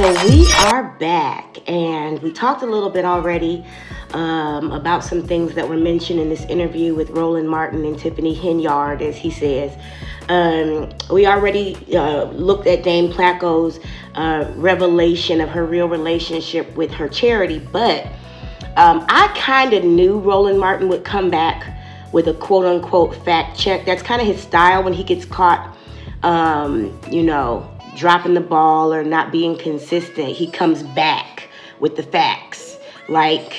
So we are back, and we talked a little bit already about some things that were mentioned in this interview with Roland Martin and Tiffany Henyard, as he says. We already looked at Dame Placo's revelation of her real relationship with her charity, but I kind of knew Roland Martin would come back with a quote-unquote fact check. That's kind of his style when he gets caught, dropping the ball or not being consistent. He comes back with the facts. Like,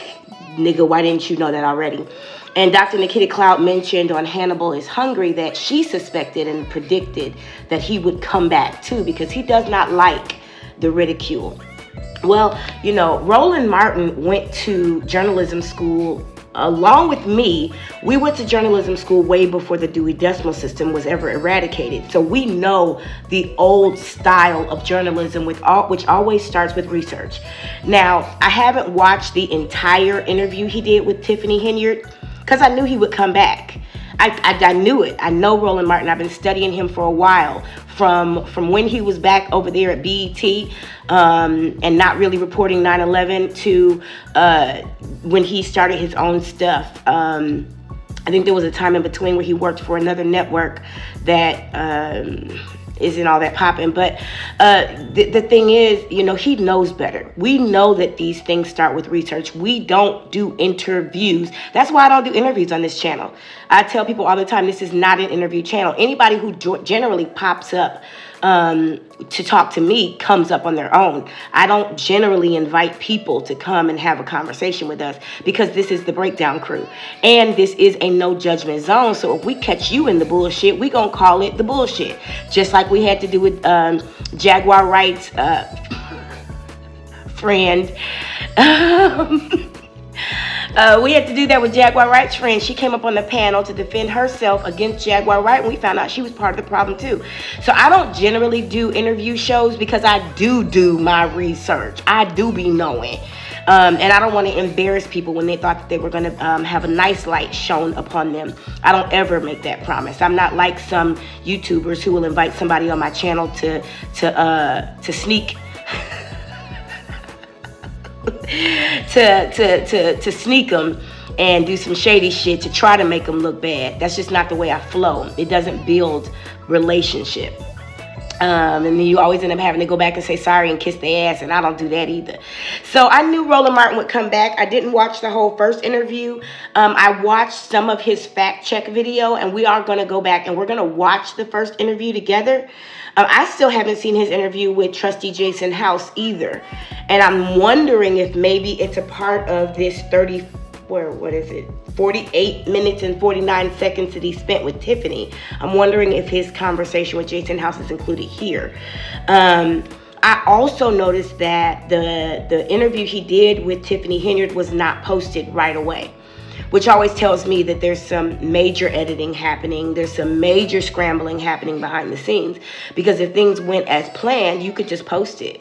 nigga, why didn't you know that already? And Dr. Nikita Cloud mentioned on Hannibal is Hungry that she suspected and predicted that he would come back too, because he does not like the ridicule. Well, Roland Martin went to journalism school along with me. We went to journalism school way before the Dewey Decimal System was ever eradicated. So we know the old style of journalism which always starts with research. Now, I haven't watched the entire interview he did with Tiffany Henyard because I knew he would come back. I knew it. I know Roland Martin. I've been studying him for a while, from when he was back over there at BET and not really reporting 9/11 to when he started his own stuff. I think there was a time in between where he worked for another network that isn't all that popping. But the thing is, he knows better. We know that these things start with research. We don't do interviews. That's why I don't do interviews on this channel. I tell people all the time, this is not an interview channel. Anybody who generally pops up to talk to me comes up on their own. I don't generally invite people to come and have a conversation with us because this is the Breakdown Crew. And this is a no judgment zone. So if we catch you in the bullshit, we gonna call it the bullshit. Just like we had to do with Jaguar Wright's friend. We had to do that with Jaguar Wright's friend. She came up on the panel to defend herself against Jaguar Wright, and we found out she was part of the problem too. So I don't generally do interview shows because I do my research. I do be knowing. And I don't want to embarrass people when they thought that they were going to have a nice light shown upon them. I don't ever make that promise. I'm not like some YouTubers who will invite somebody on my channel to sneak to sneak them and do some shady shit to try to make them look bad. That's just not the way I flow. It doesn't build relationship. And then you always end up having to go back and say sorry and kiss their ass, and I don't do that either. So I knew Roland Martin would come back. I didn't watch the whole first interview. I watched some of his fact check video, and we are going to go back and we're going to watch the first interview together. I still haven't seen his interview with Trustee Jason House either. And I'm wondering if maybe it's a part of this 48 minutes and 49 seconds that he spent with Tiffany. I'm wondering if his conversation with Jason House is included here. I also noticed that the interview he did with Tiffany Henyard was not posted right away, which always tells me that there's some major editing happening. There's some major scrambling happening behind the scenes, because if things went as planned, you could just post it.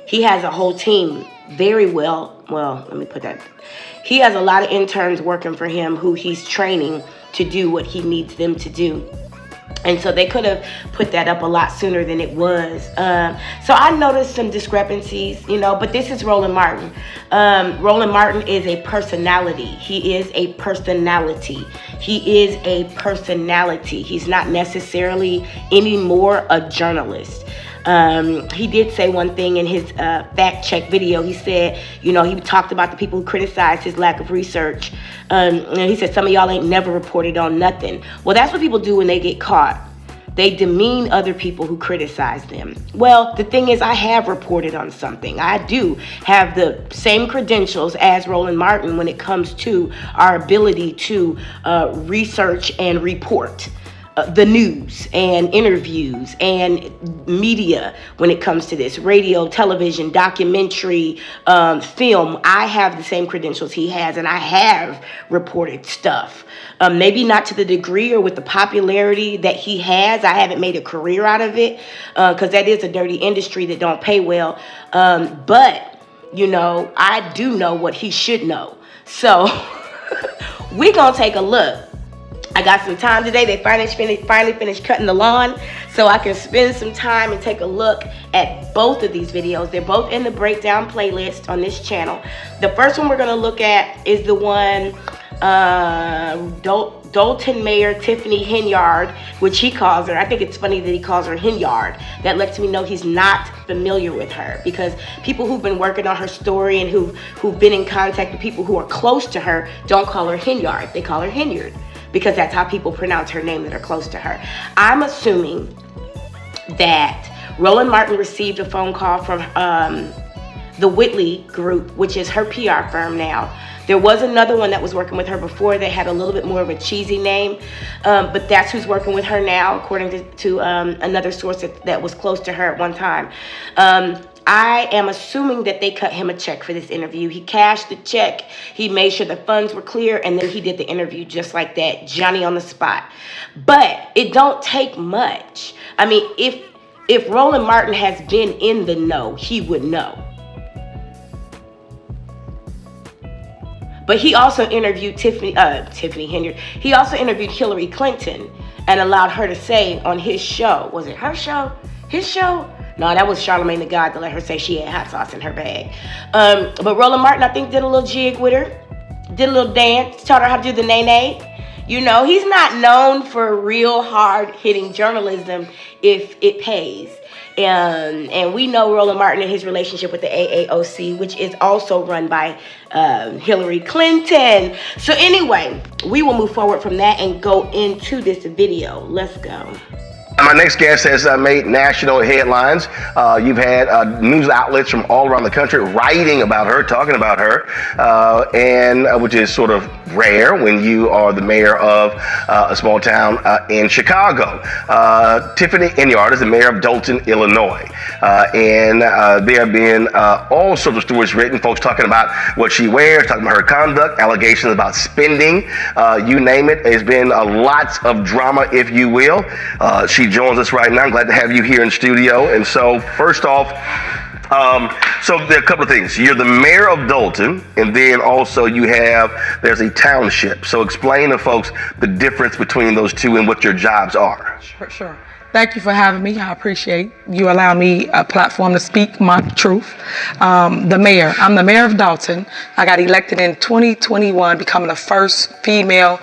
He has a whole team very well, let me put that. He has a lot of interns working for him who he's training to do what he needs them to do. And so they could have put that up a lot sooner than it was. So I noticed some discrepancies, but this is Roland Martin. Roland Martin is a personality. He is a personality. He is a personality. He's not necessarily anymore a journalist. He did say one thing in his fact check video. He said, he talked about the people who criticized his lack of research. And he said, some of y'all ain't never reported on nothing. Well, that's what people do when they get caught. They demean other people who criticize them. Well, the thing is, I have reported on something. I do have the same credentials as Roland Martin when it comes to our ability to research and report the news and interviews and media when it comes to this. Radio, television, documentary, film. I have the same credentials he has, and I have reported stuff. Maybe not to the degree or with the popularity that he has. I haven't made a career out of it because that is a dirty industry that don't pay well. But, I do know what he should know. So we're going to take a look I got some time today. They finally finished cutting the lawn, so I can spend some time and take a look at both of these videos. They're both in the breakdown playlist on this channel. The first one we're going to look at is the one Dalton Mayor Tiffany Henyard, which he calls her. I think it's funny that he calls her Henyard. That lets me know he's not familiar with her, because people who've been working on her story and who've been in contact with people who are close to her don't call her Henyard. They call her Henyard, because that's how people pronounce her name that are close to her. I'm assuming that Roland Martin received a phone call from the Whitley Group, which is her PR firm now. There was another one that was working with her before that had a little bit more of a cheesy name, but that's who's working with her now, according to another source that was close to her at one time. I am assuming that they cut him a check for this interview. He cashed the check, he made sure the funds were clear, and then he did the interview just like that, Johnny on the spot. But it don't take much. I mean, if Roland Martin has been in the know, he would know. But he also interviewed Tiffany Henyard. He also interviewed Hillary Clinton and allowed her to say on his show. Was it her show? His show? No, that was Charlamagne the God to let her say she had hot sauce in her bag. But Roland Martin, I think, did a little jig with her. Did a little dance. Taught her how to do the nay-nay. You know, he's not known for real hard-hitting journalism if it pays. And we know Roland Martin and his relationship with the AAOC, which is also run by Hillary Clinton. So anyway, we will move forward from that and go into this video. Let's go. My next guest has made national headlines. You've had news outlets from all around the country writing about her, talking about her, and which is sort of rare when you are the mayor of a small town in Chicago. Tiffany Henyard is the mayor of Dalton, Illinois, and there have been all sorts of stories written, folks talking about what she wears, talking about her conduct, allegations about spending, you name it. There's been lots of drama, if you will. She joins us right now. I'm glad to have you here in studio. And so, first off, so there are a couple of things. You're the mayor of Dalton, and then also there's a township. So explain to folks the difference between those two and what your jobs are. Sure. Thank you for having me. I appreciate you allowing me a platform to speak my truth. I'm the mayor of Dalton. I got elected in 2021, becoming the first female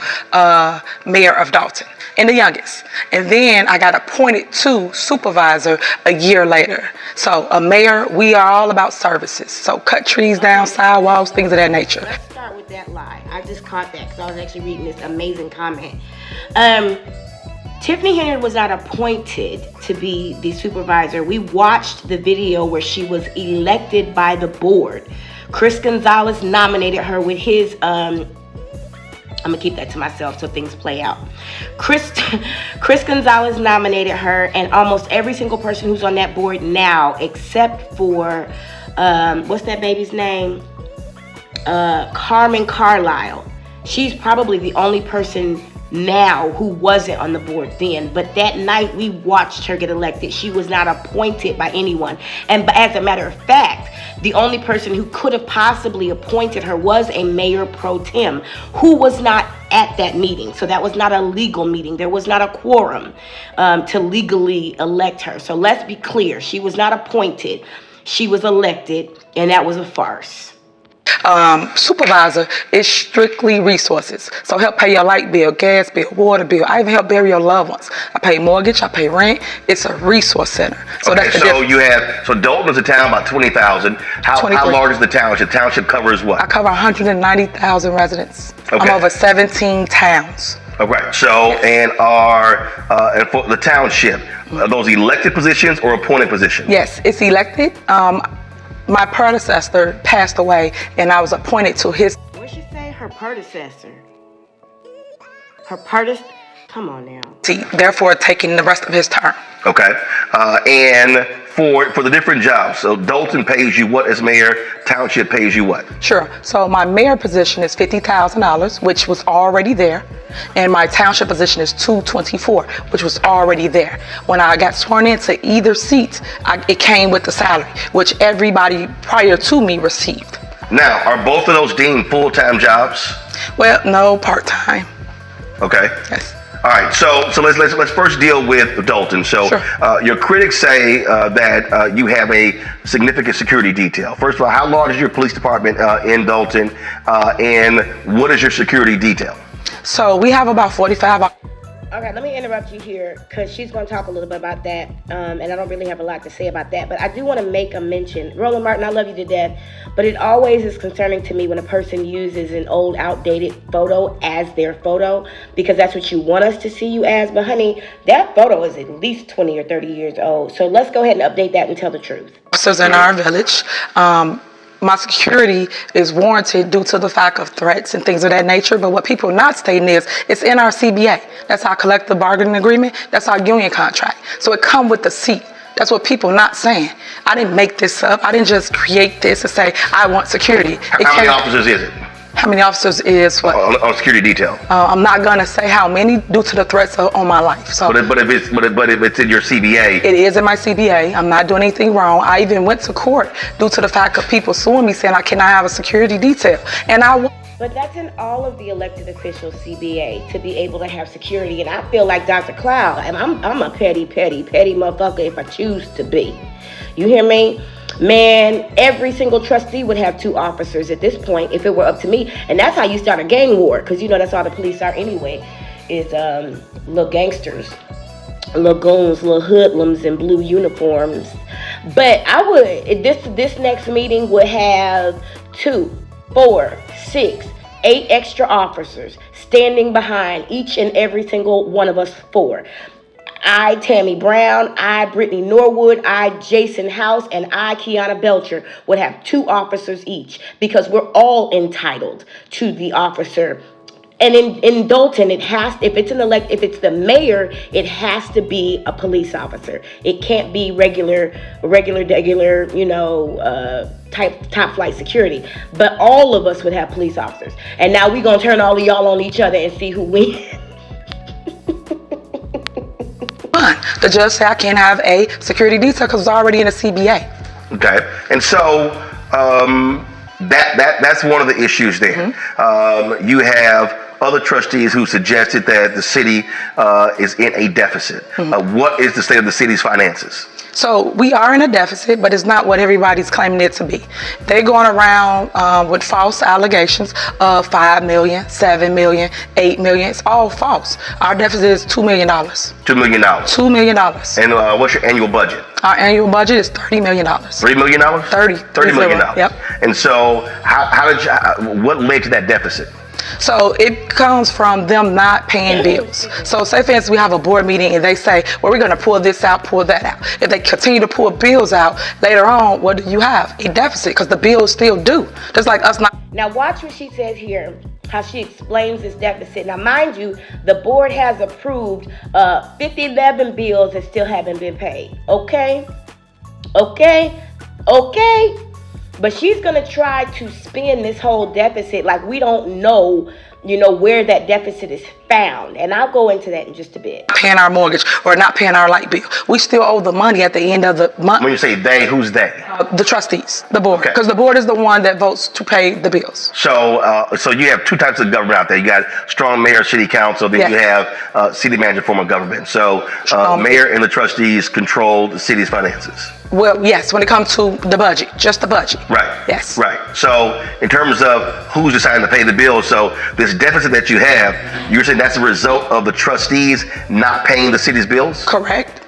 mayor of Dalton, and the youngest. And then I got appointed to supervisor a year later. So a mayor, we are all about services. So cut trees down, sidewalks, things of that nature. Let's start with that lie. I just caught that because I was actually reading this amazing comment. Tiffany Henyard was not appointed to be the supervisor. We watched the video where she was elected by the board. Chris Gonzalez nominated her with his, I'm gonna keep that to myself so things play out. Chris Gonzalez nominated her, and almost every single person who's on that board now, except for, what's that baby's name? Carmen Carlisle. She's probably the only person now who wasn't on the board then, but that night we watched her get elected. She was not appointed by anyone, and as a matter of fact, the only person who could have possibly appointed her was a mayor pro tem who was not at that meeting. So that was not a legal meeting. There was not a quorum to legally elect her. So let's be clear, she was not appointed, she was elected, and that was a farce. Supervisor is strictly resources. So help pay your light bill, gas bill, water bill. I even help bury your loved ones. I pay mortgage, I pay rent. It's a resource center. So okay, that's the difference. So Dalton is a town about 20,000. How large is the township? The township covers what? I cover 190,000 residents. Okay. I'm over 17 towns. Okay, so and for the township, are those elected positions or appointed positions? Yes, it's elected. My predecessor passed away, and I was appointed to his. What'd she say? Her predecessor. Come on now. Therefore, taking the rest of his term. Okay, and for the different jobs, so Dalton pays you what as mayor? Township pays you what? Sure. So my mayor position is $50,000, which was already there, and my township position is $224,000, which was already there. When I got sworn into either seat, it came with the salary, which everybody prior to me received. Now, are both of those deemed full-time jobs? Well, no, part-time. Okay. Yes. All right, so let's first deal with Dalton. So Sure. your critics say that you have a significant security detail. First of all, how large is your police department in Dalton, and what is your security detail? So we have about 45. Okay, let me interrupt you here because she's going to talk a little bit about that, and I don't really have a lot to say about that, but I do want to make a mention. Roland Martin, I love you to death, but it always is concerning to me when a person uses an old, outdated photo as their photo, because that's what you want us to see you as. But honey, that photo is at least 20 or 30 years old. So let's go ahead and update that and tell the truth. Officers in our village. My security is warranted due to the fact of threats and things of that nature. But what people are not stating is it's in our CBA. That's our collective bargaining agreement. That's our union contract. So it comes with the seat. That's what people not saying. I didn't make this up. I didn't just create this and say I want security. How many officers is it? How many officers is what? On security detail. I'm not gonna say how many due to the threats on my life. So, but if it's in your CBA, it is in my CBA. I'm not doing anything wrong. I even went to court due to the fact of people suing me saying I cannot have a security detail, and But that's in all of the elected officials' CBA to be able to have security. And I feel like Dr. Cloud, and I'm a petty motherfucker if I choose to be. You hear me? Man, every single trustee would have 2 officers at this point if it were up to me. And that's how you start a gang war, because you know that's all the police are anyway, is little gangsters, little goons, little hoodlums in blue uniforms. But I would, this next meeting would have 2, 4, 6, 8 extra officers standing behind each and every single one of us 4. I, Tammy Brown, I, Brittany Norwood, I, Jason House, and I, Kiana Belcher, would have 2 officers each, because we're all entitled to the officer. And in Dalton, it has, if it's the mayor, it has to be a police officer. It can't be regular, you know, top flight security. But all of us would have police officers. And now we're gonna turn all of y'all on each other and see who wins. The judge said I can't have a security detail because it's already in a CBA. Okay, and so that's one of the issues there. Mm-hmm. You have other trustees who suggested that the city is in a deficit. Mm-hmm. What is the state of the city's finances? So we are in a deficit, but it's not what everybody's claiming it to be. They're going around with false allegations of 5 million, 7 million, 8 million. It's all false. Our deficit is $2 million. $2 million. $2 million. And what's your annual budget? Our annual budget is $30 million. $3 million? $30 million. Yep. And so what led to that deficit? So it comes from them not paying bills. So say for instance we have a board meeting and they say, well, we're going to pull this out, pull that out. If they continue to pull bills out, later on, what do you have? A deficit, because the bills still due. Just like us not. Now watch what she says here, how she explains this deficit. Now mind you, the board has approved 11 bills that still haven't been paid. Okay? But she's going to try to spin this whole deficit like we don't know, you know, where that deficit is found. And I'll go into that in just a bit. Paying our mortgage or not paying our light bill. We still owe the money at the end of the month. When you say they, who's they? The trustees, the board. Because the board is the one that votes to pay the bills. So so you have 2 types of government out there. You got strong mayor, city council, then you have city manager form of government. So mayor and the trustees control the city's finances. Well, yes, when it comes to the budget, just the budget. Right. Yes. Right. So in terms of who's deciding to pay the bills, so this deficit that you have, you're saying that's a result of the trustees not paying the city's bills? Correct.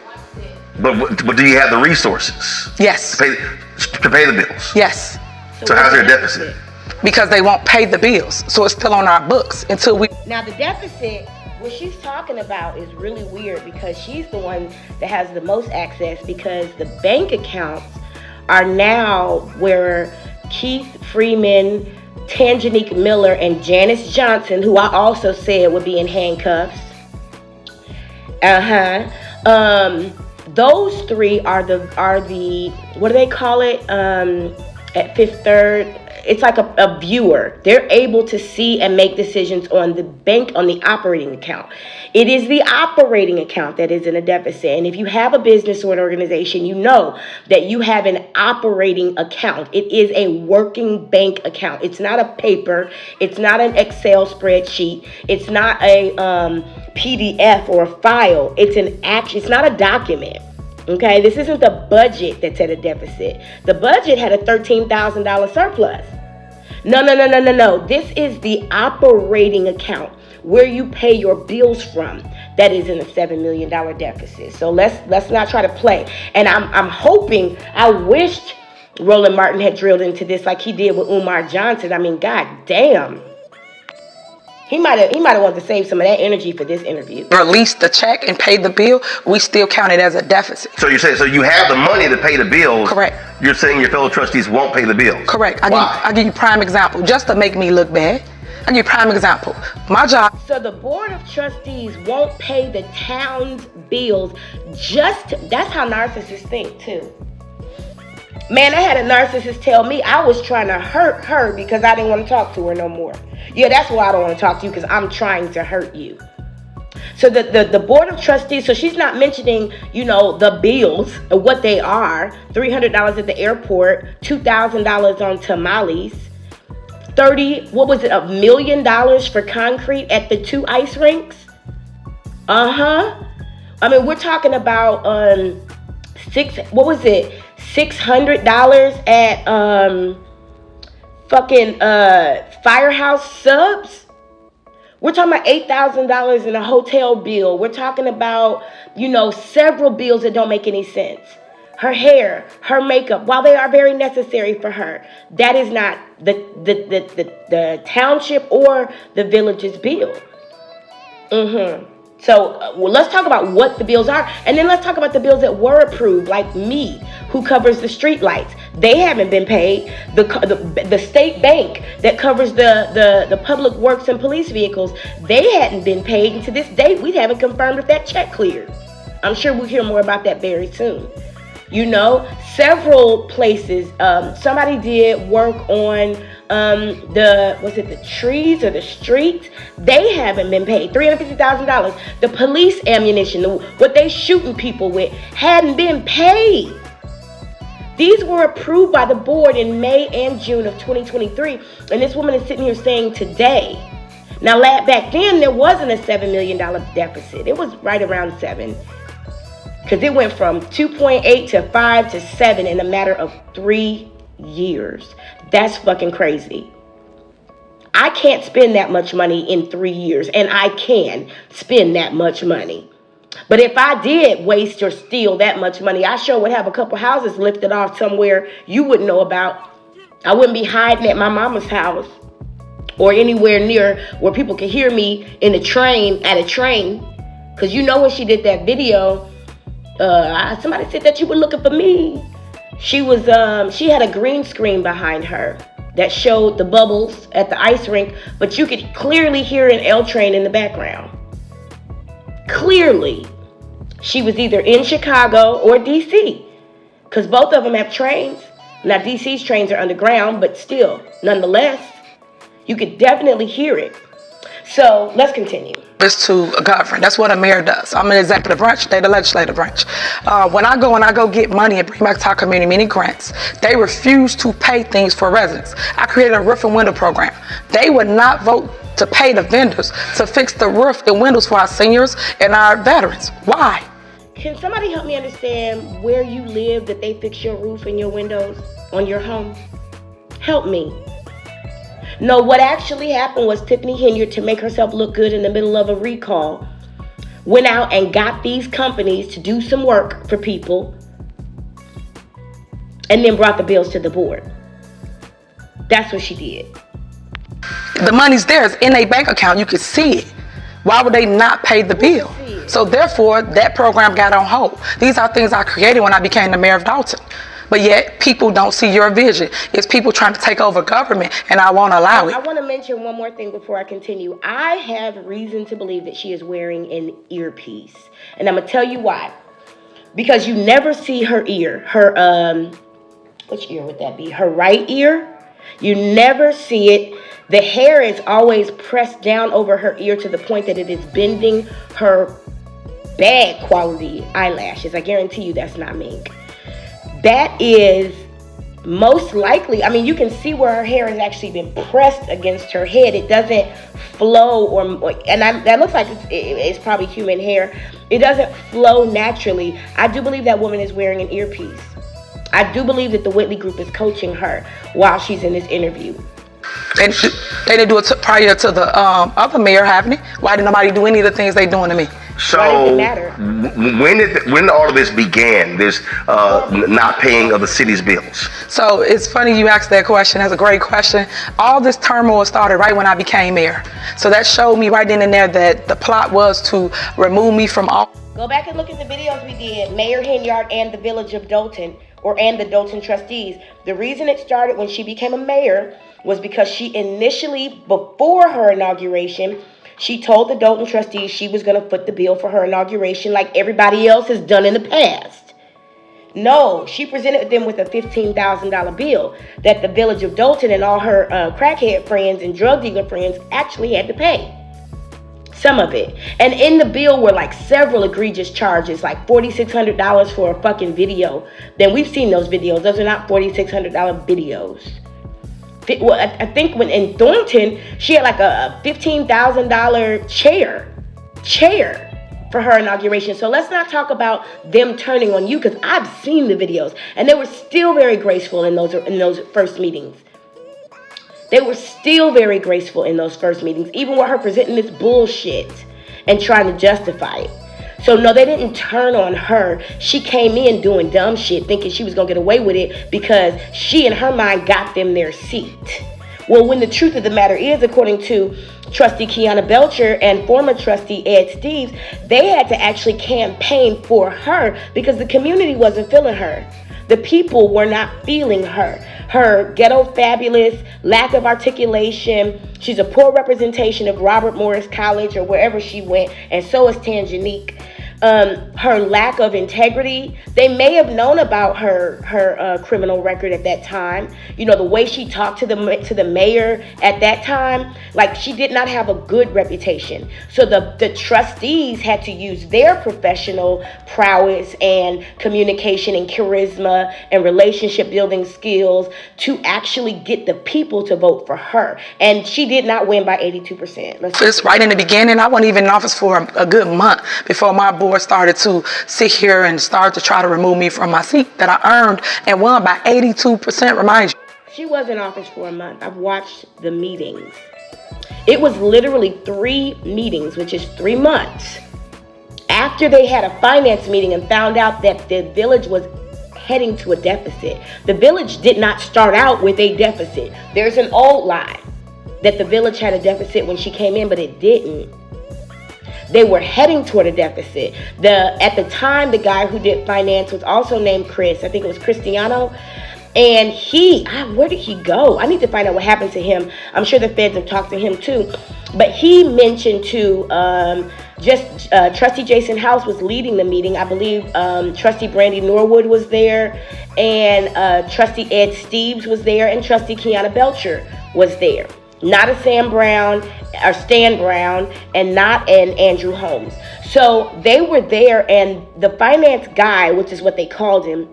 But do you have the resources? Yes. To pay the bills? Yes. So how's there a deficit? Because they won't pay the bills, so it's still on our books until we. Now the deficit, what she's talking about is really weird because she's the one that has the most access, because the bank accounts are now where Keith Freeman, Tangenique Miller, and Janice Johnson, who I also said would be in handcuffs. Those 3 are the what do they call it? At Fifth Third, it's like a viewer. They're able to see and make decisions on the bank, on the operating account. It is the operating account that is in a deficit. And if you have a business or an organization, you know that you have an operating account. It is a working bank account. It's not a paper. It's not an Excel spreadsheet. It's not a PDF or a file. It's an action. It's not a document. Okay, this isn't the budget that's at a deficit. The budget had a $13,000 surplus. No. This is the operating account where you pay your bills from. That is in a $7 million deficit. So let's not try to play. And I'm hoping, I wished Roland Martin had drilled into this like he did with Umar Johnson. I mean, god damn. He might have wanted to save some of that energy for this interview. Released the check and paid the bill, we still count it as a deficit. So you're saying, so you have the money to pay the bills. Correct. You're saying your fellow trustees won't pay the bills. Correct. Why? I'll give you prime example, just to make me look bad. I'll give you prime example. My job. So the board of trustees won't pay the town's bills. That's how narcissists think too. Man, I had a narcissist tell me I was trying to hurt her because I didn't want to talk to her no more. Yeah, that's why I don't want to talk to you, because I'm trying to hurt you. So the board of trustees, so she's not mentioning, the bills, what they are. $300 at the airport, $2,000 on tamales, $1 million for concrete at the 2 ice rinks? I mean, we're talking about $600 at Firehouse Subs. We're talking about $8,000 in a hotel bill. We're talking about, several bills that don't make any sense. Her hair, her makeup, while they are very necessary for her, that is not the township or the village's bill. So let's talk about what the bills are, and then let's talk about the bills that were approved, like me, who covers the street lights. They haven't been paid. The state bank that covers the public works and police vehicles, they hadn't been paid. And to this date, we haven't confirmed if that check cleared. I'm sure we'll hear more about that very soon. Several places, somebody did work on the trees or the streets. They haven't been paid. $350,000. The police ammunition, what they shooting people with, hadn't been paid. These were approved by the board in May and June of 2023. And this woman is sitting here saying today. Now, back then, there wasn't a $7 million deficit. It was right around 7. Because it went from 2.8 to 5 to 7 in a matter of 3 years. That's fucking crazy. I can't spend that much money in 3 years, and I can spend that much money. But if I did waste or steal that much money, I sure would have a couple houses lifted off somewhere you wouldn't know about. I wouldn't be hiding at my mama's house or anywhere near where people could hear me at a train. Because when she did that video, somebody said that you were looking for me. She had a green screen behind her that showed the bubbles at the ice rink, but you could clearly hear an L train in the background. Clearly, she was either in Chicago or DC, because both of them have trains. Now, DC's trains are underground, but still, nonetheless, you could definitely hear it. So let's continue. It's to a government. That's what a mayor does. I'm an executive branch, they're the legislative branch. When I go get money and bring back to our community many grants, they refuse to pay things for residents. I created a roof and window program. They would not vote to pay the vendors to fix the roof and windows for our seniors and our veterans. Why? Can somebody help me understand where you live that they fix your roof and your windows on your home? Help me. No, what actually happened was Tiffany Henyard, to make herself look good in the middle of a recall, went out and got these companies to do some work for people and then brought the bills to the board. That's what she did. The money's there. It's in a bank account. You can see it. Why would they not pay the bill? So therefore, that program got on hold. These are things I created when I became the mayor of Dalton. But yet, people don't see your vision. It's people trying to take over government, and I won't allow it. I want to mention one more thing before I continue. I have reason to believe that she is wearing an earpiece. And I'm going to tell you why. Because you never see her ear. Which ear would that be? Her right ear. You never see it. The hair is always pressed down over her ear to the point that it is bending her bad quality eyelashes. I guarantee you that's not mink. That is most likely, I mean, you can see where her hair has actually been pressed against her head. It doesn't flow that looks like it's probably human hair. It doesn't flow naturally. I do believe that woman is wearing an earpiece. I do believe that the Whitley Group is coaching her while she's in this interview. And they didn't do it prior to the other mayor having it. Why did nobody do any of the things they doing to me? So why does it matter? When all of this began, this not paying of the city's bills? So it's funny you asked that question. That's a great question. All this turmoil started right when I became mayor. So that showed me right then and there that the plot was to remove me from all. Go back and look at the videos we did, Mayor Hinyard and the Village of Dolton, and the Dolton trustees. The reason it started when she became a mayor was because she initially, before her inauguration, she told the Dolton trustees she was going to foot the bill for her inauguration like everybody else has done in the past. No, she presented them with a $15,000 bill that the Village of Dolton and all her crackhead friends and drug dealer friends actually had to pay. Some of it. And in the bill were like several egregious charges, like $4,600 for a fucking video. Then we've seen those videos. Those are not $4,600 videos. Well, I think when in Thornton, she had like a $15,000 chair for her inauguration. So let's not talk about them turning on you, because I've seen the videos and they were still very graceful in those first meetings. They were still very graceful in those first meetings, even with her presenting this bullshit and trying to justify it. So no, they didn't turn on her. She came in doing dumb shit, thinking she was going to get away with it because she, in her mind, got them their seat. Well, when the truth of the matter is, according to Trustee Kiana Belcher and former Trustee Ed Steves, they had to actually campaign for her because the community wasn't feeling her. The people were not feeling her. Her ghetto fabulous, lack of articulation. She's a poor representation of Robert Morris College or wherever she went, and so is Tangenique. Her lack of integrity. They may have known about her criminal record at that time. You know, the way she talked to the mayor at that time, like she did not have a good reputation. So the trustees had to use their professional prowess and communication and charisma and relationship building skills to actually get the people to vote for her. And she did not win by 82%. It's right in the beginning. I wasn't even in office for a good month before my board started to sit here and start to try to remove me from my seat that I earned and won by 82%, remind you. She was in office for a month. I've watched the meetings. It was literally 3 meetings, which is 3 months, after they had a finance meeting and found out that the village was heading to a deficit. The village did not start out with a deficit. There's an old lie that the village had a deficit when she came in, but it didn't. They were heading toward a deficit. At the time, the guy who did finance was also named Chris. I think it was Cristiano. And where did he go? I need to find out what happened to him. I'm sure the feds have talked to him too. But he mentioned to Trustee Jason House was leading the meeting. I believe Trustee Brandy Norwood was there, and Trustee Ed Steves was there, and Trustee Kiana Belcher was there. Not a Stan Brown, and not an Andrew Holmes. So they were there, and the finance guy, which is what they called him,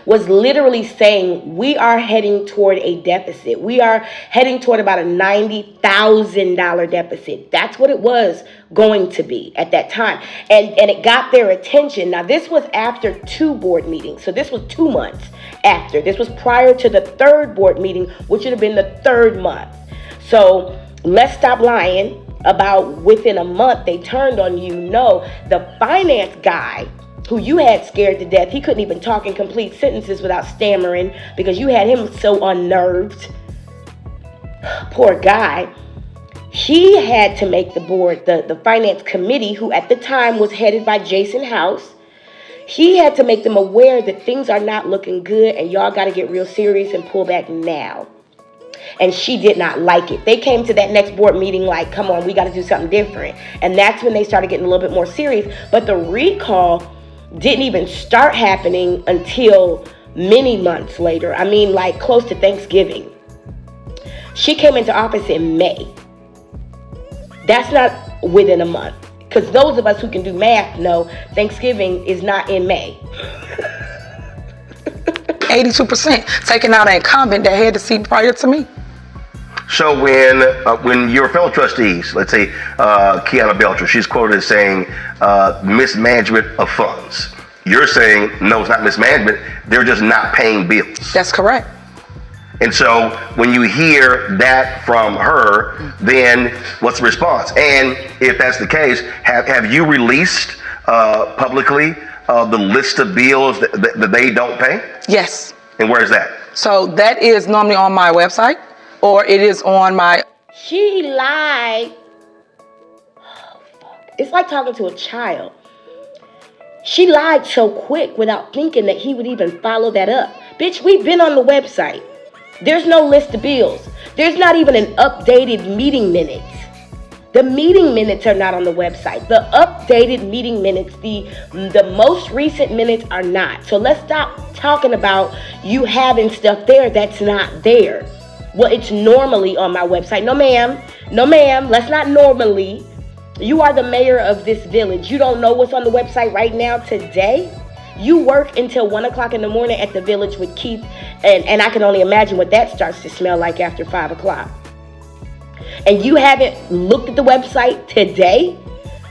was literally saying, we are heading toward a deficit. We are heading toward about a $90,000 deficit. That's what it was going to be at that time. And it got their attention. Now, this was after 2 board meetings. So this was 2 months after. This was prior to the 3rd board meeting, which would have been the 3rd month. So let's stop lying about within a month they turned on you. No, the finance guy who you had scared to death, he couldn't even talk in complete sentences without stammering because you had him so unnerved. Poor guy. He had to make the board, the finance committee, who at the time was headed by Jason House. He had to make them aware that things are not looking good and y'all got to get real serious and pull back now. And she did not like it. They came to that next board meeting like, come on, we got to do something different. And that's when they started getting a little bit more serious. But the recall didn't even start happening until many months later. I mean, like close to Thanksgiving. She came into office in May. That's not within a month. Because those of us who can do math know Thanksgiving is not in May. 82% taking out an incumbent that had the seat prior to me. So when your fellow trustees, let's say Kiana Belcher, she's quoted as saying mismanagement of funds. You're saying, no, it's not mismanagement. They're just not paying bills. That's correct. And so when you hear that from her, then what's the response? And if that's the case, have you released publicly the list of bills that they don't pay? Yes. And where is that? So that is normally on my website, or it is on my... She lied. Oh, fuck. It's like talking to a child. She lied so quick without thinking that he would even follow that up. Bitch, we've been on the website. There's no list of bills. There's not even an updated meeting minutes. The meeting minutes are not on the website. The updated meeting minutes, the most recent minutes are not. So let's stop talking about you having stuff there that's not there. Well, it's normally on my website. No, ma'am. No, ma'am. Let's not normally. You are the mayor of this village. You don't know what's on the website right now today? You work until 1 o'clock in the morning at the village with Keith, and I can only imagine what that starts to smell like after 5 o'clock. And you haven't looked at the website today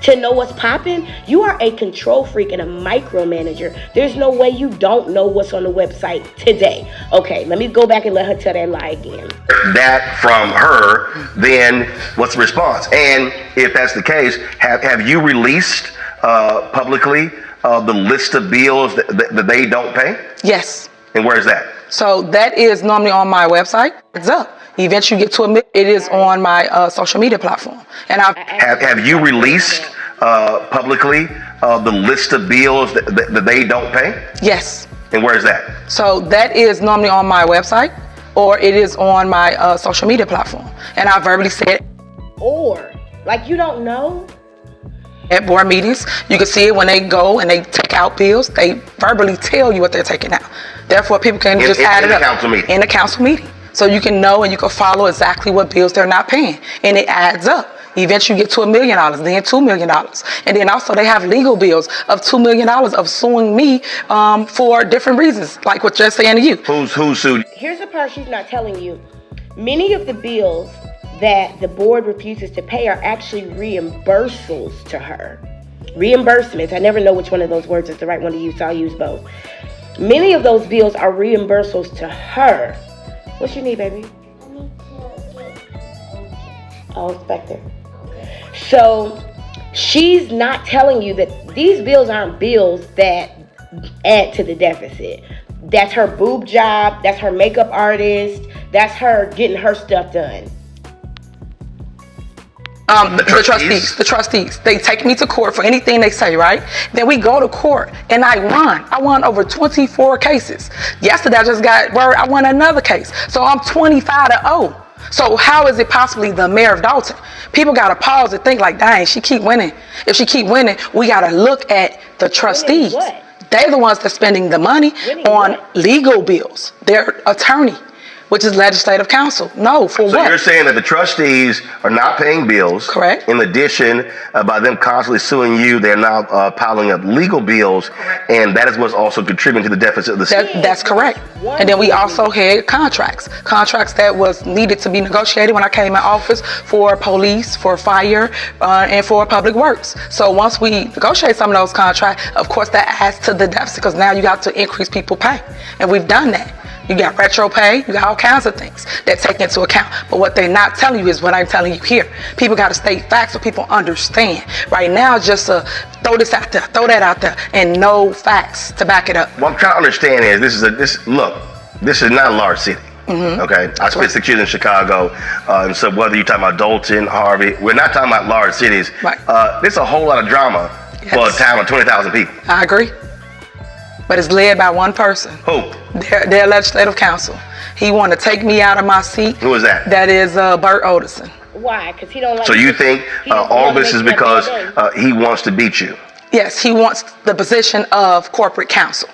to know what's popping? You are a control freak and a micromanager. There's no way you don't know what's on the website today. Okay, let me go back and let her tell that lie again. That from her, then what's the response? And if that's the case, have you released publicly the list of bills that they don't pay? Yes. And where is that? So that is normally on my website. It's up. Eventually you get to it. It is on my social media platform. And have you released publicly the list of bills that they don't pay? Yes. And where is that? So that is normally on my website, or it is on my social media platform. And I verbally said, or, like you don't know? At board meetings, you can see it when they go and they take out bills. They verbally tell you what they're taking out. Therefore, people can just add it up in the council meeting. So you can know and you can follow exactly what bills they're not paying. And it adds up. Eventually you get to $1 million, then $2 million. And then also they have legal bills of $2 million of suing me for different reasons, like what you're saying to you. Who's sued? Here's the part she's not telling you. Many of the bills that the board refuses to pay are actually reimbursements to her. Reimbursements. I never know which one of those words is the right one to use, so I'll use both. Many of those bills are reimbursements to her. What you need, baby? I need to get Oh, inspector. So she's not telling you that these bills aren't bills that add to the deficit. That's her boob job. That's her makeup artist. That's her getting her stuff done. The trustees, they take me to court for anything they say, right? Then we go to court and I won over 24 cases. Yesterday I just got word I won another case. So I'm 25-0. So how is it possibly the mayor of Dalton? People got to pause and think like, dang, she keep winning. If she keep winning, we got to look at the trustees. They're the ones that's spending the money on legal bills. Their attorney, which is legislative counsel. No, for what? So you're saying that the trustees are not paying bills. Correct. In addition, by them constantly suing you, they're now piling up legal bills. Correct. And that is what's also contributing to the deficit of the state. That's correct. And then we also had contracts that was needed to be negotiated when I came in office for police, for fire, and for public works. So once we negotiate some of those contracts, of course that adds to the deficit because now you got to increase people pay. And we've done that. You got retro pay, you got all kinds of things that take into account. But what they're not telling you is what I'm telling you here. People got to state facts so people understand. Right now, just throw this out there, throw that out there, and no facts to back it up. What I'm trying to understand is this is not a large city. Mm-hmm. Okay, I spent 6 years in Chicago, and so whether you're talking about Dalton, Harvey, we're not talking about large cities. Right. There's a whole lot of drama for a town of 20,000 people. I agree. But it's led by one person. Who? Their legislative counsel. He want to take me out of my seat. Who is that? That is Bert Oderson. Why? Because he don't like. So you think all this is because he wants to beat you? Yes, he wants the position of corporate counsel.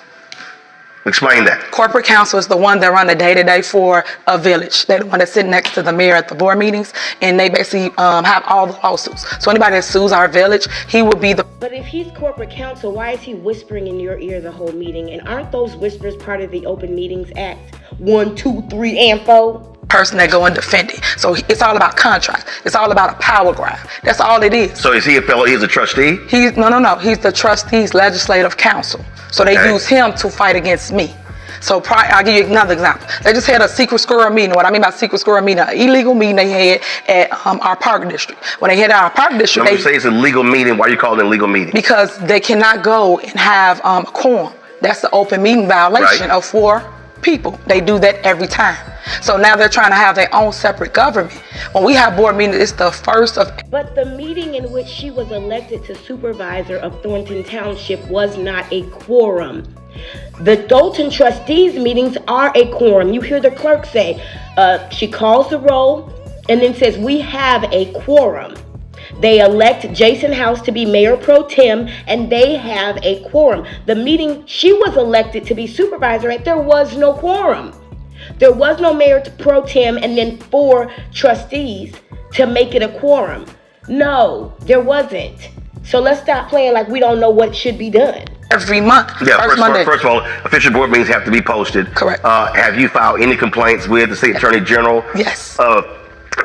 Explain that. Corporate counsel is the one that run the day-to-day for a village. They're the one that sit next to the mayor at the board meetings, and they basically have all the lawsuits. So anybody that sues our village, he will be the... But if he's corporate counsel, why is he whispering in your ear the whole meeting? And aren't those whispers part of the Open Meetings Act? 1, 2, 3, and 4? Person that go and defend it. So it's all about contracts. It's all about a power grab. That's all it is. So is he a fellow? He's a trustee? No. He's the trustees legislative council. So they use him to fight against me. So I'll give you another example. They just had a secret squirrel meeting. What I mean by secret squirrel meeting, an illegal meeting they had at our park district. When they had our park district, When you say it's a legal meeting, why are you calling it a legal meeting? Because they cannot go and have a quorum. That's the open meeting violation of 4 people. They do that every time. So now they're trying to have their own separate government. When we have board meetings, it's the first of... But the meeting in which she was elected to supervisor of Thornton Township was not a quorum. The Dalton trustees meetings are a quorum. You hear the clerk say, she calls the roll and then says, we have a quorum. They elect Jason House to be mayor pro tem, and they have a quorum. The meeting she was elected to be supervisor at, there was no quorum. There was no mayor pro tem and then 4 trustees to make it a quorum. No, there wasn't. So let's stop playing like we don't know what should be done. Every month. Yeah, first of all, official board meetings have to be posted. Correct. Have you filed any complaints with the state attorney general? Yes.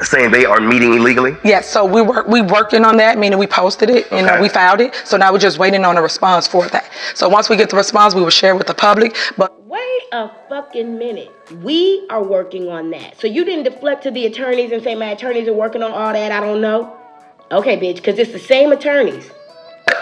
Saying they are meeting illegally? Yes, so we working on that, meaning we posted it and we filed it. So now we're just waiting on a response for that. So once we get the response, we will share with the public. But wait a fucking minute. We are working on that. So you didn't deflect to the attorneys and say my attorneys are working on all that, I don't know? Okay, bitch, because it's the same attorneys.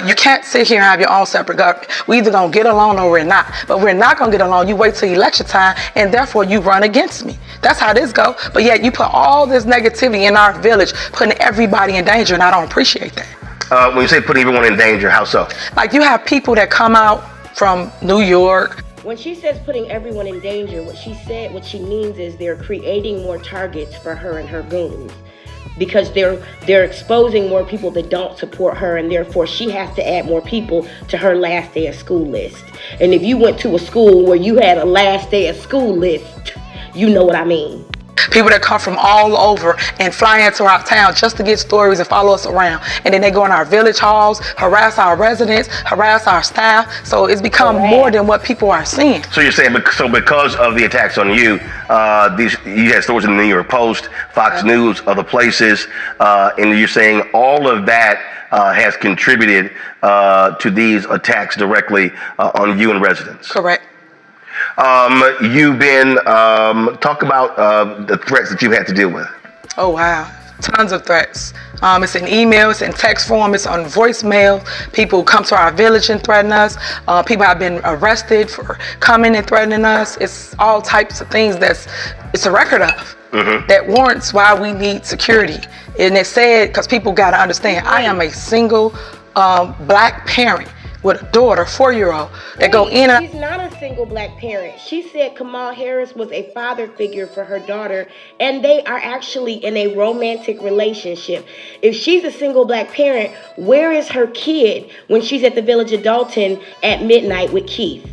you can't sit here and have your own separate government. We either gonna get along or we're not. But we're not gonna get along. You wait till election time, and therefore you run against me. That's how this go. But yet you put all this negativity in our village, putting everybody in danger, and I don't appreciate that. When you say putting everyone in danger, how so? Like you have people that come out from New York. When she says putting everyone in danger, what she means is they're creating more targets for her and her goons. Because they're exposing more people that don't support her, and therefore she has to add more people to her last day of school list. And if you went to a school where you had a last day of school list, you know what I mean. People that come from all over and fly into our town just to get stories and follow us around. And then they go in our village halls, harass our residents, harass our staff. So it's become more than what people are seeing. So you're saying, because of the attacks on you, you had stories in the New York Post, Fox News, other places, and you're saying all of that has contributed to these attacks directly on you and residents. Correct. You've been, talk about the threats that you've had to deal with. Oh, wow. Tons of threats. It's in email, it's in text form, it's on voicemail. People come to our village and threaten us. People have been arrested for coming and threatening us. It's all types of things it's a record of that warrants why we need security. And it's sad because people got to understand, I am a single black parent with a daughter, 4-year-old, that go in and... She's not a single black parent. She said Kamal Harris was a father figure for her daughter, and they are actually in a romantic relationship. If she's a single black parent, where is her kid when she's at the village of Dalton at midnight with Keith?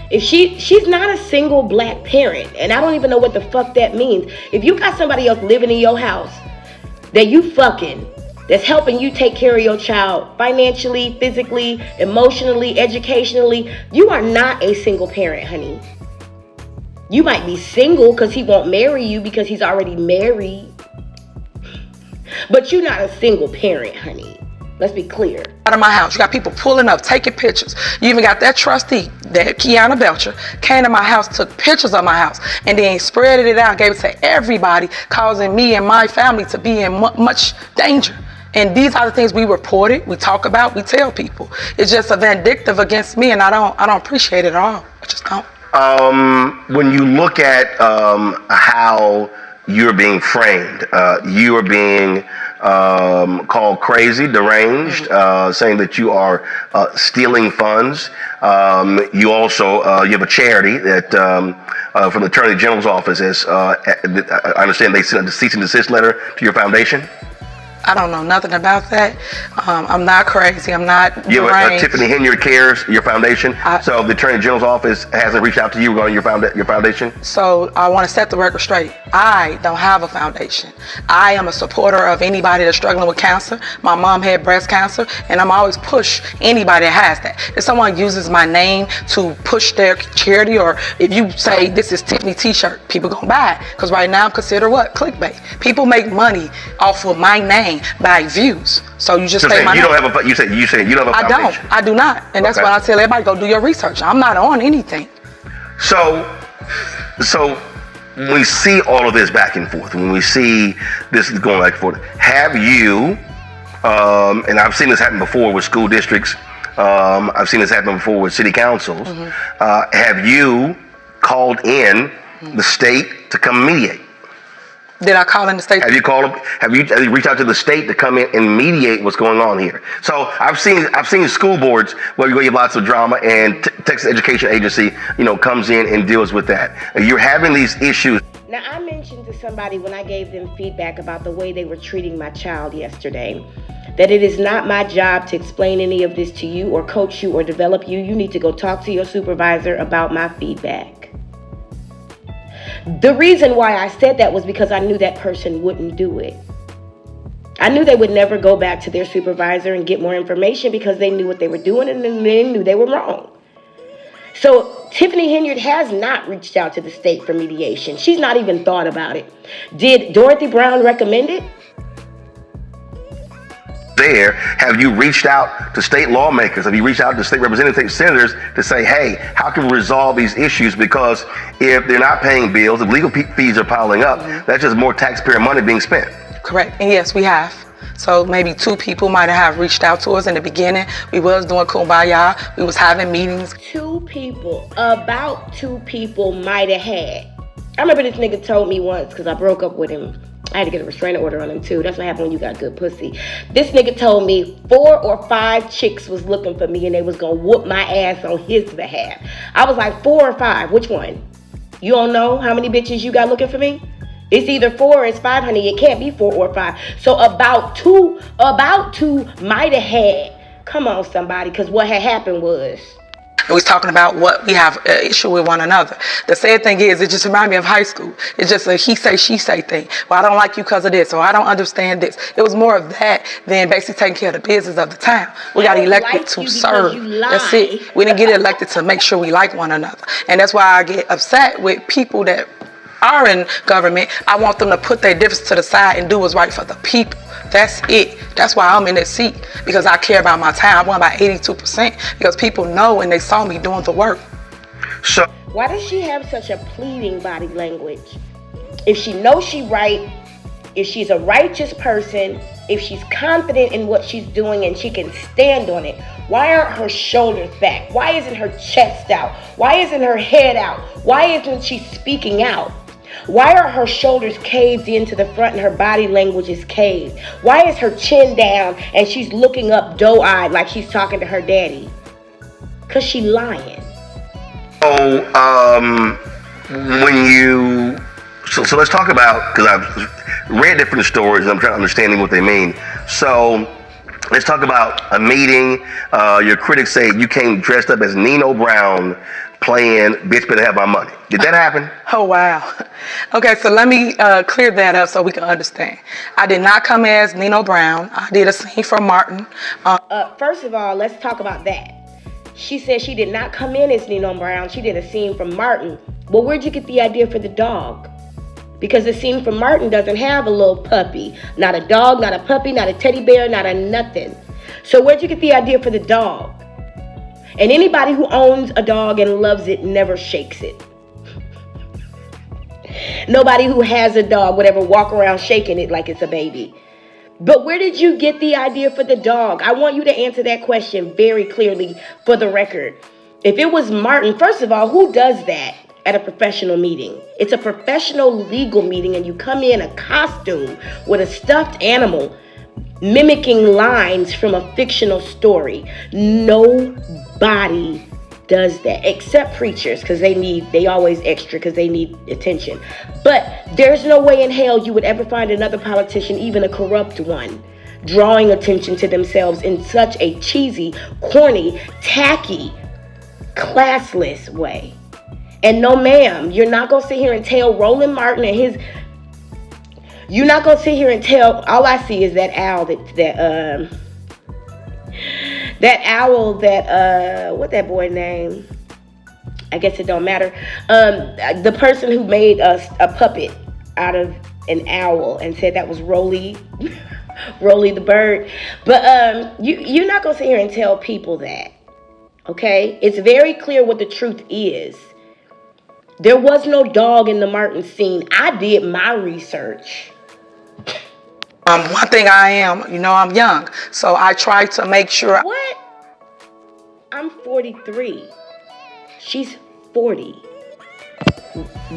If she's not a single black parent, and I don't even know what the fuck that means. If you got somebody else living in your house that you fucking, that's helping you take care of your child financially, physically, emotionally, educationally, you are not a single parent, honey. You might be single because he won't marry you because he's already married. But you're not a single parent, honey. Let's be clear. Out of my house, you got people pulling up, taking pictures. You even got that trustee, that Kiana Belcher, came to my house, took pictures of my house, and then spreaded it out, gave it to everybody, causing me and my family to be in much danger. And these are the things we reported, we talk about, we tell people. It's just a vindictive against me, and I don't appreciate it at all. I just don't. When you look at how you're being framed, you are being called crazy, deranged, saying that you are stealing funds. You also you have a charity that from the Attorney General's office. I understand they sent a cease and desist letter to your foundation. I don't know nothing about that. I'm not crazy. I'm not You have deranged. Tiffany Henyard Cares, your foundation. So the Attorney General's office hasn't reached out to you regarding your foundation? So I want to set the record straight. I don't have a foundation. I am a supporter of anybody that's struggling with cancer. My mom had breast cancer, and I'm always push anybody that has that. If someone uses my name to push their charity, or if you say this is Tiffany t-shirt, people gonna buy it. Because right now I'm considered what? Clickbait. People make money off of my name by views. So you just say my name. You say you don't have a foundation. I do not. And that's why I tell everybody, go do your research. I'm not on anything. So when we see all of this back and forth, when we see this going back and forth, have you, and I've seen this happen before with school districts, I've seen this happen before with city councils, have you called in the state to come mediate? Did I call in the state? Have you reached out to the state to come in and mediate what's going on here? So I've seen school boards where you have lots of drama, and Texas Education Agency, comes in and deals with that. You're having these issues. Now, I mentioned to somebody when I gave them feedback about the way they were treating my child yesterday, that it is not my job to explain any of this to you or coach you or develop you. You need to go talk to your supervisor about my feedback. The reason why I said that was because I knew that person wouldn't do it. I knew they would never go back to their supervisor and get more information because they knew what they were doing and they knew they were wrong. So Tiffany Henyard has not reached out to the state for mediation. She's not even thought about it. Did Dorothy Brown recommend it? Have you reached out to state lawmakers? Have you reached out to state representatives, senators to say, hey, how can we resolve these issues? Because if they're not paying bills, if legal fees are piling up, that's just more taxpayer money being spent. Correct. And yes, we have. So maybe 2 people might have reached out to us in the beginning. We was doing kumbaya. We was having meetings. About two people might have had. I remember this nigga told me once, because I broke up with him. I had to get a restraining order on him too. That's what happened when you got good pussy. This nigga told me 4 or 5 chicks was looking for me and they was gonna whoop my ass on his behalf. I was like, 4 or 5, which one? You don't know how many bitches you got looking for me? It's either 4 or it's 5, honey. It can't be 4 or 5. So about two might have had. Come on, somebody, because what had happened was, We was talking about what we have an issue with one another. The sad thing is, it just reminds me of high school. It's just a he say, she say thing. Well, I don't like you because of this, or I don't understand this. It was more of that than basically taking care of the business of the town. We got elected to serve. That's it. We didn't get elected to make sure we like one another. And that's why I get upset with people that are in government. I want them to put their difference to the side and do what's right for the people. That's it. That's why I'm in this seat, because I care about my town. I won by 82% because people know and they saw me doing the work. So why does she have such a pleading body language? If she knows she's right, if she's a righteous person, if she's confident in what she's doing and she can stand on it, why aren't her shoulders back? Why isn't her chest out? Why isn't her head out? Why isn't she speaking out? Why are her shoulders caved into the front and her body language is caved? Why is her chin down and she's looking up doe-eyed like she's talking to her daddy? Because she lying. So let's talk about, because I've read different stories and I'm trying to understand what they mean. So let's talk about a meeting. Your critics say you came dressed up as Nino Brown playing Bitch Better Have My Money. Did that happen? Oh, wow. Okay, so let me clear that up so we can understand. I did not come as Nino Brown. I did a scene for Martin. First of all, let's talk about that. She said she did not come in as Nino Brown. She did a scene from Martin. Well, where'd you get the idea for the dog? Because the scene from Martin doesn't have a little puppy. Not a dog, not a puppy, not a teddy bear, not a nothing. So where'd you get the idea for the dog? And anybody who owns a dog and loves it never shakes it. Nobody who has a dog would ever walk around shaking it like it's a baby. But where did you get the idea for the dog? I want you to answer that question very clearly for the record. If it was Martin, first of all, who does that at a professional meeting? It's a professional legal meeting and you come in a costume with a stuffed animal mimicking lines from a fictional story. Nobody does that, except preachers, because they always extra because they need attention. But there's no way in hell you would ever find another politician, even a corrupt one, drawing attention to themselves in such a cheesy, corny, tacky, classless way. And no, ma'am, you're not gonna sit here and tell Roland Martin and his. You're not gonna sit here and tell. All I see is that owl what that boy name? I guess it don't matter. The person who made a puppet out of an owl and said that was Rolly the bird. But you're not gonna sit here and tell people that. Okay? It's very clear what the truth is. There was no dog in the Martin scene. I did my research. One thing I am, I'm young, so I try to make sure. What? I'm 43. She's 40.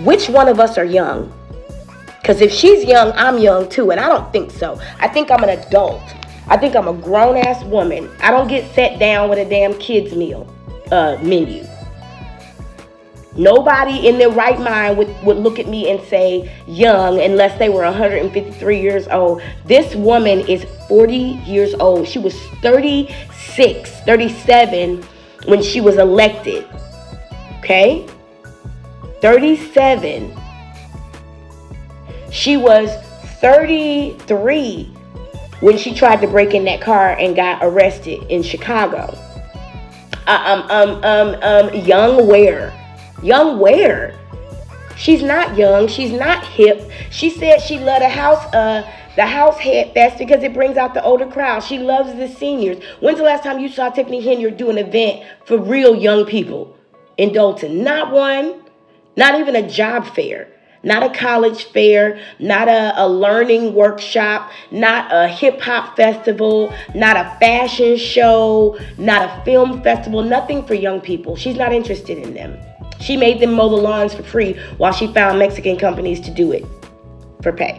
Which one of us are young? Because if she's young, I'm young too, and I don't think so. I think I'm an adult. I think I'm a grown-ass woman. I don't get set down with a damn kids meal menu. Nobody in their right mind would look at me and say young unless they were 153 years old. This woman is 40 years old. She was 36, 37 when she was elected. Okay? 37. She was 33 when she tried to break in that car and got arrested in Chicago. Young where? Young where? She's not young. She's not hip. She said she loved the house head fest because it brings out the older crowd. She loves the seniors. When's the last time you saw Tiffany Henry do an event for real young people in Dalton? Not one. Not even a job fair. Not a college fair. Not a learning workshop. Not a hip hop festival. Not a fashion show. Not a film festival. Nothing for young people. She's not interested in them. She made them mow the lawns for free while she found Mexican companies to do it for pay.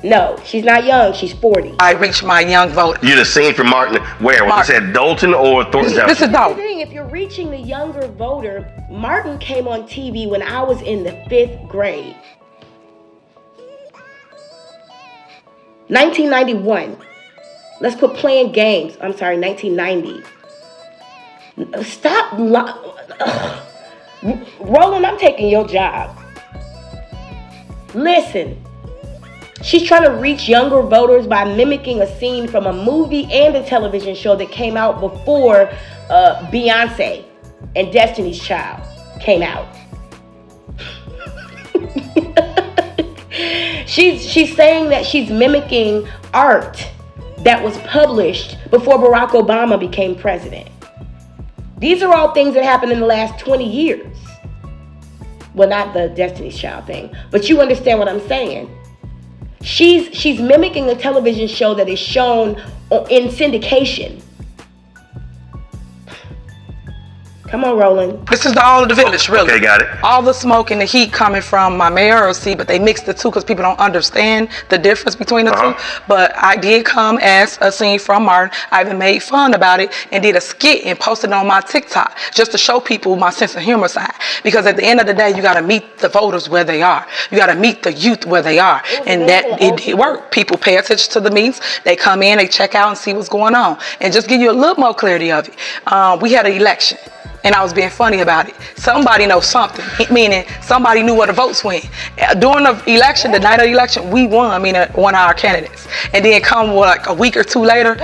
No, she's not young. She's 40. I reached my young voter. You're the scene from Martin. Where? Was it Dalton or Thornton? This is Dalton. The thing, if you're reaching the younger voter, Martin came on TV when I was in the 5th grade. 1991. Let's quit playing games. I'm sorry, 1990. Stop. Roland, I'm taking your job. Listen. She's trying to reach younger voters by mimicking a scene from a movie and a television show that came out before Beyonce and Destiny's Child came out. She's saying that she's mimicking art that was published before Barack Obama became president. These are all things that happened in the last 20 years. Well, not the Destiny's Child thing, but you understand what I'm saying. She's mimicking a television show that is shown in syndication. Come on, Roland. This is all of the village, really. Okay, got it. All the smoke and the heat coming from my mayoral seat, but they mix the two because people don't understand the difference between the two. But I did come as a scene from Martin. I even made fun about it and did a skit and posted it on my TikTok just to show people my sense of humor side. Because at the end of the day, you got to meet the voters where they are. You got to meet the youth where they are. And that it did work. People pay attention to the meetings. They come in, they check out and see what's going on. And just give you a little more clarity of it. We had an election. And I was being funny about it. Somebody knows something, meaning somebody knew where the votes went. During the election, the night of the election, we won, one of our candidates. And then come like a week or two later,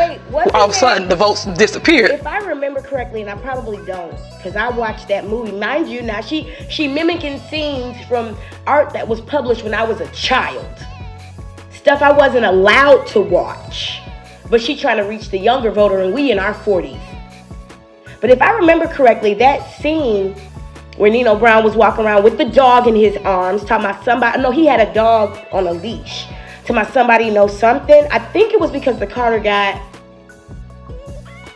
all of a sudden the votes disappeared. If I remember correctly, and I probably don't, because I watched that movie. Mind you, now she mimicking scenes from art that was published when I was a child. Stuff I wasn't allowed to watch. But she trying to reach the younger voter, and we in our 40s. But if I remember correctly, that scene where Nino Brown was walking around with the dog in his arms, talking about somebody, no, he had a dog on a leash, talking about somebody knows something. I think it was because the Carter got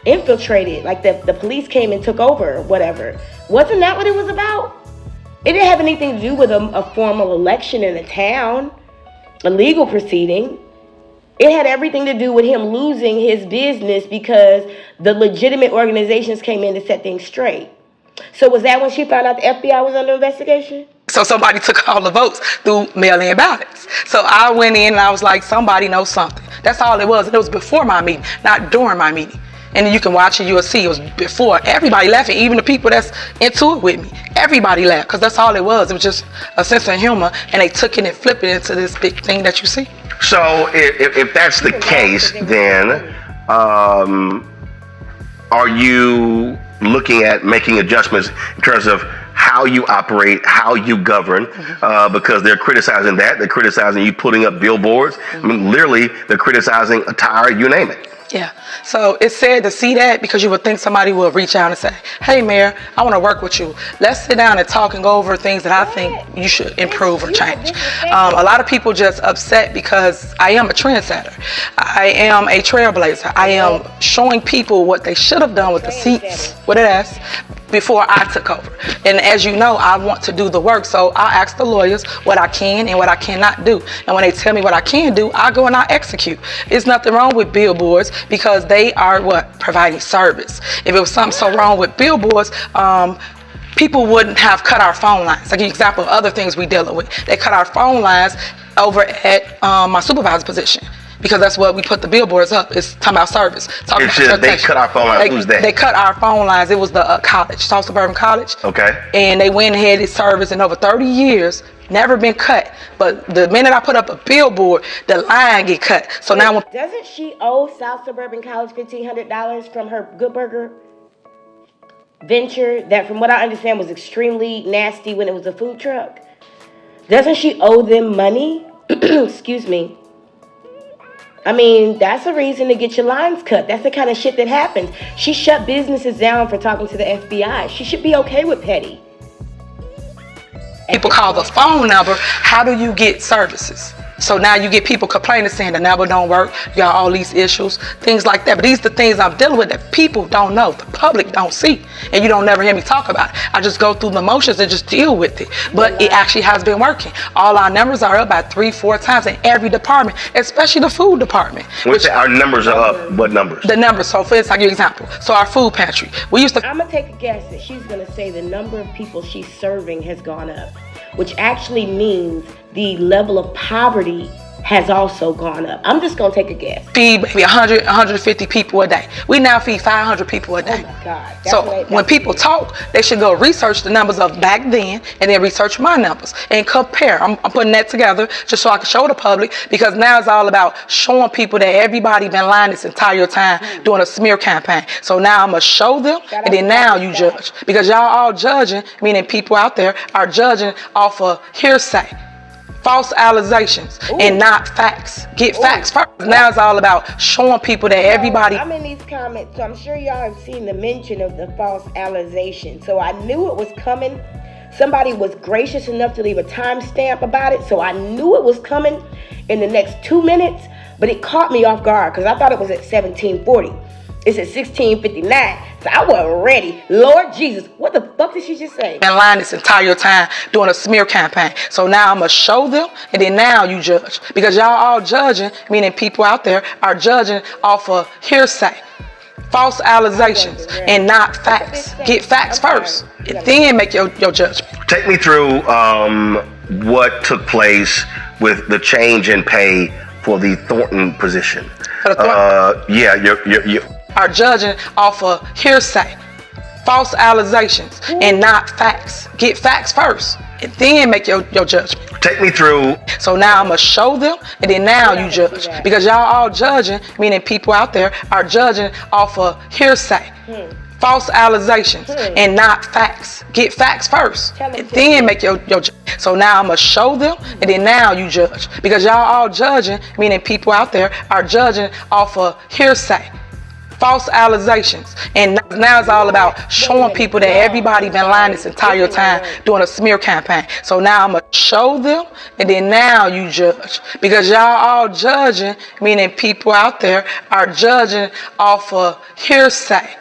infiltrated, like the police came and took over or whatever. Wasn't that what it was about? It didn't have anything to do with a formal election in a town, a legal proceeding. It had everything to do with him losing his business because the legitimate organizations came in to set things straight. So was that when she found out the FBI was under investigation? So somebody took all the votes through mail-in ballots. So I went in and I was like, somebody knows something. That's all it was. And it was before my meeting, not during my meeting. And you can watch it, you'll see it was before. Everybody left, and even the people that's into it with me, everybody left, because that's all it was. It was just a sense of humor, and they took it and flipped it into this big thing that you see. So if that's the case, then are you looking at making adjustments in terms of how you operate, how you govern, because they're criticizing that. They're criticizing you putting up billboards. I mean, literally, they're criticizing attire, you name it. Yeah. So it's sad to see that, because you would think somebody will reach out and say, hey, Mayor, I want to work with you. Let's sit down and talk and go over things that I think you should improve or change. A lot of people just upset because I am a trendsetter. I am a trailblazer. I am showing people what they should have done with the seats, with an S, before I took over. And as you know, I want to do the work. So I ask the lawyers what I can and what I cannot do. And when they tell me what I can do, I go and I execute. There's nothing wrong with billboards, because they are providing service. If it was something so wrong with billboards, people wouldn't have cut our phone lines. Like an example of other things we dealing with. They cut our phone lines over at my supervisor position, because that's what we put the billboards up. It's talking about service. They cut our phone lines. Who's that? They cut our phone lines. It was the college, South Suburban College. Okay. And they went ahead and service in over 30 years, never been cut. But the minute I put up a billboard, the line get cut. So now, doesn't she owe South Suburban College $1,500 from her Good Burger venture that, from what I understand, was extremely nasty when it was a food truck? Doesn't she owe them money? Excuse me. I mean, that's a reason to get your lines cut. That's the kind of shit that happens. She shut businesses down for talking to the FBI. She should be okay with petty. people call the phone number, how do you get services? So now you get people complaining, saying the number don't work, you got all these issues, things like that. But these are the things I'm dealing with that people don't know, the public don't see, and you don't never hear me talk about it. I just go through the motions and just deal with it. But it actually has been working. All our numbers are up by 3-4 times in every department, especially the food department. Which our numbers are up. What numbers? The numbers. So for instance, I'll give you an example. So our food pantry, we used to... I'm going to take a guess that she's going to say the number of people she's serving has gone up, which actually means the level of poverty has also gone up. I'm just going to take a guess. Feed maybe 100, 150 people a day. We now feed 500 people a day. Oh my God. So when people talk, they should go research the numbers of back then and then research my numbers and compare. I'm putting that together just so I can show the public, because now it's all about showing people that everybody been lying this entire time doing a smear campaign. So now I'm going to show them, and then now you judge. Because y'all all judging, meaning people out there are judging off of hearsay, false allegations, and not facts. Get facts first. Now it's all about showing people that everybody... I'm in these comments, so I'm sure y'all have seen the mention of the false accusation. So I knew it was coming. Somebody was gracious enough to leave a timestamp about it, so I knew it was coming in the next 2 minutes, but it caught me off guard because I thought it was at 1740. It's at 16:59, so I wasn't ready. Lord Jesus, what the fuck did she just say? Been lying this entire time doing a smear campaign. So now I'm going to show them, and then now you judge. Because y'all all judging, meaning people out there are judging off of hearsay, false allegations, and not facts. Get facts first, and then make your judgment. Take me through what took place with the change in pay for the Thornton position. Are judging off of hearsay, false allegations, and not facts. Get facts first, and then make your judgment. Take me through. So now I'm going to show them, and then now you judge. Because y'all all judging, meaning people out there are judging off of hearsay, false allegations, and not facts. Get facts first, and then make your judgment. So now I'm going to show them, and then now you judge. Because y'all all judging, meaning people out there are judging off of hearsay, false allegations, and now it's all about showing people that everybody been lying this entire time doing a smear campaign. So now I'm going to show them, and then now you judge. Because y'all all judging, meaning people out there are judging off of hearsay,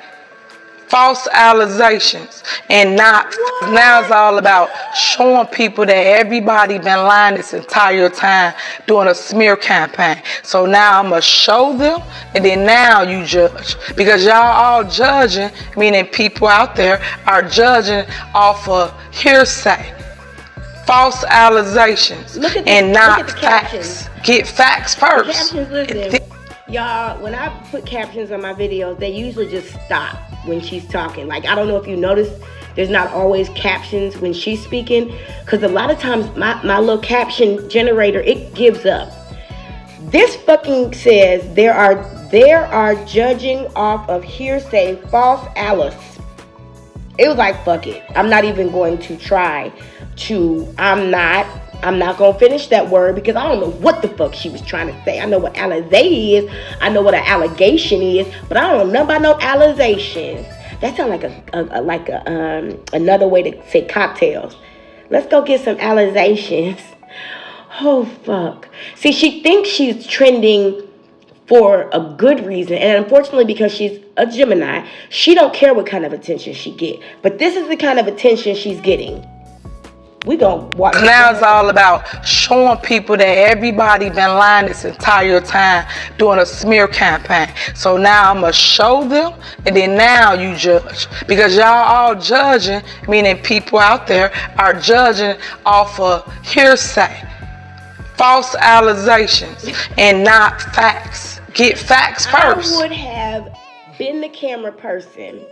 false allegations, and not now it's all about showing people that everybody been lying this entire time doing a smear campaign. So now I'm gonna show them, and then now you judge, because y'all all judging, meaning people out there are judging off of hearsay, false allegations, and not facts. Get facts first. Captions, listen. Y'all, when I put captions on my videos, they usually just stop when she's talking. Like, I don't know if you noticed, there's not always captions when she's speaking, because a lot of times my little caption generator, it gives up. This fucking says there are judging off of hearsay, false alice. It was like, fuck it. I'm not even going to try to, I'm not gonna finish that word, because I don't know what the fuck she was trying to say. I know what alizé is. I know what an allegation is, but I don't know nothing about no allegations. That sounds like another way to say cocktails. Let's go get some allegations. Oh fuck. See, she thinks she's trending for a good reason, and unfortunately, because she's a Gemini, she don't care what kind of attention she get. But this is the kind of attention she's getting. We gonna watch. Now it's all about showing people that everybody been lying this entire time doing a smear campaign. So now I'm gonna show them, and then now you judge, because y'all all judging, meaning people out there are judging off of hearsay, false allegations, and not facts. Get facts first. I would have been the camera person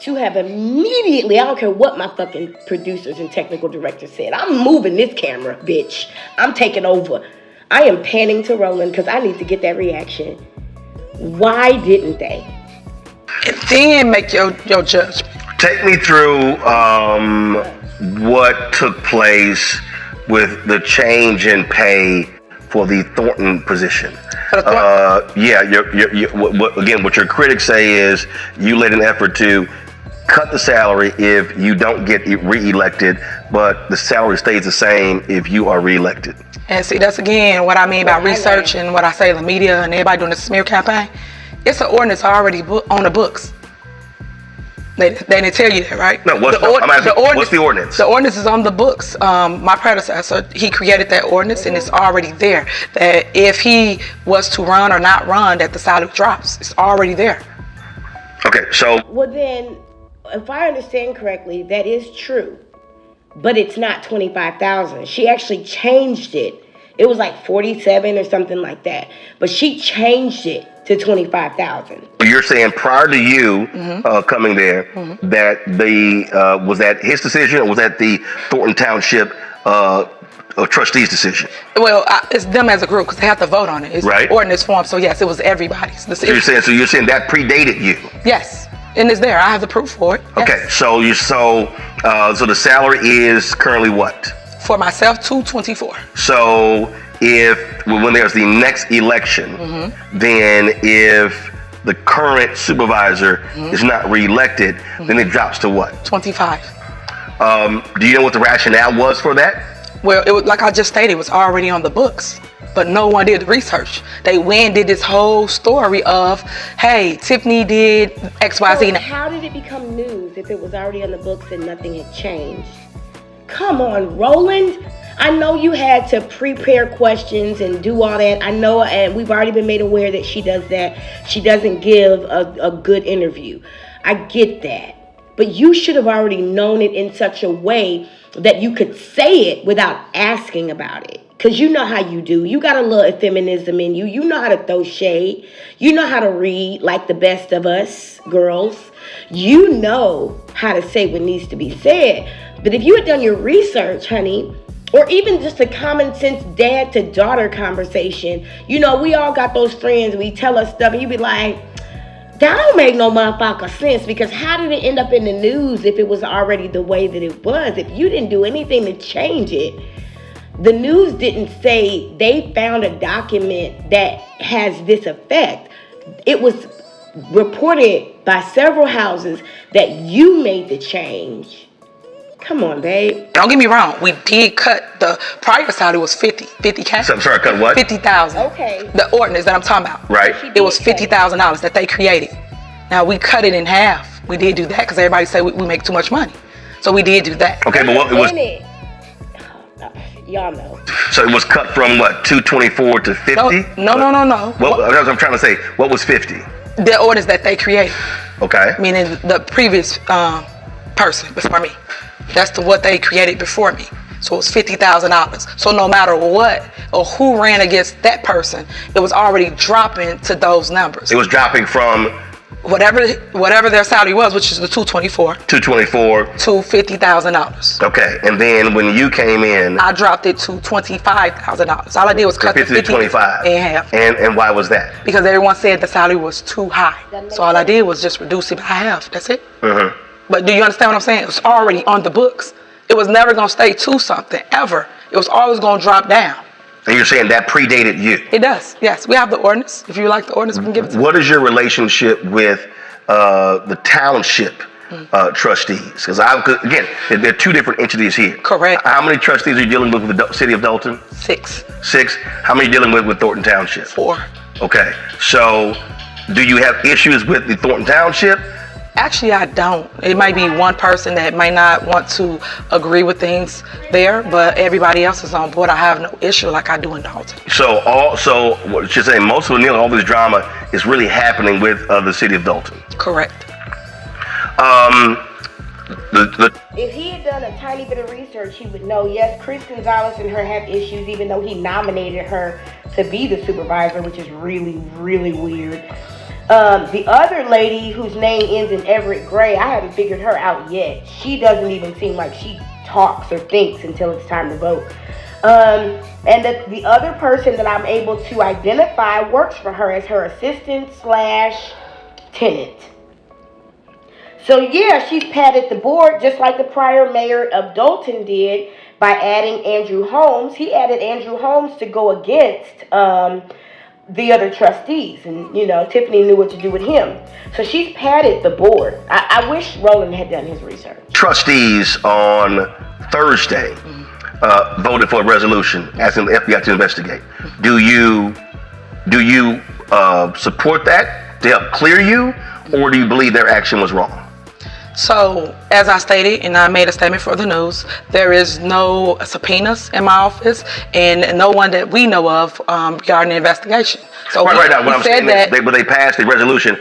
to have immediately, I don't care what my fucking producers and technical directors said, I'm moving this camera, bitch. I'm taking over. I am panning to Roland because I need to get that reaction. Why didn't they? And then make your judgment. Take me through what took place with the change in pay for the Thornton position. What your critics say is you laid an effort to cut the salary if you don't get re-elected, but the salary stays the same if you are re-elected. And see, that's again what I mean by research and what I say, the media and everybody doing the smear campaign. It's an ordinance already on the books. They didn't tell you that, right? No, what's the ordinance? The ordinance is on the books. My predecessor, he created that ordinance, and it's already there. That if he was to run or not run, that the salary drops. It's already there. Okay, so. Well then, if I understand correctly, that is true. But it's not 25,000. She actually changed it. It was like 47 or something like that. But she changed it to 25,000. You're saying prior to you coming there, that was that his decision, or was that the Thornton Township trustees' decision? Well, it's them as a group, because they have to vote on it. It's right. Ordinance form, so yes, it was everybody's decision. So you're saying that predated you? Yes, and it's there. I have the proof for it. Yes. Okay, so the salary is currently what? For myself, $224. So when there's the next election, then if the current supervisor is not reelected, then it drops to what? 25. Do you know what the rationale was for that? Well, it was, like I just stated, it was already on the books, but no one did the research. They did this whole story of, hey, Tiffany did XYZ. So how did it become news if it was already on the books and nothing had changed? Come on, Roland. I know you had to prepare questions and do all that. I know, and we've already been made aware that she does that. She doesn't give a good interview. I get that. But you should have already known it in such a way that you could say it without asking about it. Because you know how you do. You got a little feminism in you. You know how to throw shade. You know how to read like the best of us girls. You know how to say what needs to be said. But if you had done your research, honey, or even just a common sense dad to daughter conversation, you know, we all got those friends, we tell us stuff, and you be like, that don't make no motherfucker sense, because how did it end up in the news if it was already the way that it was? If you didn't do anything to change it, the news didn't say they found a document that has this effect. It was reported by several houses that you made the change. Come on, babe. Don't get me wrong. We did cut the prior salary was $50K. So, I'm sorry, cut what? $50,000. Okay. The ordinance that I'm talking about. Right. It was $50,000 that they created. Now we cut it in half. We did do that because everybody said we make too much money. So we did do that. Okay, but what it was? Y'all know. So it was cut from what, 224 to 50? No. What I'm trying to say, what was 50? The orders that they created. Okay. Meaning the previous person before me. That's what they created before me. So it was $50,000. So no matter what or who ran against that person, it was already dropping to those numbers. It was dropping from whatever their salary was, which is the 224 to $50,000. Okay, and then when you came in, I dropped it to $25,000. All I did was cut the 50 to 25 in half. And why was that? Because everyone said the salary was too high. So all I did was just reduce it by half. That's it. Mm-hmm. But do you understand what I'm saying? It was already on the books. It was never going to stay to something, ever. It was always going to drop down. And you're saying that predated you? It does, yes. We have the ordinance. If you like the ordinance, we can give it to you. What is your relationship with the township trustees? Because again, there are two different entities here. Correct. How many trustees are you dealing with the city of Dalton? 6. 6. How many are you dealing with Thornton Township? 4. Okay. So do you have issues with the Thornton Township? Actually, I don't. It might be one person that might not want to agree with things there, but everybody else is on board. I have no issue like I do in Dalton. So what you're saying, most of all this drama is really happening with the city of Dalton. Correct. If he had done a tiny bit of research, he would know, yes, Chris Gonzalez and her have issues, even though he nominated her to be the supervisor, which is really, really weird. The other lady whose name ends in Everett Gray, I haven't figured her out yet. She doesn't even seem like she talks or thinks until it's time to vote. And the other person that I'm able to identify works for her as her assistant/tenant. So yeah, she's padded the board just like the prior mayor of Dalton did by adding Andrew Holmes. He added Andrew Holmes to go against the other trustees, and Tiffany knew what to do with him. So she's padded the board. I wish Roland had done his research. Trustees on Thursday voted for a resolution asking the FBI to investigate. Do you support that to help clear you, or do you believe their action was wrong? So, as I stated, and I made a statement for the news, there is no subpoenas in my office, and no one that we know of regarding the investigation. So right now, what I'm saying is they passed a resolution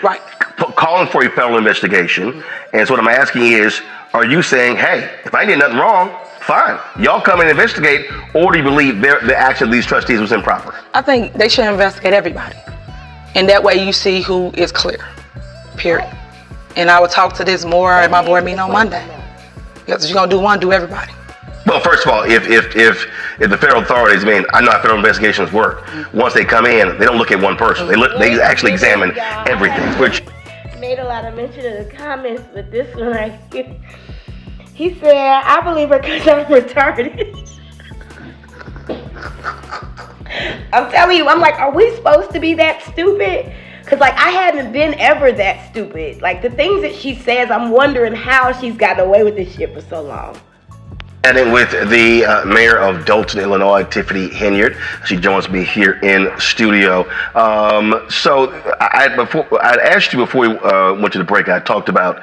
calling for a federal investigation, and so what I'm asking is, are you saying, hey, if I did nothing wrong, fine, y'all come and investigate, or do you believe the action of these trustees was improper? I think they should investigate everybody, and that way you see who is clear, period. And I will talk to this more at my board meeting on Monday. Because if you're gonna do one, do everybody. Well, first of all, if the federal authorities, I know how federal investigations work. Once they come in, they don't look at one person. They actually examine everything. Which made a lot of mention of the comments, but this one he said, "I believe her because I'm retarded." I'm telling you, I'm like, are we supposed to be that stupid? Because, I haven't been ever that stupid. The things that she says, I'm wondering how she's gotten away with this shit for so long. And with the mayor of Dalton, Illinois, Tiffany Henyard. She joins me here in studio. So I'd asked you before we went to the break, I talked about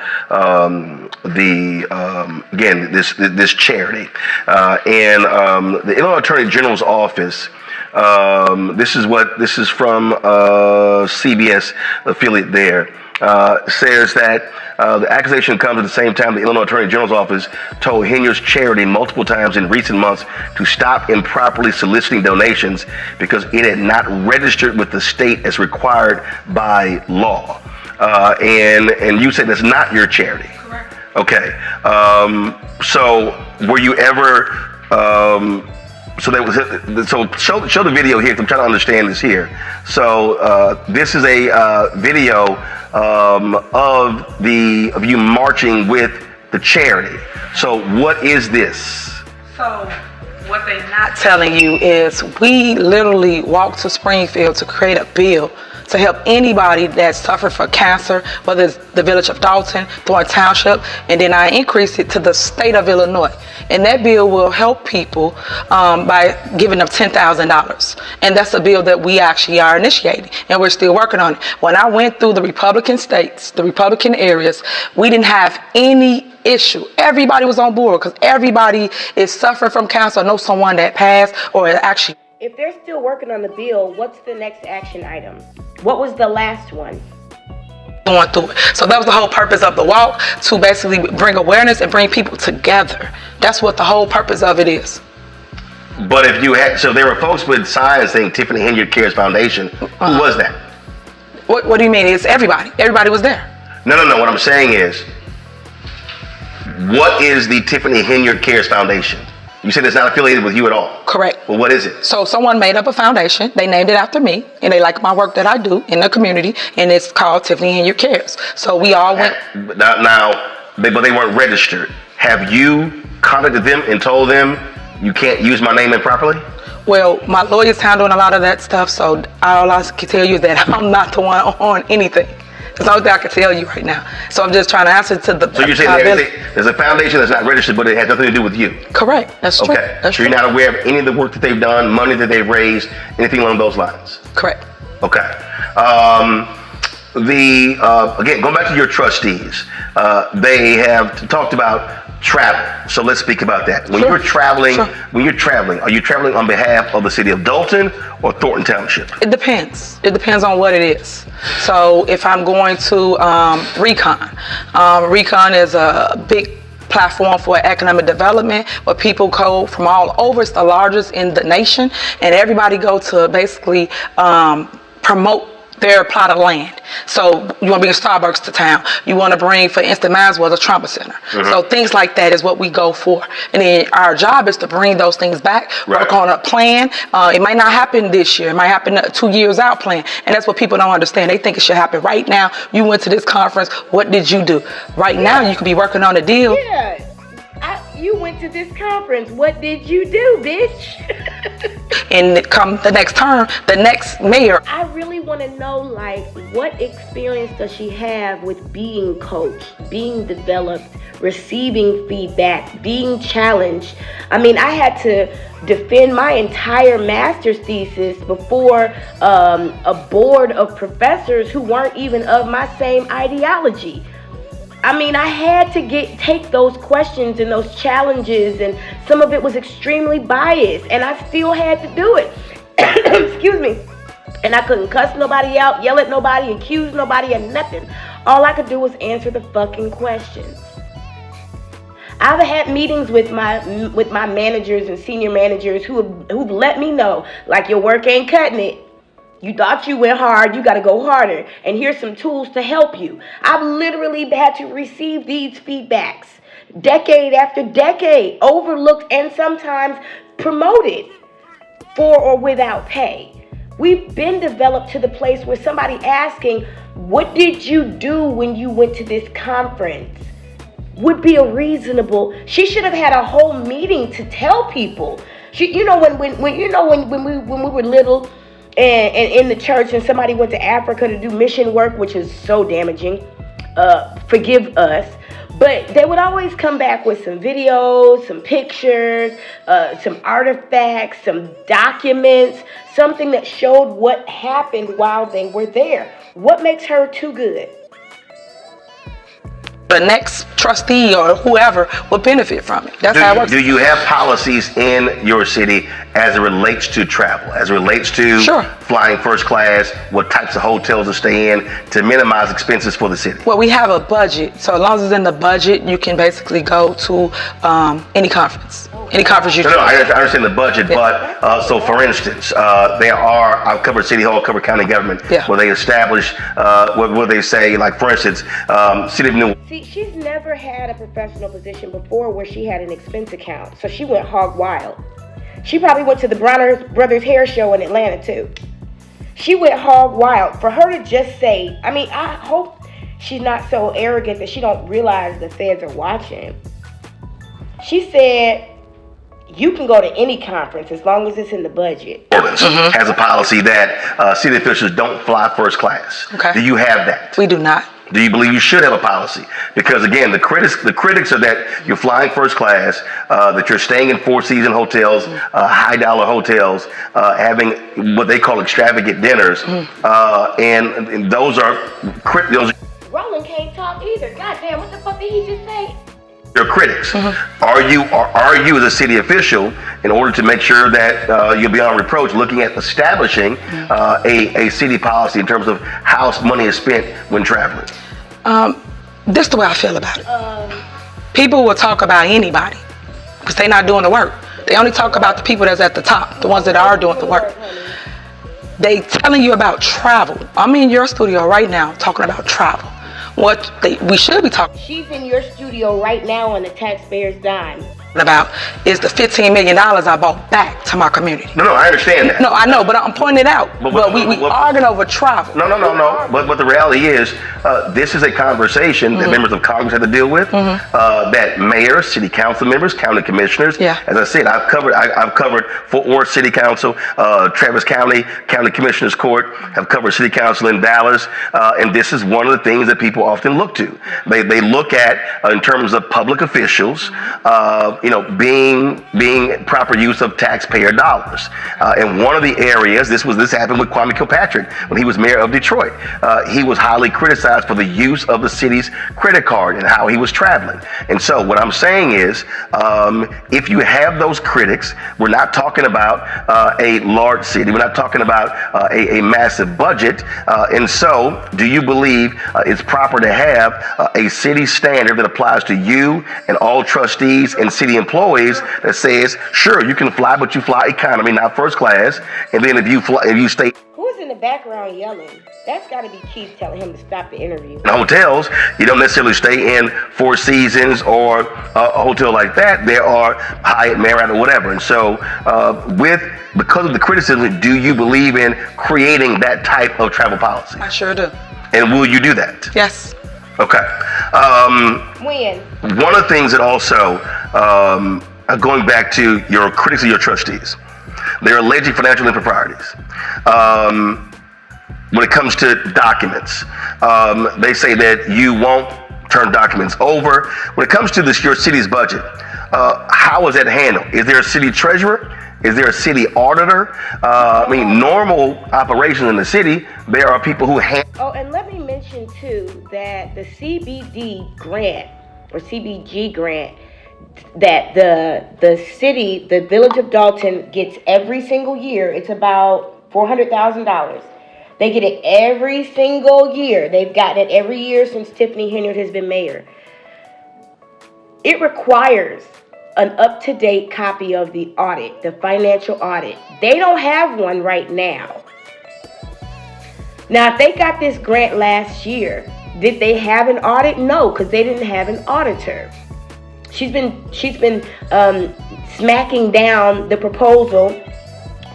again, this charity. And the Illinois Attorney General's office, this is from CBS affiliate there, says that the accusation comes at the same time the Illinois Attorney General's office told Henyard's charity multiple times in recent months to stop improperly soliciting donations because it had not registered with the state as required by law. And you said that's not your charity. Correct. Okay. So were you ever show the video here, 'cause I'm trying to understand this here. So this is a video of you marching with the charity. So what is this? So What they're not telling you is we literally walked to Springfield to create a bill to help anybody that's suffered from cancer, whether it's the village of Dalton, Thornton Township, and then I increased it to the state of Illinois. And that bill will help people by giving them $10,000. And that's a bill that we actually are initiating, and we're still working on it. When I went through the Republican states, the Republican areas, we didn't have any issue. Everybody was on board because everybody is suffering from cancer or knows someone that passed or actually. If they're still working on the bill, what's the next action item? What was the last one? Going through it. So that was the whole purpose of the walk, to basically bring awareness and bring people together. That's what the whole purpose of it is. But if you had, so there were folks with signs saying Tiffany Henyard Cares Foundation. Who was that? What do you mean? It's everybody. Everybody was there. No. What I'm saying is, what is the Tiffany Henyard Cares Foundation? You said it's not affiliated with you at all. Correct. Well, what is it? So someone made up a foundation. They named it after me, and they like my work that I do in the community, and it's called Tiffany Henyard Cares. So we all went. But they weren't registered. Have you contacted them and told them you can't use my name improperly? Well, my lawyer's handling a lot of that stuff, so all I can tell you is that I'm not the one on anything. That's the only thing I can tell you right now. So I'm just trying to answer to the. So you're saying there's a foundation that's not registered, but it has nothing to do with you? Correct. That's true. Okay. That's so you're not aware of any of the work that they've done, money that they've raised, anything along those lines? Correct. Okay. Again, going back to your trustees, they have talked about travel. So let's speak about that. When you're traveling, are you traveling on behalf of the city of Dalton or Thornton Township? It depends. It depends on what it is. So if I'm going to Recon, Recon is a big platform for economic development where people go from all over. It's the largest in the nation, and everybody go to basically promote their plot of land. So you want to bring Starbucks to town. You want to bring, for instance, mine was a trauma center. So things like that is what we go for. And then our job is to bring those things back, work on a plan. It might not happen this year. It might happen 2 years out plan. And that's what people don't understand. They think it should happen right now. You went to this conference. What did you do? Right now, you could be working on a deal. Yeah. You went to this conference. What did you do, bitch? And come the next term, the next mayor. I really want to know, like, what experience does she have with being coached, being developed, receiving feedback, being challenged? I mean, I had to defend my entire master's thesis before a board of professors who weren't even of my same ideology. I mean, I had to take those questions and those challenges, and some of it was extremely biased, and I still had to do it. Excuse me. And I couldn't cuss nobody out, yell at nobody, accuse nobody of nothing. All I could do was answer the fucking questions. I've had meetings with my managers and senior managers who've let me know, like, your work ain't cutting it. You thought you went hard, you got to go harder. And here's some tools to help you. I've literally had to receive these feedbacks decade after decade, overlooked and sometimes promoted for or without pay. We've been developed to the place where somebody asking, what did you do when you went to this conference? Would be a reasonable. She should have had a whole meeting to tell people. When we were little, and in the church, and somebody went to Africa to do mission work, which is so damaging, forgive us, but they would always come back with some videos, some pictures, some artifacts, some documents, something that showed what happened while they were there. What makes her too good? The next trustee or whoever will benefit from it. That's how it works. Do you have policies in your city as it relates to travel, as it relates to flying first class, what types of hotels to stay in to minimize expenses for the city? Well, we have a budget. So as long as it's in the budget, you can basically go to any conference. Any conference you choose. No, I understand the budget, but so for instance, I've covered City Hall, covered county government, where they establish, where they say, like for instance, City of New. See, she's never had a professional position before where she had an expense account, so she went hog wild. She probably went to the Bronner Brothers hair show in Atlanta too. She went hog wild. For her to just say, I mean, I hope she's not so arrogant that she don't realize the feds are watching. She said, you can go to any conference as long as it's in the budget. Has a policy that city officials don't fly first class. Okay. Do you have that? We do not. Do you believe you should have a policy? Because again, the critics are that you're flying first class, that you're staying in four-season hotels, high-dollar hotels, having what they call extravagant dinners, and those are Roland can't talk either. God damn, what the fuck did he just say? your critics. Are you as a city official, in order to make sure that you'll be on reproach, looking at establishing a city policy in terms of how money is spent when traveling? This is the way I feel about it. People will talk about anybody because they're not doing the work. They only talk about the people that's at the top, the ones that are doing the work. They telling you about travel. I'm in your studio right now talking about travel. We should be talking She's in your studio right now on the taxpayer's dime. about is the $15 million I bought back to my community. No, I understand that. No, I know, but I'm pointing it out. But we arguing over travel. No. But the reality is, this is a conversation that members of Congress have to deal with. That mayors, city council members, county commissioners. Yeah. As I said, I've covered Fort Worth City Council, Travis County Commissioners Court. Have covered City Council in Dallas, and this is one of the things that people often look to. They look at in terms of public officials. Being proper use of taxpayer dollars. And one of the areas, this happened with Kwame Kilpatrick when he was mayor of Detroit. He was highly criticized for the use of the city's credit card and how he was traveling. And so what I'm saying is, if you have those critics, we're not talking about a large city. We're not talking about a massive budget. And so do you believe it's proper to have a city standard that applies to you and all trustees and city employees that says, sure, you can fly, but you fly economy, not first class. And then if you stay Who's in the background yelling? That's got to be Keith telling him to stop the interview. in hotels, you don't necessarily stay in Four Seasons or a hotel like that. There are Hyatt, Marin, or whatever. And so because of the criticism, do you believe in creating that type of travel policy? I sure do. And will you do that? Yes. Okay. When? One of the things that also, going back to your critics of your trustees, they're alleging financial improprieties. When it comes to documents, they say that you won't turn documents over. When it comes to your city's budget, how is that handled? Is there a city treasurer? Is there a city auditor? Normal operations in the city, there are people who Oh, and let me mention too that the CBD grant or CBG grant that the city, the village of Dalton gets every single year, it's about $400,000. They get it every single year. They've gotten it every year since Tiffany Henyard has been mayor. It requires an up-to-date copy of the audit, the financial audit. They don't have one right now. Now, if they got this grant last year, did they have an audit? No, because they didn't have an auditor. She's been smacking down the proposal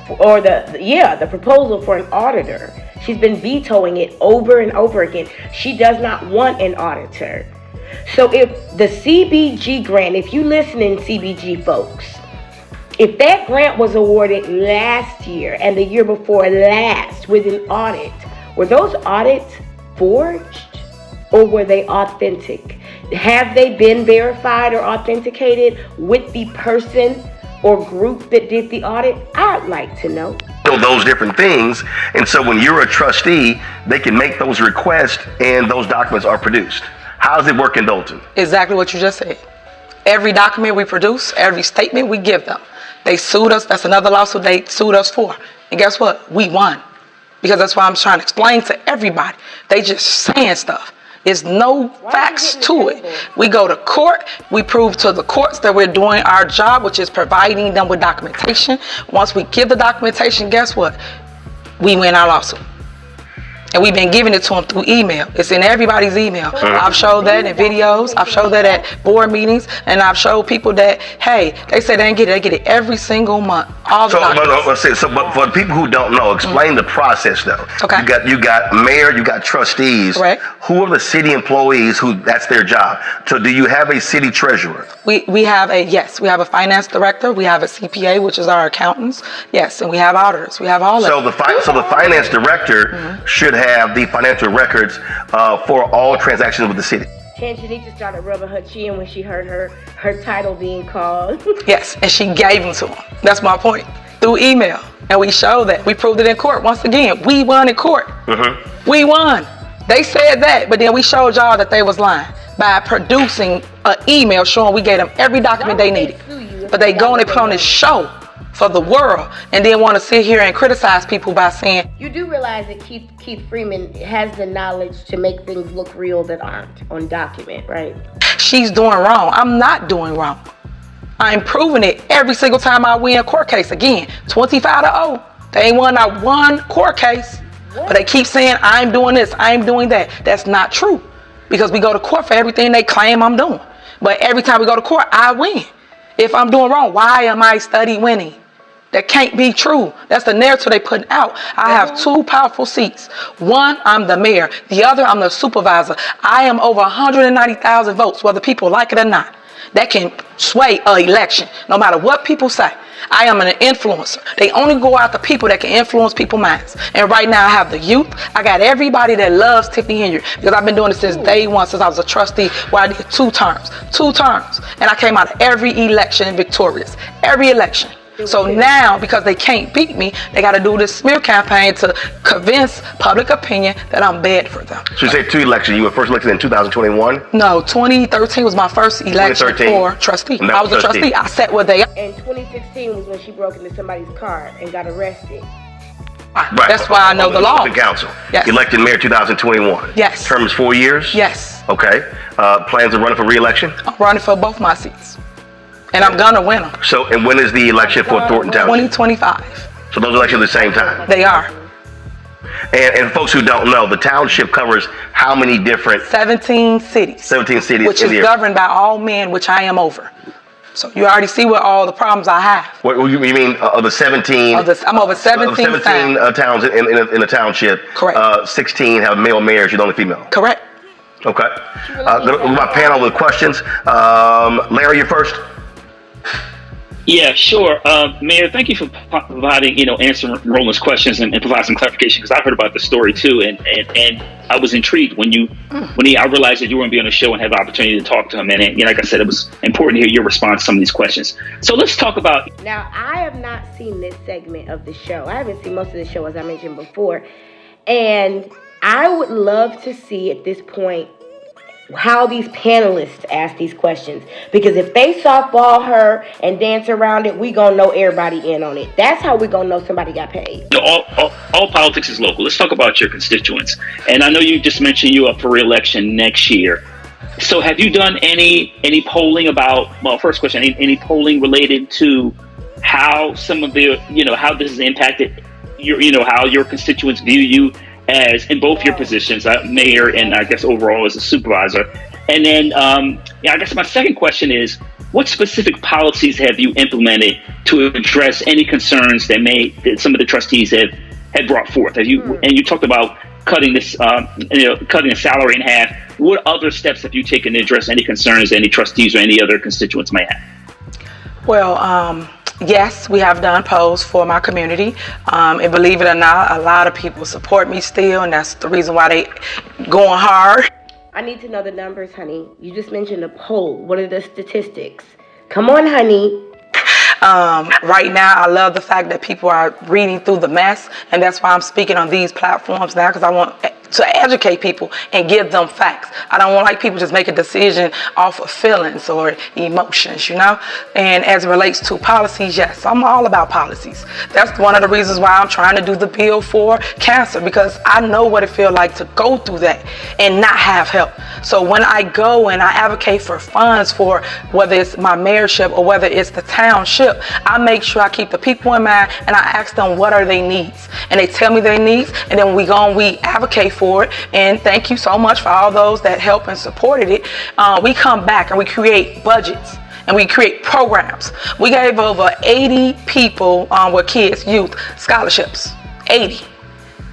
the proposal for an auditor. She's been vetoing it over and over again. She does not want an auditor. So if the CBG grant, if you listening, CBG folks, if that grant was awarded last year and the year before last with an audit, were those audits forged or were they authentic? Have they been verified or authenticated with the person or group that did the audit? I'd like to know. those different things. And so when you're a trustee, they can make those requests and those documents are produced. How does it work in Dalton? Exactly what you just said. Every document we produce, every statement we give them. They sued us. That's another lawsuit they sued us for. And guess what? We won. Because that's why I'm trying to explain to everybody. They just saying stuff. There's no facts to it. We go to court. We prove to the courts that we're doing our job, which is providing them with documentation. Once we give the documentation, guess what? We win our lawsuit. And we've been giving it to them through email. It's in everybody's email. I've showed that in videos. I've showed that at board meetings. And I've showed people that, hey, they say they didn't get it. They get it every single month. All the documents. But for the people who don't know, explain the process though. Okay. You got mayor, you got trustees. Correct. Who are the city employees who that's their job? So do you have a city treasurer? We have a finance director, we have a CPA, which is our accountants, yes, and we have auditors, we have all of it. So the finance director should have the financial records for all transactions with the city. Shanika started rubbing her chin when she heard her title being called. Yes, and she gave them to him. That's my point. Through email. And we showed that. We proved it in court. Once again, we won in court. We won. They said that, but then we showed y'all that they was lying by producing an email showing we gave them every document they needed. But they go and they put on this show for the world and then want to sit here and criticize people by saying, you do realize that Keith Freeman has the knowledge to make things look real that aren't on document, right? she's doing wrong. I'm not doing wrong. I'm proving it every single time I win a court case. Again, 25-0. They ain't won not one court case. But they keep saying, I'm doing this, I'm doing that. That's not true. Because we go to court for everything they claim I'm doing. But every time we go to court, I win. If I'm doing wrong, why am I study winning? That can't be true. That's the narrative they putting out. I have two powerful seats. One, I'm the mayor. The other, I'm the supervisor. I am over 190,000 votes, whether people like it or not. That can sway an election, no matter what people say. I am an influencer. They only go out to people that can influence people's minds. And right now I have the youth. I got everybody that loves Tiffany Henry because I've been doing this since day one, since I was a trustee, where I did two terms. And I came out of every election victorious. Every election. So now, because they can't beat me, they got to do this smear campaign to convince public opinion that I'm bad for them. So you said two elections. You were first elected in 2021? No, 2013 was my first election for trustee. I was a trustee. I sat where they are. And 2016 was when she broke into somebody's car and got arrested. Right. That's why I know the law. The council. Yes. Elected mayor 2021. Yes. Term is 4 years? Yes. Okay. Plans of running for re-election? I'm running for both my seats. And I'm gonna win them. So, and when is the election for Thornton Township? 2025. So those elections at the same time? They are. And folks who don't know, the township covers how many different? 17 cities. 17 cities. Which is governed by all men, which I am over. So you already see what all the problems I have. What you mean of the 17? I'm over 17 towns in a township. Correct. 16 have male mayors, you're the only female. Correct. Okay. My panel with questions. Larry, you're first. Yeah, sure. Mayor, thank you for providing, answering Roland's questions and provide some clarification, because I heard about the story too, and I was intrigued when I realized that you were going to be on the show and have the opportunity to talk to him, and like I said, it was important to hear your response to some of these questions. So let's talk about. Now, I have not seen this segment of the show. I haven't seen most of the show, as I mentioned before, and I would love to see at this point how these panelists ask these questions, because if they softball her and dance around it, we gonna know everybody in on it. That's how we gonna know somebody got paid. All politics is local. Let's talk about your constituents. And I know you just mentioned you're up for re-election next year. So have you done any polling about? Well, first question: any polling related to how some of the how this has impacted your how your constituents view you as in both your positions, mayor and I guess overall as a supervisor? And then I guess my second question is, what specific policies have you implemented to address any concerns that some of the trustees have brought forth? Have you and you talked about cutting this cutting the salary in half. What other steps have you taken to address any concerns that any trustees or any other constituents may have? Well, yes, we have done polls for my community, and believe it or not, a lot of people support me still, and that's the reason why they going hard. I need to know the numbers, honey. You just mentioned a poll. What are the statistics? Come on, honey. Right now, I love the fact that people are reading through the mess, and that's why I'm speaking on these platforms now, because I want to educate people and give them facts. I don't want people just make a decision off of feelings or emotions, And as it relates to policies, yes, I'm all about policies. That's one of the reasons why I'm trying to do the bill for cancer, because I know what it feels like to go through that and not have help. So when I go and I advocate for funds for whether it's my mayorship or whether it's the township, I make sure I keep the people in mind and I ask them what are their needs. And they tell me their needs, and then we go and we advocate for it. And thank you so much for all those that helped and supported it. We come back and we create budgets. and we create programs. We gave over 80 people with kids, youth, scholarships. 80.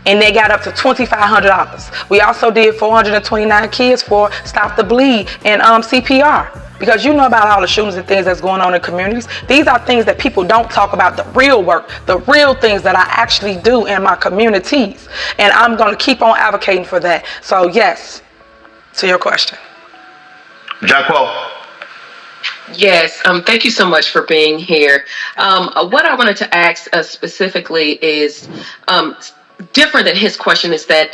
And they got up to $2,500. We also did 429 kids for Stop the Bleed and CPR. Because you know about all the shootings and things that's going on in communities. These are things that people don't talk about, the real work, the real things that I actually do in my communities. And I'm going to keep on advocating for that. So yes, to your question. Jaquo. Yes, thank you so much for being here. What I wanted to ask specifically is different than his question, is that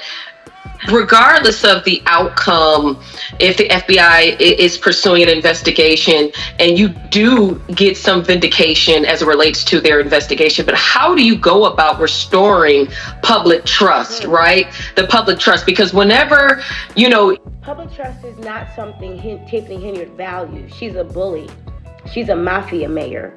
regardless of the outcome, if the FBI is pursuing an investigation and you do get some vindication as it relates to their investigation, but how do you go about restoring public trust, right? The public trust, because whenever, Public trust is not something Tiffany Henyard values. She's a bully. She's a mafia mayor.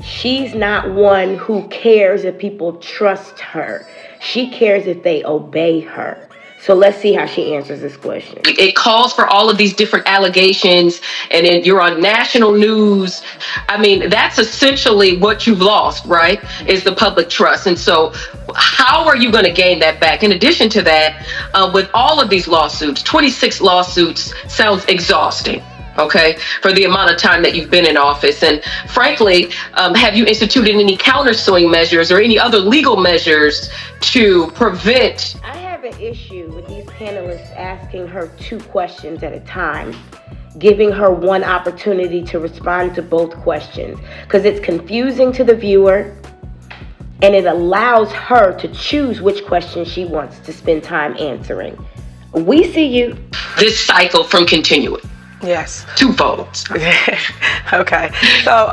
She's not one who cares if people trust her. She cares if they obey her. So let's see how she answers this question. It calls for all of these different allegations, and then you're on national news. I mean, that's essentially what you've lost, right? Is the public trust. And so how are you going to gain that back? In addition to that, with all of these lawsuits, 26 lawsuits sounds exhausting. Okay, for the amount of time that you've been in office. And frankly, have you instituted any countersuing measures or any other legal measures to prevent? I have an issue with these panelists asking her 2 questions at a time, giving her one opportunity to respond to both questions, because it's confusing to the viewer and it allows her to choose which question she wants to spend time answering. We see you. This cycle from continuing. Yes. 2 votes. Okay. So,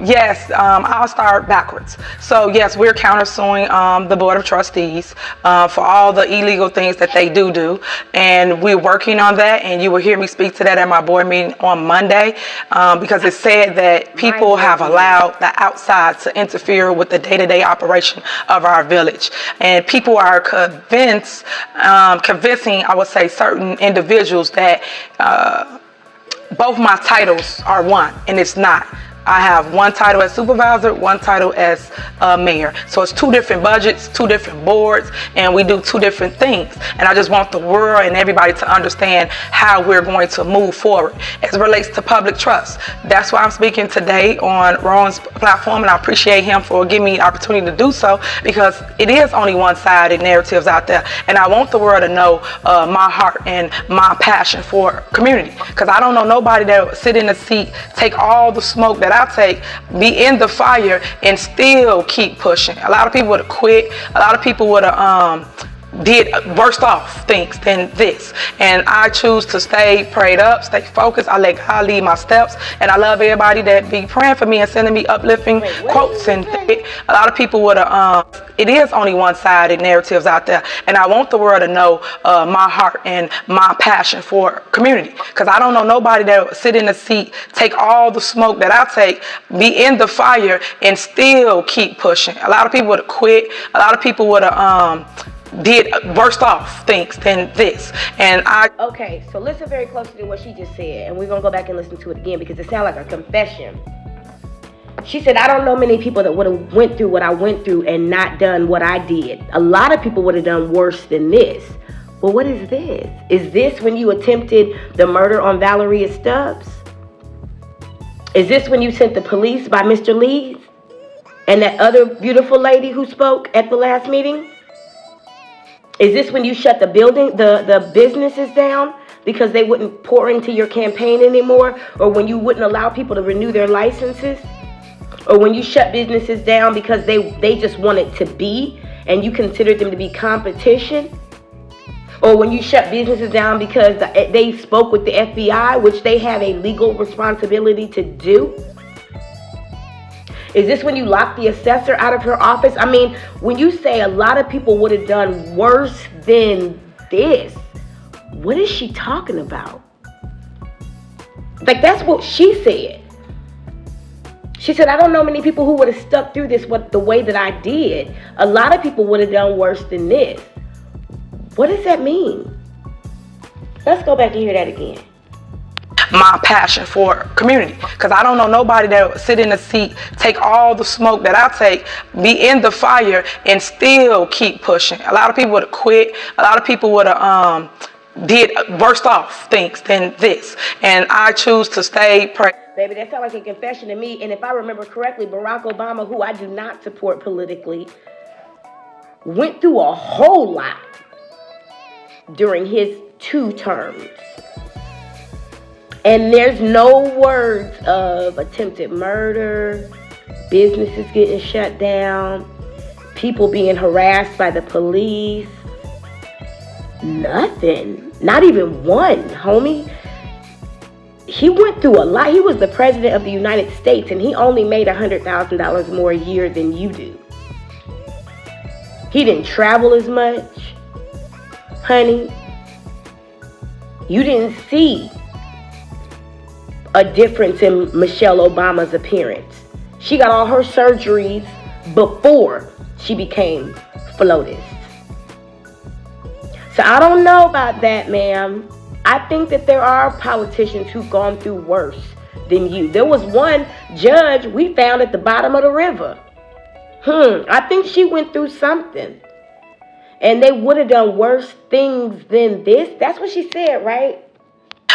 yes, I'll start backwards. So, yes, we're countersuing the Board of Trustees for all the illegal things that they do. And we're working on that. And you will hear me speak to that at my board meeting on Monday, because it said that people have allowed the outside to interfere with the day-to-day operation of our village. And people are convincing, I would say, certain individuals that both my titles are one, and it's not. I have one title as supervisor, one title as mayor. So it's 2 different budgets, 2 different boards, and we do 2 different things. And I just want the world and everybody to understand how we're going to move forward as it relates to public trust. That's why I'm speaking today on Roland's platform, and I appreciate him for giving me the opportunity to do so, because it is only one-sided narratives out there. And I want the world to know my heart and my passion for community, because I don't know nobody that will sit in a seat, take all the smoke that I take, be in the fire, and still keep pushing. A lot of people would have quit. A lot of people would have did worse off things than this. And I choose to stay prayed up, stay focused. I let God lead my steps. And I love everybody that be praying for me and sending me uplifting quotes. And a lot of people would have, it is only one-sided narratives out there. And I want the world to know my heart and my passion for community. Because I don't know nobody that will sit in a seat, take all the smoke that I take, be in the fire, and still keep pushing. A lot of people would have quit. A lot of people would have did worse off things than this. And Okay, so listen very closely to what she just said, and we're gonna go back and listen to it again, because it sounds like a confession. She said, I don't know many people that would have went through what I went through and not done what I did. A lot of people would have done worse than this. Well, what is this? Is this when you attempted the murder on Valeria Stubbs? Is this when you sent the police by Mr. Lee and that other beautiful lady who spoke at the last meeting? Is this when you shut the businesses down because they wouldn't pour into your campaign anymore? Or when you wouldn't allow people to renew their licenses? Or when you shut businesses down because they just wanted to be and you considered them to be competition? Or when you shut businesses down because they spoke with the FBI, which they have a legal responsibility to do? Is this when you locked the assessor out of her office? I mean, when you say a lot of people would have done worse than this, what is she talking about? Like, that's what she said. She said, I don't know many people who would have stuck through this the way that I did. A lot of people would have done worse than this. What does that mean? Let's go back and hear that again. my passion for community, because I don't know nobody that would sit in a seat, take all the smoke that I take, be in the fire, and still keep pushing. A lot of people would have quit. A lot of people would have did worse off things than this, and I choose to stay praying. Baby, that sounds like a confession to me. And if I remember correctly, Barack Obama, who I do not support politically, went through a whole lot during his 2 terms. And there's no words of attempted murder, businesses getting shut down, people being harassed by the police. Nothing. Not even one, homie. He went through a lot. He was the president of the United States, and he only made $100,000 more a year than you do. He didn't travel as much, honey. You didn't see a difference in Michelle Obama's appearance. She got all her surgeries before she became FLOTUS. So I don't know about that, ma'am. I think that there are politicians who've gone through worse than you. There was one judge we found at the bottom of the river. I think she went through something. And they would have done worse things than this. That's what she said, right?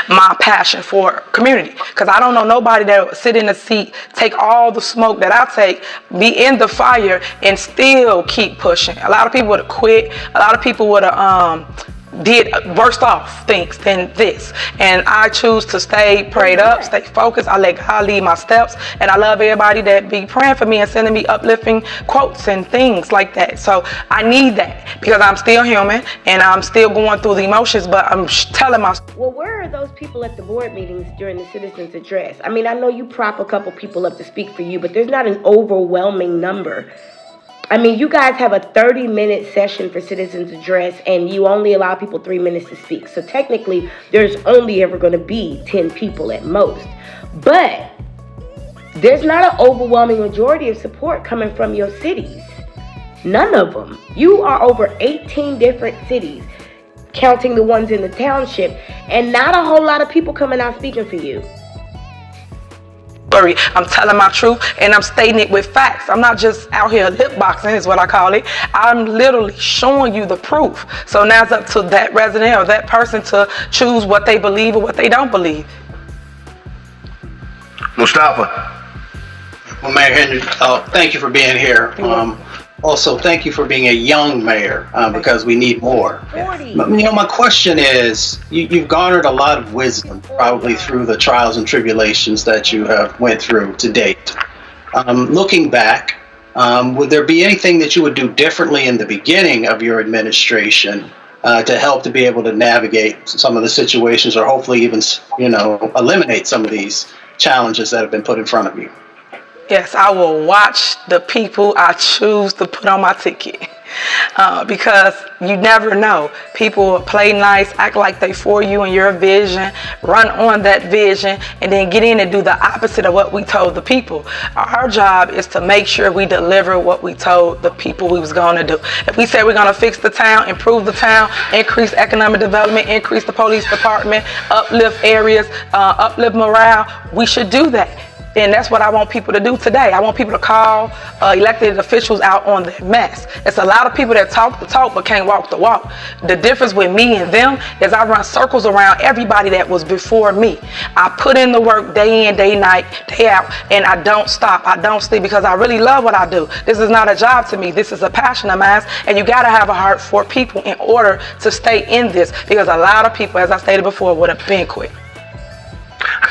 My passion for community, because I don't know nobody that would sit in a seat, take all the smoke that I take, be in the fire, and still keep pushing. A lot of people would have quit. A lot of people would have did worse off things than this, and I choose to stay prayed up, stay focused. I let God lead my steps, and I love everybody that be praying for me and sending me uplifting quotes and things like that. So I need that, because I'm still human and I'm still going through the emotions, but I'm telling myself. Well, where are those people at the board meetings during the citizens address? I mean, I know you prop a couple people up to speak for you, but there's not an overwhelming number. I mean, you guys have a 30-minute session for citizens address, and you only allow people 3 minutes to speak. So technically, there's only ever going to be 10 people at most. But there's not an overwhelming majority of support coming from your cities. None of them. You are over 18 different cities, counting the ones in the township, and not a whole lot of people coming out speaking for you. I'm telling my truth, and I'm stating it with facts. I'm not just out here lip boxing, is what I call it. I'm literally showing you the proof. So now it's up to that resident or that person to choose what they believe or what they don't believe. Mustafa. Well, Mayor Henry, thank you for being here. Also, thank you for being a young mayor, because we need more. My question is, you've garnered a lot of wisdom, probably through the trials and tribulations that you have went through to date. Looking back, would there be anything that you would do differently in the beginning of your administration to help to be able to navigate some of the situations, or hopefully even, eliminate some of these challenges that have been put in front of you? Yes, I will watch the people I choose to put on my ticket, because you never know. People will play nice, act like they for you and your vision, run on that vision, and then get in and do the opposite of what we told the people. Our job is to make sure we deliver what we told the people we was going to do. If we said we're going to fix the town, improve the town, increase economic development, increase the police department, uplift areas, uplift morale, we should do that. And that's what I want people to do today. I want people to call elected officials out on their mess. It's a lot of people that talk the talk but can't walk the walk. The difference with me and them is I run circles around everybody that was before me. I put in the work day in, day night, day out, and I don't stop. I don't sleep, because I really love what I do. This is not a job to me. This is a passion of mine, and you got to have a heart for people in order to stay in this, because a lot of people, as I stated before, would have been quit.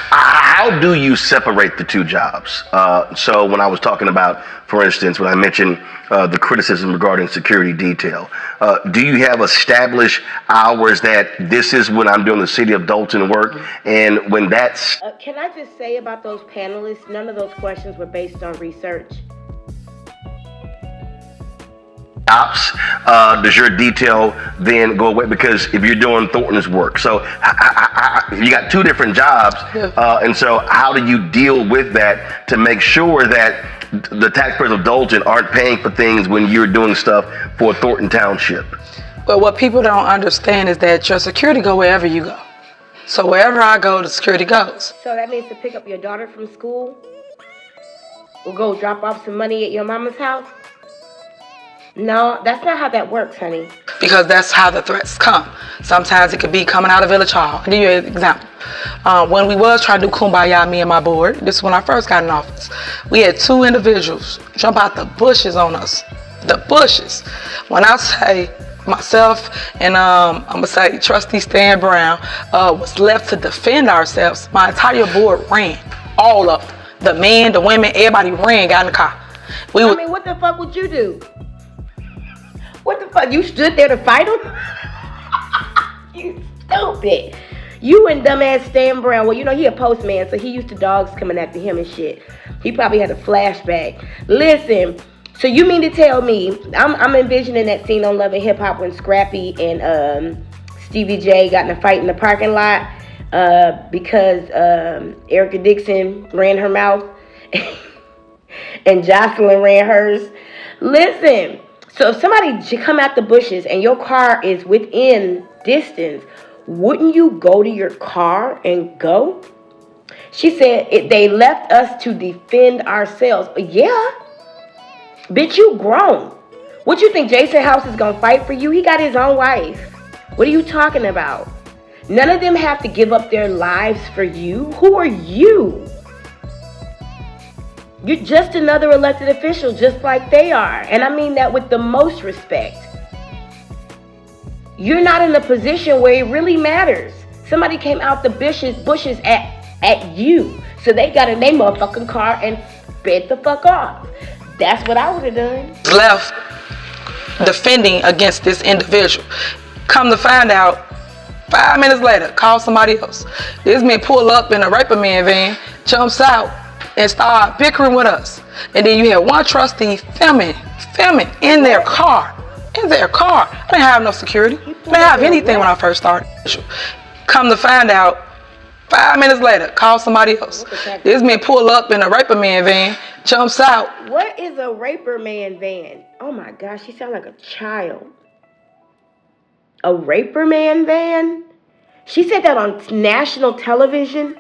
How do you separate the two jobs? So when I was talking about, for instance, when I mentioned the criticism regarding security detail, do you have established hours that this is when I'm doing the City of Dalton work, and when that's... Can I just say about those panelists, none of those questions were based on research. Ops, does your detail then go away? Because if you're doing Thornton's work, so you got two different jobs, and so how do you deal with that to make sure that the taxpayers of Dalton aren't paying for things when you're doing stuff for Thornton Township? But what people don't understand is that your security go wherever you go. So wherever I go, the security goes. So that means to pick up your daughter from school, or go drop off some money at your mama's house? No, that's not how that works, honey. Because that's how the threats come. Sometimes it could be coming out of Village Hall. I'll give you an example. When we was trying to do Kumbaya, me and my board, this is when I first got in office, we had 2 individuals jump out the bushes on us. The bushes. When I say myself and I'm going to say Trustee Stan Brown was left to defend ourselves, my entire board ran. All of them. The men, the women, everybody ran, got in the car. I mean, what the fuck would you do? What the fuck? You stood there to fight him? You stupid. You and dumbass Stan Brown. Well, you know, he a postman, so he used to dogs coming after him and shit. He probably had a flashback. Listen, so you mean to tell me, I'm envisioning that scene on Love and Hip Hop when Scrappy and Stevie J got in a fight in the parking lot because Erica Dixon ran her mouth and Jocelyn ran hers. Listen. So if somebody come out the bushes and your car is within distance, wouldn't you go to your car and go? She said they left us to defend ourselves. Yeah. Bitch, you grown. What you think Jason House is going to fight for you? He got his own wife. What are you talking about? None of them have to give up their lives for you. Who are you? You're just another elected official, just like they are. And I mean that with the most respect. You're not in a position where it really matters. Somebody came out the bushes at you. So they got in their motherfucking car and sped the fuck off. That's what I would have done. Left defending against this individual. Come to find out, 5 minutes later, call somebody else. This man pull up in a raper man van, jumps out, and start bickering with us. And then you have one trustee filming in their car. In their car. I didn't have no security. I didn't have anything when I first started. Come to find out, 5 minutes later, call somebody else. This man pull up in a raper man van, jumps out. What is a raper man van? Oh my gosh, she sounds like a child. A raper man van? She said that on national television.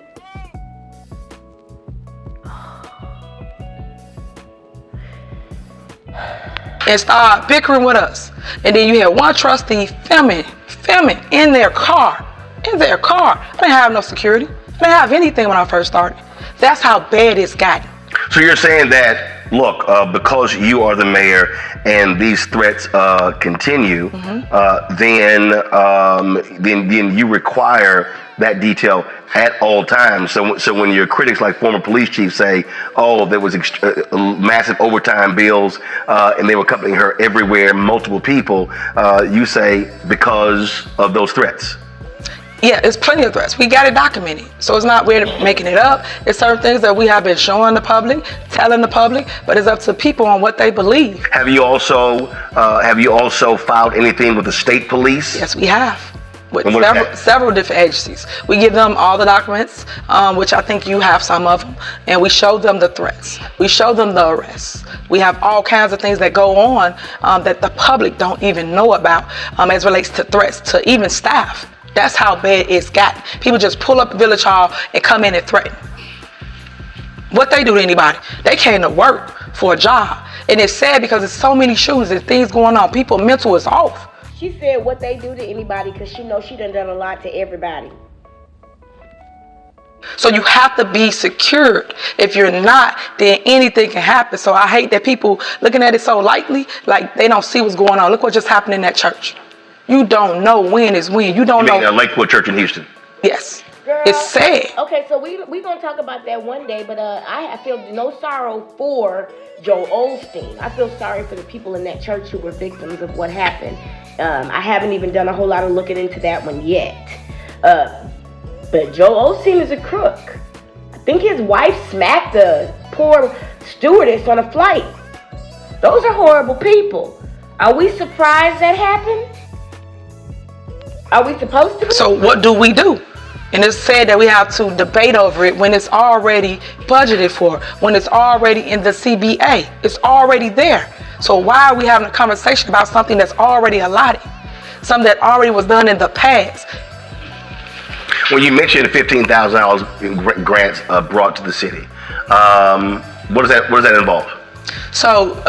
And start bickering with us. And then you have one trustee filming in their car. In their car. I didn't have no security. I didn't have anything when I first started. That's how bad it's gotten. So you're saying that, look, because you are the mayor and these threats continue, then you require that detail at all times. So when your critics, like former police chiefs, say, "Oh, there was massive overtime bills, and they were accompanying her everywhere, multiple people," you say because of those threats. Yeah, it's plenty of threats. We got it documented. So it's not we're making it up. It's certain things that we have been showing the public, telling the public, but it's up to people on what they believe. Have you also filed anything with the state police? Yes, we have. With several different agencies. We give them all the documents, which I think you have some of them, and we show them the threats. We show them the arrests. We have all kinds of things that go on that the public don't even know about as relates to threats to even staff. That's how bad it's gotten. People just pull up at Village Hall and come in and threaten. What they do to anybody? They came to work for a job. And it's sad because there's so many shootings and things going on. People mental is off. She said what they do to anybody because she knows she done a lot to everybody. So you have to be secured. If you're not, then anything can happen. So I hate that people looking at it so lightly, like they don't see what's going on. Look what just happened in that church. You don't know when is when. You don't know. Lakewood Church in Houston. Yes. Girl, it's sad. Okay, so we gonna talk about that one day, but I feel no sorrow for Joel Osteen. I feel sorry for the people in that church who were victims of what happened. I haven't even done a whole lot of looking into that one yet. But Joel Osteen is a crook. I think his wife smacked a poor stewardess on a flight. Those are horrible people. Are we surprised that happened? Are we supposed to be? So what do we do? And it's said that we have to debate over it when it's already budgeted for, when it's already in the CBA. It's already there. So why are we having a conversation about something that's already allotted? Something that already was done in the past? When you mentioned $15,000 in grants brought to the city, what does that involve? So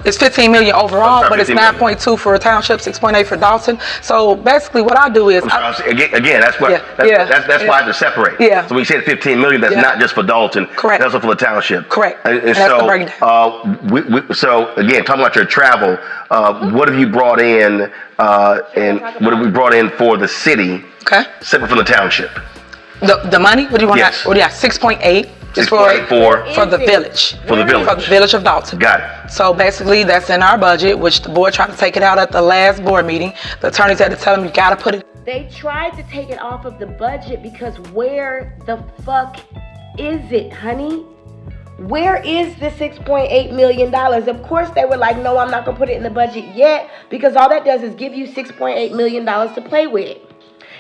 it's 15 million overall, sorry, but it's 9.2 for a township, 6.8 for Dalton. So basically, what I do is again, that's why I have to separate. Yeah. So when you said 15 million, that's not just for Dalton. Correct. That's also for the township. Correct. And that's so, the breakdown. So again, talking about your travel, what have you brought in, and what have we brought in for the city? Okay. Separate from the township. The money? What do you want? Yes. What do you have? 6.8. Just for the village. For the village. For the village of Dalton. Got it. So basically, that's in our budget, which the board tried to take it out at the last board meeting. The attorneys had to tell them, you got to put it. They tried to take it off of the budget because where the fuck is it, honey? Where is the $6.8 million? Of course, they were like, no, I'm not going to put it in the budget yet, because all that does is give you $6.8 million to play with.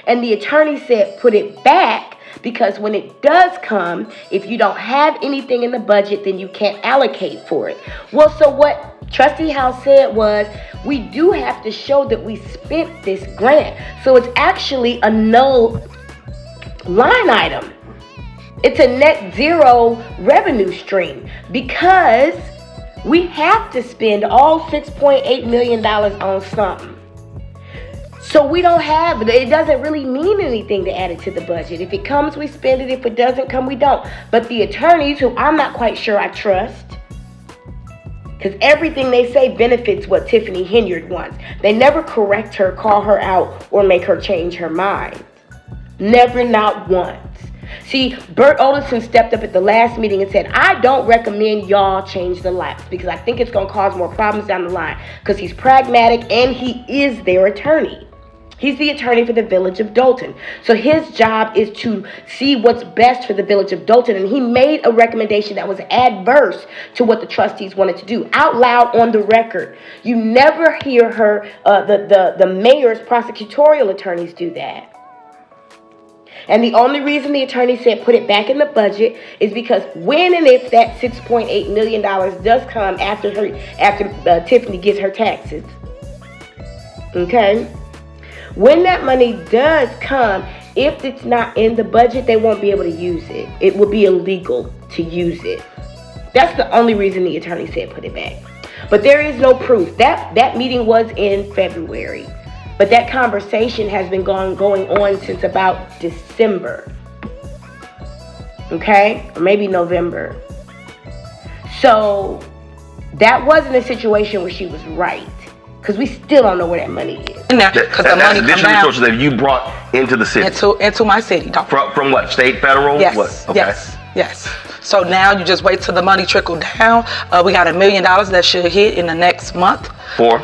And the attorney said, put it back. Because when it does come, if you don't have anything in the budget, then you can't allocate for it. Well, so what Trustee House said was, we do have to show that we spent this grant. So it's actually a no line item. It's a net zero revenue stream because we have to spend all $6.8 million on something. So we don't have it. It doesn't really mean anything to add it to the budget. If it comes, we spend it. If it doesn't come, we don't. But the attorneys, who I'm not quite sure I trust, because everything they say benefits what Tiffany Henyard wants. They never correct her, call her out, or make her change her mind. Never, not once. See, Bert Olison stepped up at the last meeting and said, I don't recommend y'all change the laps because I think it's going to cause more problems down the line, because he's pragmatic and he is their attorney. He's the attorney for the village of Dalton. So his job is to see what's best for the village of Dalton. And he made a recommendation that was adverse to what the trustees wanted to do, out loud on the record. You never hear her, the mayor's prosecutorial attorneys do that. And the only reason the attorney said put it back in the budget is because when and if that $6.8 million does come after Tiffany gets her taxes, okay? When that money does come, if it's not in the budget, they won't be able to use it. It will be illegal to use it. That's the only reason the attorney said put it back. But there is no proof. That meeting was in February. But that conversation has been going on since about December. Okay? Or maybe November. So that wasn't a situation where she was right. Because we still don't know where that money is. Because the money additional resources that you brought into the city. Into my city. From what? State, federal? Yes. What? Okay. Yes. So now you just wait till the money trickle down. We got $1 million that should hit in the next month. For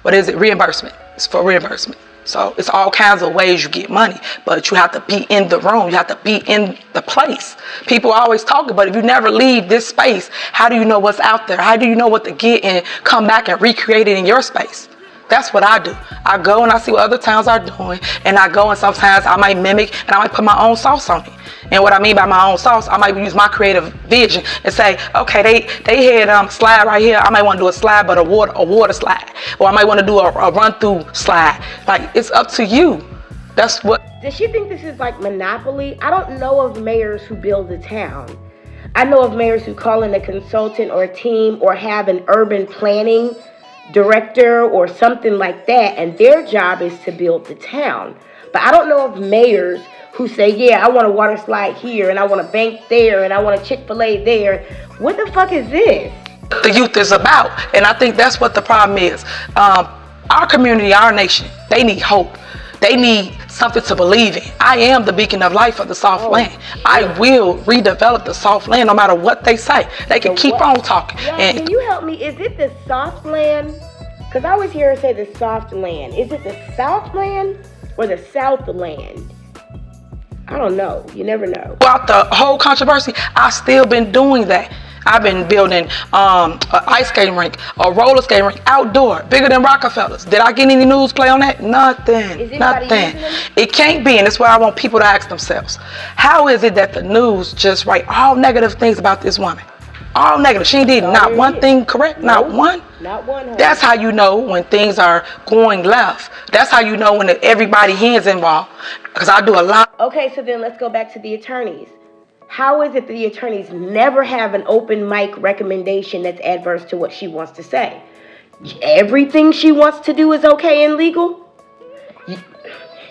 reimbursement. It's for reimbursement. So it's all kinds of ways you get money, but you have to be in the room. You have to be in the place. People always talk, but if you never leave this space, how do you know what's out there? How do you know what to get and come back and recreate it in your space? That's what I do. I go and I see what other towns are doing, and I go and sometimes I might mimic and I might put my own sauce on it. And what I mean by my own sauce, I might use my creative vision and say, okay, they had slide right here. I might want to do a slide, but a water slide, or I might want to do a run through slide. Like, it's up to you. That's what. Does she think this is like Monopoly? I don't know of mayors who build a town. I know of mayors who call in a consultant or a team or have an urban planning director or something like that, and their job is to build the town. But I don't know of mayors who say, yeah, I want a water slide here, and I want a bank there, and I want a Chick-fil-A there. What the fuck is this? The youth is about, and I think that's what the problem is. Our community, our nation, they need hope. They need something to believe in. I am the beacon of life of the soft land. Shit. I will redevelop the soft land no matter what they say. They can keep on talking. Yeah, can you help me? Is it the soft land? Because I always hear her say the soft land. Is it the south land or the south land? I don't know. You never know. Throughout the whole controversy, I've still been doing that. I've been building an ice skating rink, a roller skating rink, outdoor, bigger than Rockefellers. Did I get any news play on that? Nothing. Nothing. It can't be, and that's why I want people to ask themselves, how is it that the news just write all negative things about this woman? All negative. She did not one thing correct, not one. Not one. Honey. That's how you know when things are going left. That's how you know when everybody here is involved. Because I do a lot. Okay, so then let's go back to the attorneys. How is it that the attorneys never have an open mic recommendation that's adverse to what she wants to say? Everything she wants to do is okay and legal?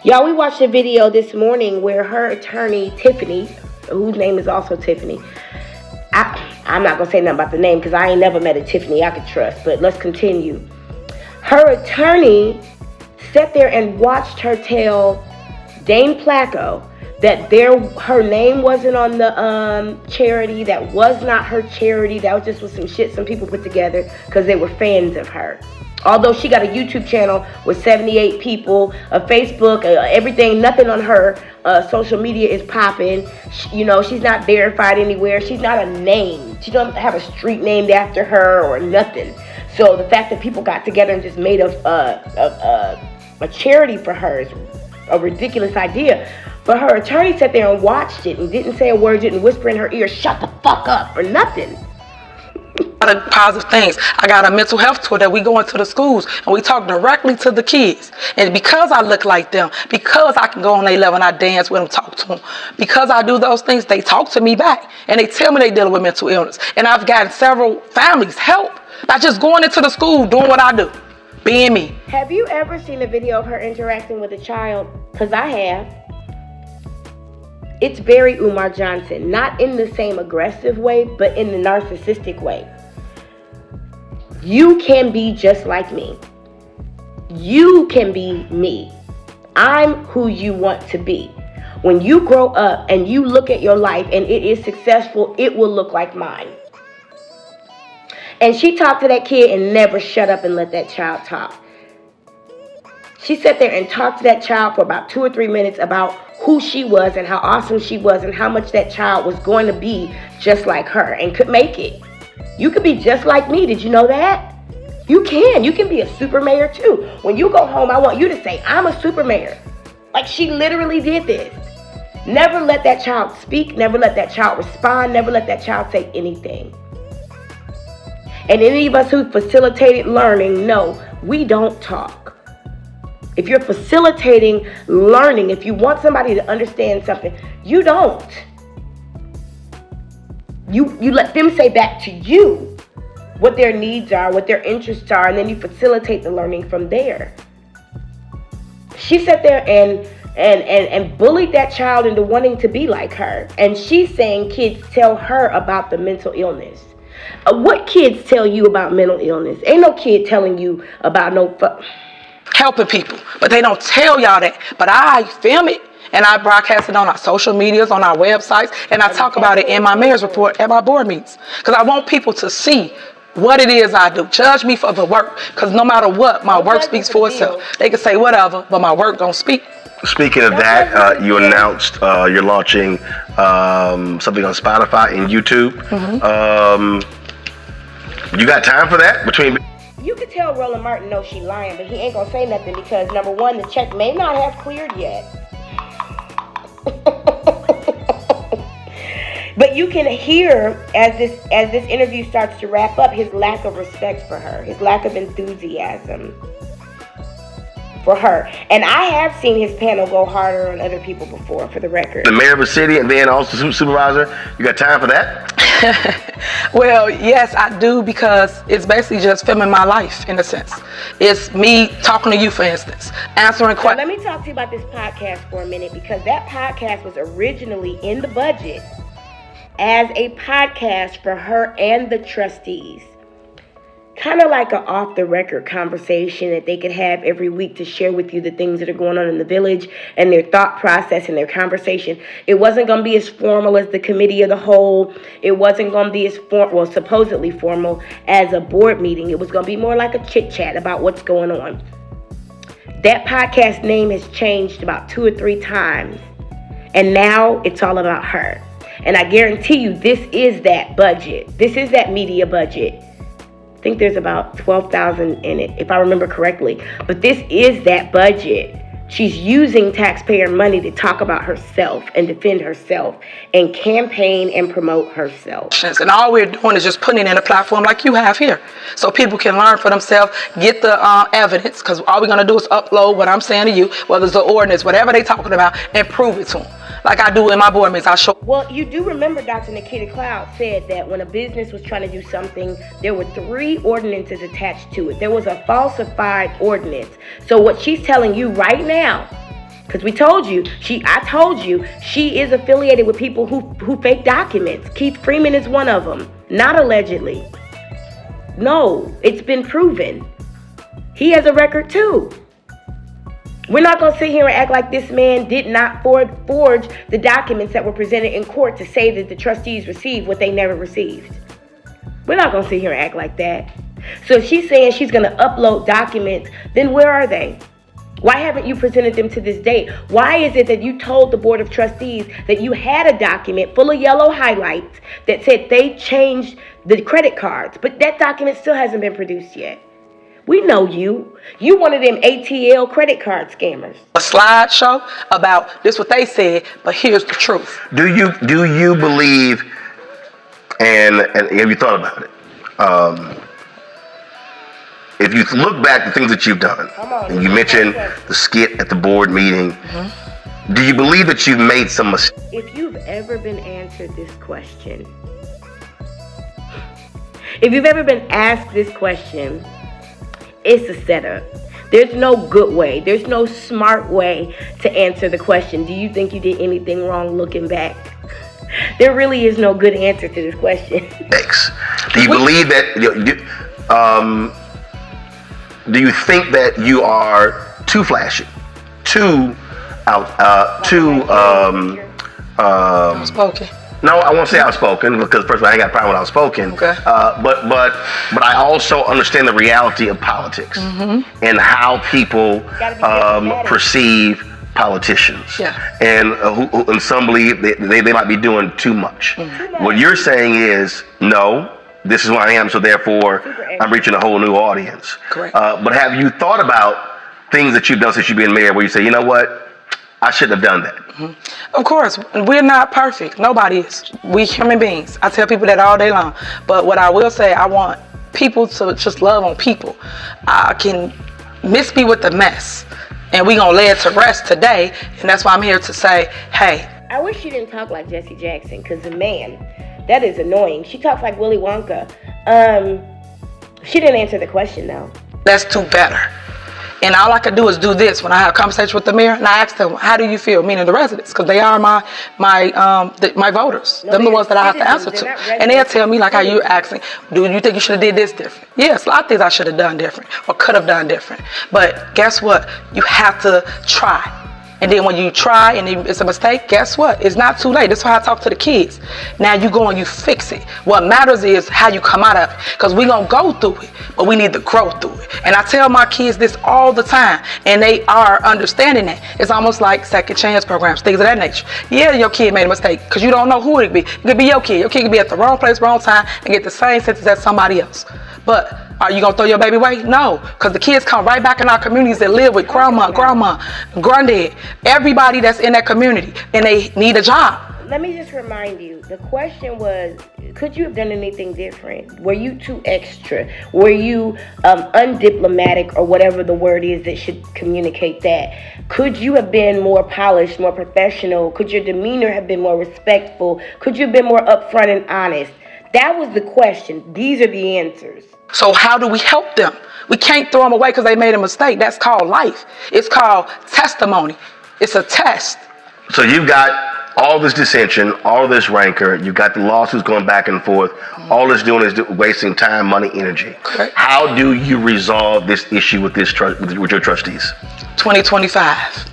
Y'all, we watched a video this morning where her attorney, Tiffany, whose name is also Tiffany, I'm not going to say nothing about the name because I ain't never met a Tiffany I could trust, but let's continue. Her attorney sat there and watched her tell Dane Placco that her name wasn't on the charity, that was not her charity, that just was some shit some people put together because they were fans of her. Although she got a YouTube channel with 78 people, a Facebook, everything, nothing on her social media is popping. You know, she's not verified anywhere. She's not a name. She don't have a street named after her or nothing. So the fact that people got together and just made a charity for her is a ridiculous idea. But her attorney sat there and watched it and didn't say a word, didn't whisper in her ear, shut the fuck up, or nothing. A lot of positive things. I got a mental health tour that we go into the schools and we talk directly to the kids. And because I look like them, because I can go on their level and I dance with them, talk to them, because I do those things, they talk to me back and they tell me they're dealing with mental illness. And I've gotten several families help by just going into the school, doing what I do, being me. Have you ever seen a video of her interacting with a child? Because I have. It's very Umar Johnson, not in the same aggressive way, but in the narcissistic way. You can be just like me. You can be me. I'm who you want to be. When you grow up and you look at your life and it is successful, it will look like mine. And she talked to that kid and never shut up and let that child talk. She sat there and talked to that child for about 2 or 3 minutes about who she was and how awesome she was and how much that child was going to be just like her and could make it. You could be just like me. Did you know that? You can. You can be a super mayor too. When you go home, I want you to say, I'm a super mayor. Like she literally did this. Never let that child speak. Never let that child respond. Never let that child say anything. And any of us who facilitated learning know we don't talk. If you're facilitating learning, if you want somebody to understand something, you don't. You let them say back to you what their needs are, what their interests are, and then you facilitate the learning from there. She sat there and bullied that child into wanting to be like her. And she's saying kids tell her about the mental illness. What kids tell you about mental illness? Ain't no kid telling you about no helping people, but they don't tell y'all that. But I film it and I broadcast it on our social medias, on our websites, and I talk about it in my mayor's report at my board meetings. Because I want people to see what it is I do. Judge me for the work, because no matter what, my work speaks for itself. They can say whatever, but my work gonna speak. Speaking of that, you announced you're launching something on Spotify and YouTube. You got time for that between? You could tell Roland Martin knows she lying, but he ain't gonna say nothing because number one, the check may not have cleared yet. But you can hear as this interview starts to wrap up his lack of respect for her, his lack of enthusiasm for her. And I have seen his panel go harder on other people before, for the record. The mayor of a city and then also supervisor. You got time for that? Well, yes, I do, because it's basically just filming my life in a sense. It's me talking to you, for instance, answering questions. Let me talk to you about this podcast for a minute, because that podcast was originally in the budget as a podcast for her and the trustees. Kind of like an off-the-record conversation that they could have every week to share with you the things that are going on in the village and their thought process and their conversation. It wasn't going to be as formal as the committee of the whole. It wasn't going to be as supposedly formal as a board meeting. It was going to be more like a chit-chat about what's going on. That podcast name has changed about 2 or 3 times, and now it's all about her. And I guarantee you, this is that budget. This is that media budget. I think there's about $12,000 in it, if I remember correctly. But this is that budget She's using taxpayer money to talk about herself and defend herself and campaign and promote herself. And all we're doing is just putting it in a platform like you have here, so people can learn for themselves, get the evidence, because all we're going to do is upload what I'm saying to you, whether it's the ordinance, whatever they talking about, and prove it to them. Like I do in my board meetings, I show. Well, you do remember Dr. Nikita Cloud said that when a business was trying to do something, there were 3 ordinances attached to it. There was a falsified ordinance. So what she's telling you right now, because I told you she is affiliated with people who fake documents. Keith Freeman is one of them, not allegedly. No, it's been proven. He has a record too. We're not going to sit here and act like this man did not forge the documents that were presented in court to say that the trustees received what they never received. We're not going to sit here and act like that. So if she's saying she's going to upload documents, then where are they? Why haven't you presented them to this date? Why is it that you told the Board of Trustees that you had a document full of yellow highlights that said they changed the credit cards, but that document still hasn't been produced yet? We know you. You one of them ATL credit card scammers. A slideshow about this what they said, but here's the truth. Do you believe, and have you thought about it? If you look back at things that you've done, and you mentioned the skit at the board meeting, do you believe that you've made some mistakes? If you've ever been answered this question, if you've ever been asked this question, it's a setup. There's no good way. There's no smart way to answer the question. Do you think you did anything wrong looking back? There really is no good answer to this question. Thanks. Do you believe that, do you think that you are too flashy, too Outspoken. No, I won't say outspoken, because first of all, I ain't got a problem with outspoken. Okay. But I also understand the reality of politics and how people perceive politicians. Yeah. And some believe they might be doing too much. What you're saying is, no, this is who I am, so therefore I'm reaching a whole new audience. Correct. But have you thought about things that you've done since you've been mayor where you say, you know what, I shouldn't have done that? Of course, we're not perfect. Nobody is. We human beings. I tell people that all day long. But what I will say, I want people to just love on people. I can miss me with the mess, and we gonna lay it to rest today. And that's why I'm here to say, hey. I wish she didn't talk like Jesse Jackson, because man, that is annoying. She talks like Willy Wonka. She didn't answer the question though. Let's do better. And all I could do is do this when I have a conversation with the mayor, and I ask them, how do you feel? Meaning the residents, because they are my voters. No, them the ones that I have to answer they're to. not And they'll residents. tell me, like how you asking, do you think you should have did this different? Yes, a lot of things I should have done different or could have done different. But guess what? You have to try. And then when you try and it's a mistake, guess what? It's not too late. That's why I talk to the kids. Now you go and you fix it. What matters is how you come out of it. Because we're going to go through it, but we need to grow through it. And I tell my kids this all the time, and they are understanding that. It's almost like second chance programs, things of that nature. Yeah, your kid made a mistake because you don't know who it could be. It could be your kid. Your kid could be at the wrong place, wrong time, and get the same sentence as somebody else. But are you going to throw your baby away? No, because the kids come right back in our communities that live with grandma, granddad, everybody that's in that community, and they need a job. Let me just remind you, the question was, could you have done anything different? Were you too extra? Were you undiplomatic, or whatever the word is that should communicate that? Could you have been more polished, more professional? Could your demeanor have been more respectful? Could you have been more upfront and honest? That was the question. These are the answers. So how do we help them? We can't throw them away because they made a mistake. That's called life. It's called testimony. It's a test. So you've got all this dissension, all this rancor. You've got the lawsuits going back and forth. All it's doing is wasting time, money, energy. Correct. How do you resolve this issue with with your trustees? 2025.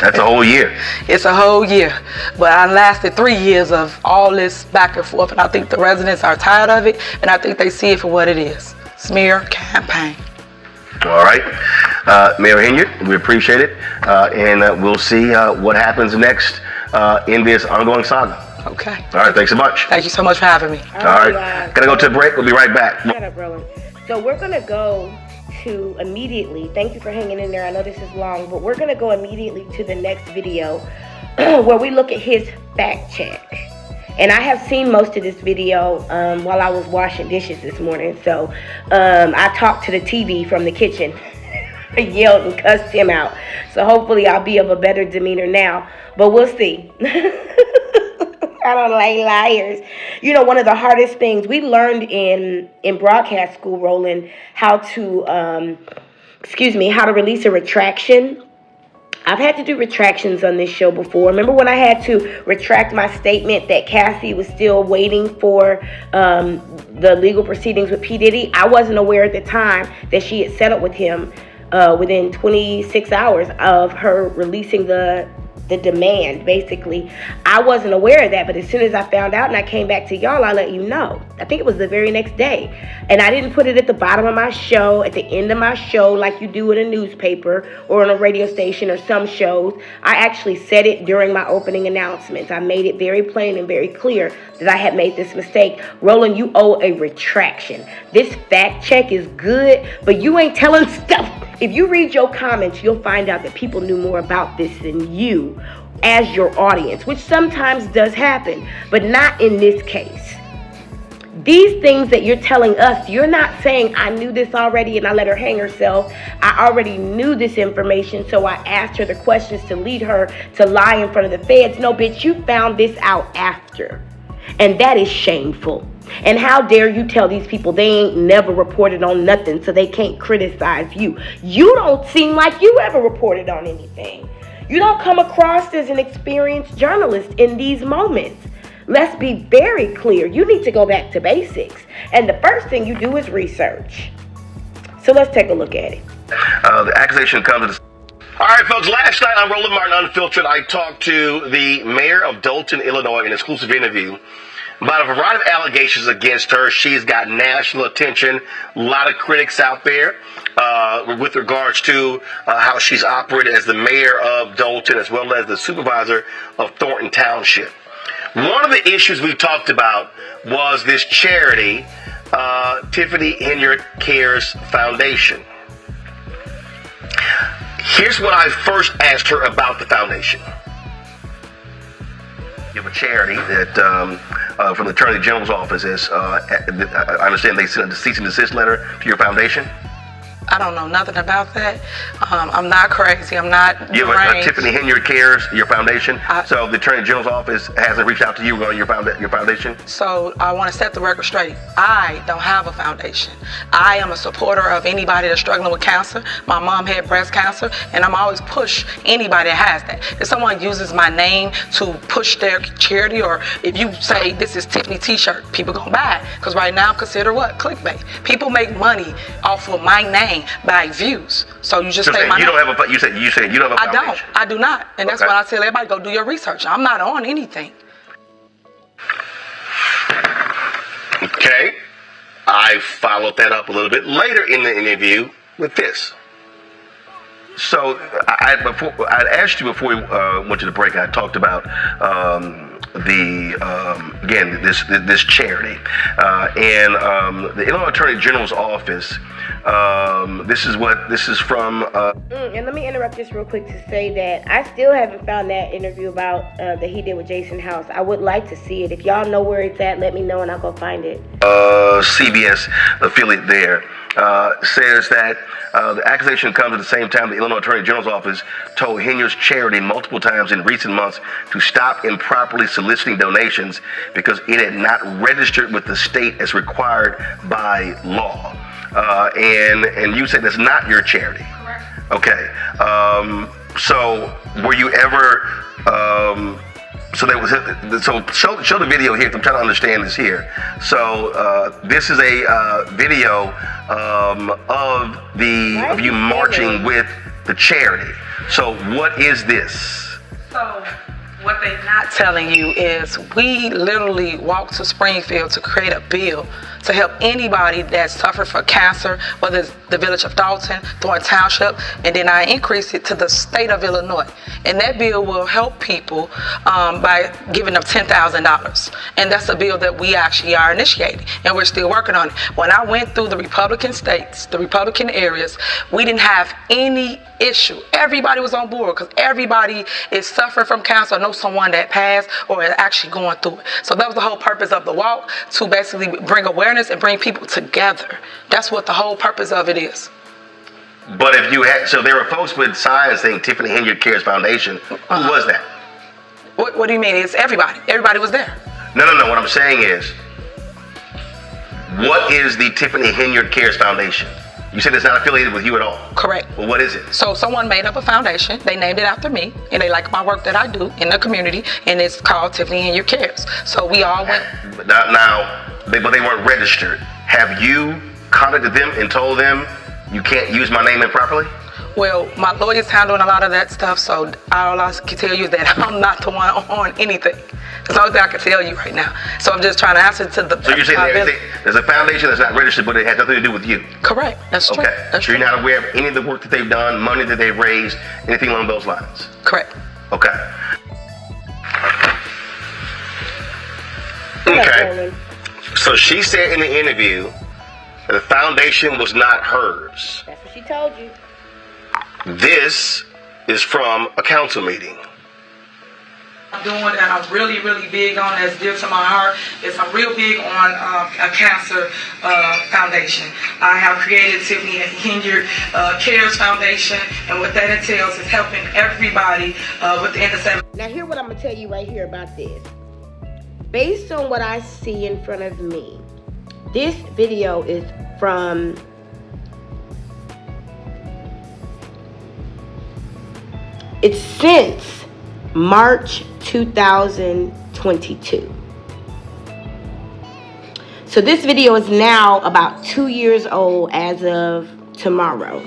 That's a whole year. It's a whole year. But I lasted 3 years of all this back and forth, and I think the residents are tired of it, and I think they see it for what it is. Smear campaign. All right. Mayor Henyard, we appreciate it. And we'll see what happens next in this ongoing saga. Okay. All right. Thanks so much. Thank you so much for having me. All right. Gonna go to a break. We'll be right back. Shut up, Roland. So we're going to go to immediately, thank you for hanging in there. I know this is long, but we're going to go immediately to the next video where we look at his fact check. And I have seen most of this video while I was washing dishes this morning. So I talked to the TV from the kitchen, yelled and cussed him out. So hopefully I'll be of a better demeanor now. But we'll see. I don't like liars. You know, one of the hardest things we learned in broadcast school, Roland, how to release a retraction. I've had to do retractions on this show before. Remember when I had to retract my statement that Cassie was still waiting for the legal proceedings with P. Diddy? I wasn't aware at the time that she had settled with him within 26 hours of her releasing the demand, basically. I wasn't aware of that, but as soon as I found out and I came back to y'all, I let you know. I think it was the very next day. And I didn't put it at the bottom of my show, at the end of my show, like you do in a newspaper or on a radio station or some shows. I actually said it during my opening announcements. I made it very plain and very clear that I had made this mistake. Roland, you owe a retraction. This fact check is good, but you ain't telling stuff. If you read your comments, you'll find out that people knew more about this than you as your audience, which sometimes does happen, but not in this case. These things that you're telling us, you're not saying, I knew this already and I let her hang herself. I already knew this information, so I asked her the questions to lead her to lie in front of the feds. No, bitch, you found this out after. And that is shameful. And how dare you tell these people they ain't never reported on nothing, so they can't criticize you. You don't seem like you ever reported on anything. You don't come across as an experienced journalist in these moments. Let's be very clear. You need to go back to basics. And the first thing you do is research. So let's take a look at it. The accusation comes to All right, folks, last night on Roland Martin Unfiltered, I talked to the mayor of Dalton, Illinois, in an exclusive interview about a variety of allegations against her. She's got national attention, a lot of critics out there with regards to how she's operated as the mayor of Dalton as well as the supervisor of Thornton Township. One of the issues we talked about was this charity, Tiffany Henry Cares Foundation. Here's what I first asked her about the foundation. You have a charity that from the Attorney General's office is, I understand they sent a cease and desist letter to your foundation. I don't know nothing about that. I'm not crazy. I'm not. You have a Tiffany Henry Cares, your foundation. So the Attorney General's office hasn't reached out to you regarding your foundation. So I want to set the record straight. I don't have a foundation. I am a supporter of anybody that's struggling with cancer. My mom had breast cancer, and I'm always push anybody that has that. If someone uses my name to push their charity, or if you say this is Tiffany T-shirt, people gonna buy it. Because right now, consider what? Clickbait. People make money off of my name by views. So you just say my name. You said you don't have a foundation. I do not. And that's Okay. why I tell everybody, go do your research. I'm not on anything. Okay. I followed that up a little bit later in the interview with this. So I'd asked you before we went to the break. I talked about again this charity and the Illinois Attorney General's office. This is from. And let me interrupt this real quick to say that I still haven't found that interview about that he did with Jason House. I would like to see it. If y'all know where it's at, let me know and I'll go find it. CBS affiliate there says that the accusation comes at the same time the Illinois Attorney General's office told Henry's charity multiple times in recent months to stop improperly soliciting donations because it had not registered with the state as required by law. And you said that's not your charity. Correct. Okay. So were you ever? So there was. So show the video here. I'm trying to understand this here. So this is a video of you marching with the charity. So what is this? So what they're not telling you is we literally walked to Springfield to create a bill to help anybody that suffered from cancer, whether it's the village of Dalton, Thornton Township, and then I increased it to the state of Illinois. And that bill will help people by giving them $10,000. And that's a bill that we actually are initiating, and we're still working on it. When I went through the Republican states, the Republican areas, we didn't have any issue. Everybody was on board because everybody is suffering from cancer or know someone that passed or is actually going through it. So that was the whole purpose of the walk, to basically bring awareness and bring people together. That's what the whole purpose of it is. But if you had, so there were folks with signs saying Tiffany Henyard Cares Foundation. Who was that? What do you mean? It's everybody. Everybody was there. No. What I'm saying is, what is the Tiffany Henyard Cares Foundation? You said it's not affiliated with you at all. Correct. Well, what is it? So someone made up a foundation. They named it after me, and they like my work that I do in the community, and it's called Tiffany Henyard Cares. So we all went. But they weren't registered. Have you contacted them and told them you can't use my name improperly? Well, my lawyer's handling a lot of that stuff, so all I can tell you is that I'm not the one on anything. That's the only thing I can tell you right now. So I'm just trying to answer to the. So you're saying there's a foundation that's not registered, but it has nothing to do with you? Correct. That's true. Okay. That's so you're true. not aware of any of the work that they've done, money that they've raised, anything along those lines? Correct. Okay. Okay. So she said in the interview that the foundation was not hers. That's what she told you. This is from a council meeting. I'm doing that I'm really, really big on, that's dear to my heart, is I'm real big on a cancer foundation. I have created Tiffany Henyard Cares Foundation, and what that entails is helping everybody within the 7. Now, hear what I'm going to tell you right here about this. Based on what I see in front of me, this video is from it's since March 2022. So this video is now about 2 years old as of tomorrow.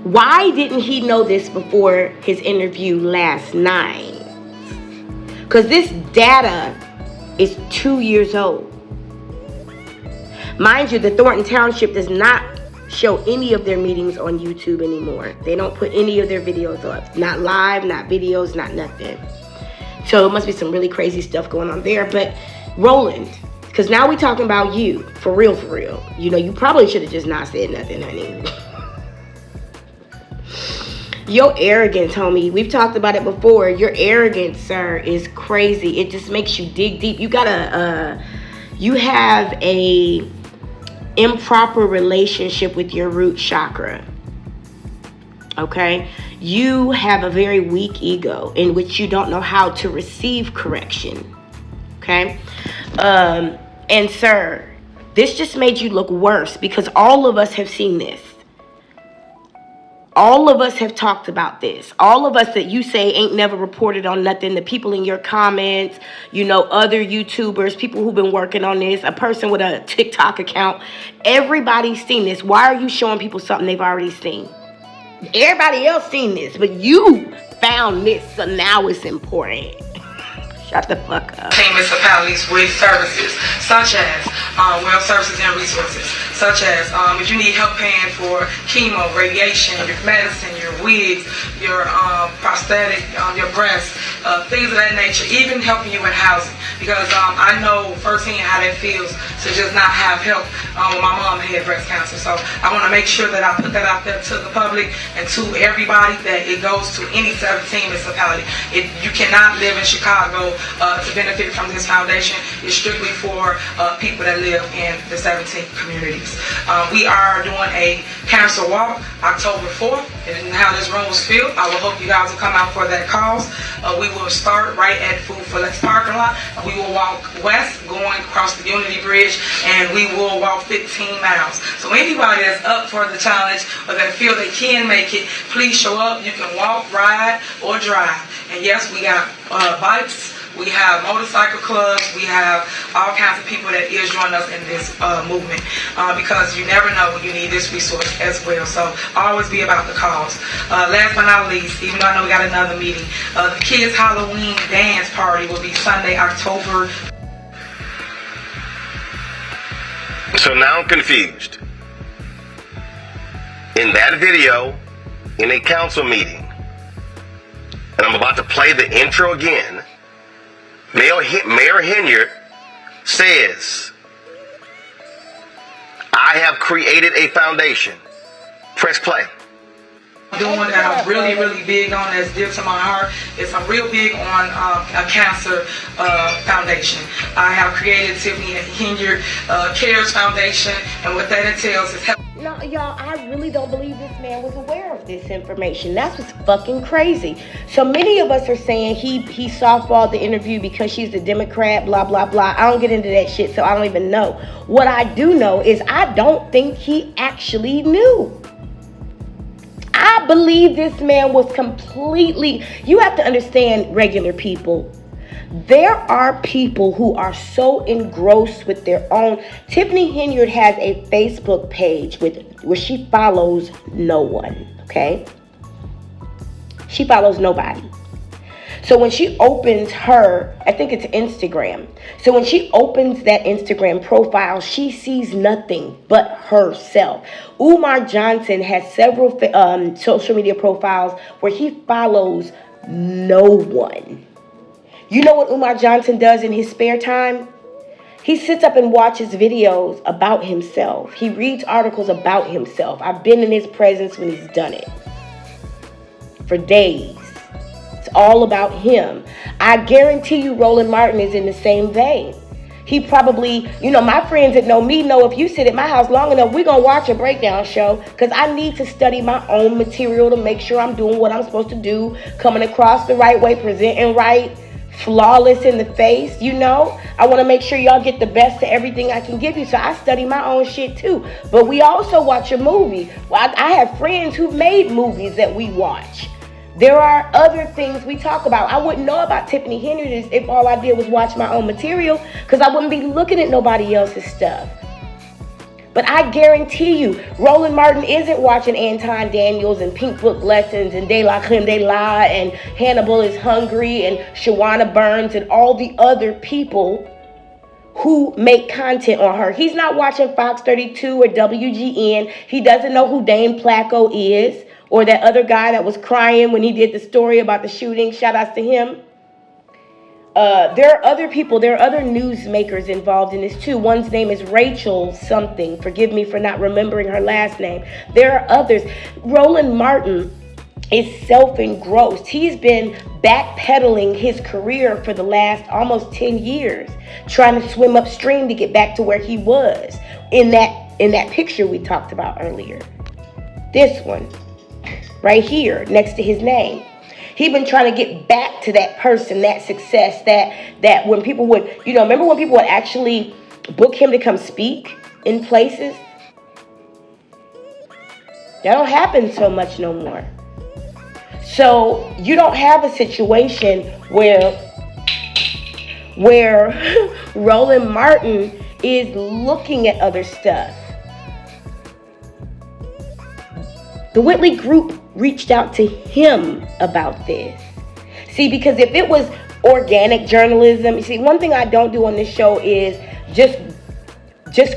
Why didn't he know this before his interview last night? Because this data is 2 years old. Mind you, the Thornton Township does not show any of their meetings on YouTube anymore. They don't put any of their videos up. Not live, not videos, not nothing. So it must be some really crazy stuff going on there. But Roland, because now we're talking about you, for real, for real. You know, you probably should have just not said nothing, honey. Your arrogance, homie, we've talked about it before. Your arrogance, sir, is crazy. It just makes you dig deep. You have a improper relationship with your root chakra. Okay? You have a very weak ego in which you don't know how to receive correction. Okay? And sir, this just made you look worse because all of us have seen this. All of us have talked about this. All of us that you say ain't never reported on nothing, the people in your comments, you know, other YouTubers, people who've been working on this, a person with a TikTok account, everybody's seen this. Why are you showing people something they've already seen? Everybody else seen this, but you found this, so now it's important. Shut the fuck up. Municipalities with services such as well services and resources, such as if you need help paying for chemo, radiation, your medicine, your wigs, your prosthetic, your breasts, things of that nature, even helping you with housing. Because I know firsthand how that feels to just not have help when my mom had breast cancer. So I want to make sure that I put that out there to the public and to everybody that it goes to any 17 municipality. You cannot live in Chicago to benefit from this foundation. It's strictly for people that live in the 17 communities. We are doing a cancer walk October 4th, and how this room was filled. I will hope you guys will come out for that cause. We will start right at Food for Less parking lot. We will walk west, going across the Unity Bridge, and we will walk 15 miles. So anybody that's up for the challenge or that feel they can make it, please show up. You can walk, ride, or drive. And yes, we got bikes. We have motorcycle clubs. We have all kinds of people that is joining us in this movement because you never know when you need this resource as well. So always be about the cause. Last but not least, even though I know we got another meeting, the kids' Halloween dance party will be Sunday, October. So now I'm confused. In that video, in a council meeting, and I'm about to play the intro again, Mayor Henyard says, I have created a foundation. Press play. Doing that I'm really, really big on, that's dear to my heart, is I'm real big on a cancer foundation. I have created Tiffany Henyard Cares Foundation, and what that entails is helping. No, y'all, I really don't believe this man was aware of this information. That's what's fucking crazy. So many of us are saying he softballed the interview because she's a Democrat, blah, blah, blah. I don't get into that shit, so I don't even know. What I do know is I don't think he actually knew. I believe this man was completely... You have to understand, regular people. There are people who are so engrossed with their own... Tiffany Henyard has a Facebook page where she follows no one, okay? She follows nobody. So when she opens her, I think it's Instagram. So when she opens that Instagram profile, she sees nothing but herself. Umar Johnson has several social media profiles where he follows no one. You know what Umar Johnson does in his spare time? He sits up and watches videos about himself. He reads articles about himself. I've been in his presence when he's done it. For days. It's all about him. I guarantee you Roland Martin is in the same vein. He probably, my friends that know me know if you sit at my house long enough, we're going to watch a breakdown show because I need to study my own material to make sure I'm doing what I'm supposed to do, coming across the right way, presenting right, flawless in the face, I want to make sure y'all get the best of everything I can give you, so I study my own shit too. But we also watch a movie. Well, I have friends who've made movies that we watch. There are other things we talk about. I wouldn't know about Tiffany Henyard if all I did was watch my own material, because I wouldn't be looking at nobody else's stuff. But I guarantee you, Roland Martin isn't watching Anton Daniels and Pink Book Lessons and De La Creme de La and Hannibal is Hungry and Shawana Burns and all the other people who make content on her. He's not watching Fox 32 or WGN. He doesn't know who Dane Placco is, or that other guy that was crying when he did the story about the shooting. Shout outs to him. There are other people, there are other newsmakers involved in this too. One's name is Rachel something. Forgive me for not remembering her last name. There are others. Roland Martin is self-engrossed. He's been backpedaling his career for the last almost 10 years, trying to swim upstream to get back to where he was in that picture we talked about earlier. This one. Right here, next to his name. He's been trying to get back to that person, that success, that when people would, remember when people would actually book him to come speak in places? That don't happen so much no more. So you don't have a situation where Roland Martin is looking at other stuff. The Whitley Group reached out to him about this. See, because if it was organic journalism, you see, one thing I don't do on this show is just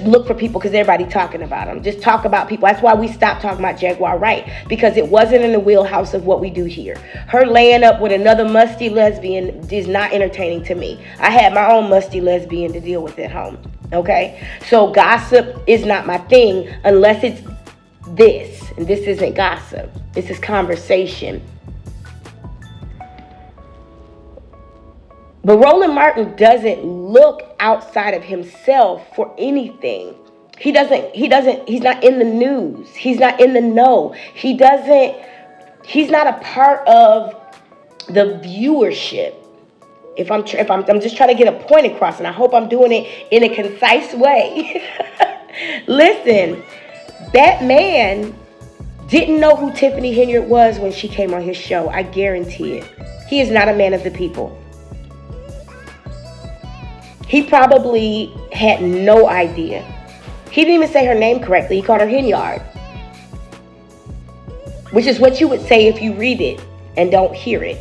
look for people because everybody talking about them. Just talk about people. That's why we stopped talking about Jaguar Wright, because it wasn't in the wheelhouse of what we do here. Her laying up with another musty lesbian is not entertaining to me. I had my own musty lesbian to deal with at home. Okay? So gossip is not my thing unless it's this. And this isn't gossip. This is conversation. But Roland Martin doesn't look outside of himself for anything. He's not in the news. He's not in the know. He's not a part of the viewership. I'm just trying to get a point across, and I hope I'm doing it in a concise way. Listen, that man didn't know who Tiffany Henyard was when she came on his show. I guarantee it. He is not a man of the people. He probably had no idea. He didn't even say her name correctly. He called her Henyard, which is what you would say if you read it and don't hear it.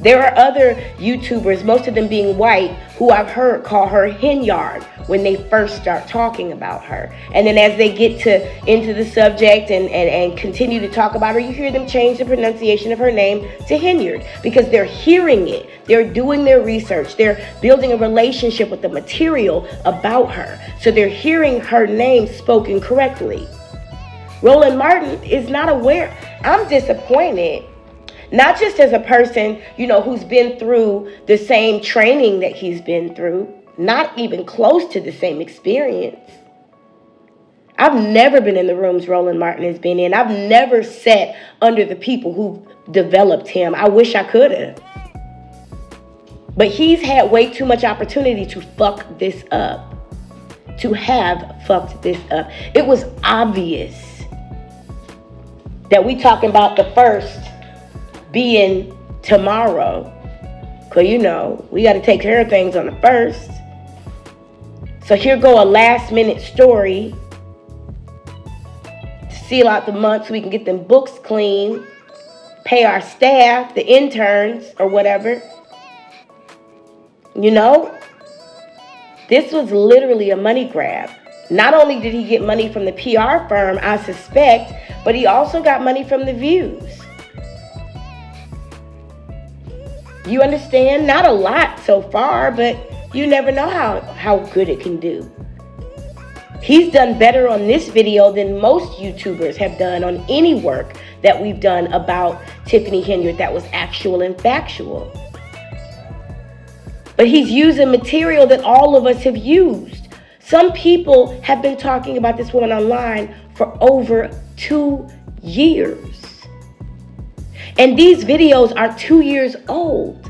There are other YouTubers, most of them being white, who I've heard call her hen yard when they first start talking about her. And then as they get into the subject and continue to talk about her, you hear them change the pronunciation of her name to Henyard because they're hearing it. They're doing their research. They're building a relationship with the material about her. So they're hearing her name spoken correctly. Roland Martin is not aware. I'm disappointed. Not just as a person, who's been through the same training that he's been through, not even close to the same experience. I've never been in the rooms Roland Martin has been in. I've never sat under the people who developed him. I wish I could have. But he's had way too much opportunity to fuck this up. To have fucked this up. It was obvious that we talking about the first being tomorrow, because we got to take care of things on the first. So here go a last minute story to seal out the month so we can get them books clean, pay our staff, the interns or whatever. This was literally a money grab. Not only did he get money from the PR firm, I suspect, but he also got money from the views. You understand? Not a lot so far, but you never know how good it can do. He's done better on this video than most YouTubers have done on any work that we've done about Tiffany Henyard that was actual and factual. But he's using material that all of us have used. Some people have been talking about this woman online for over 2 years. And these videos are 2 years old.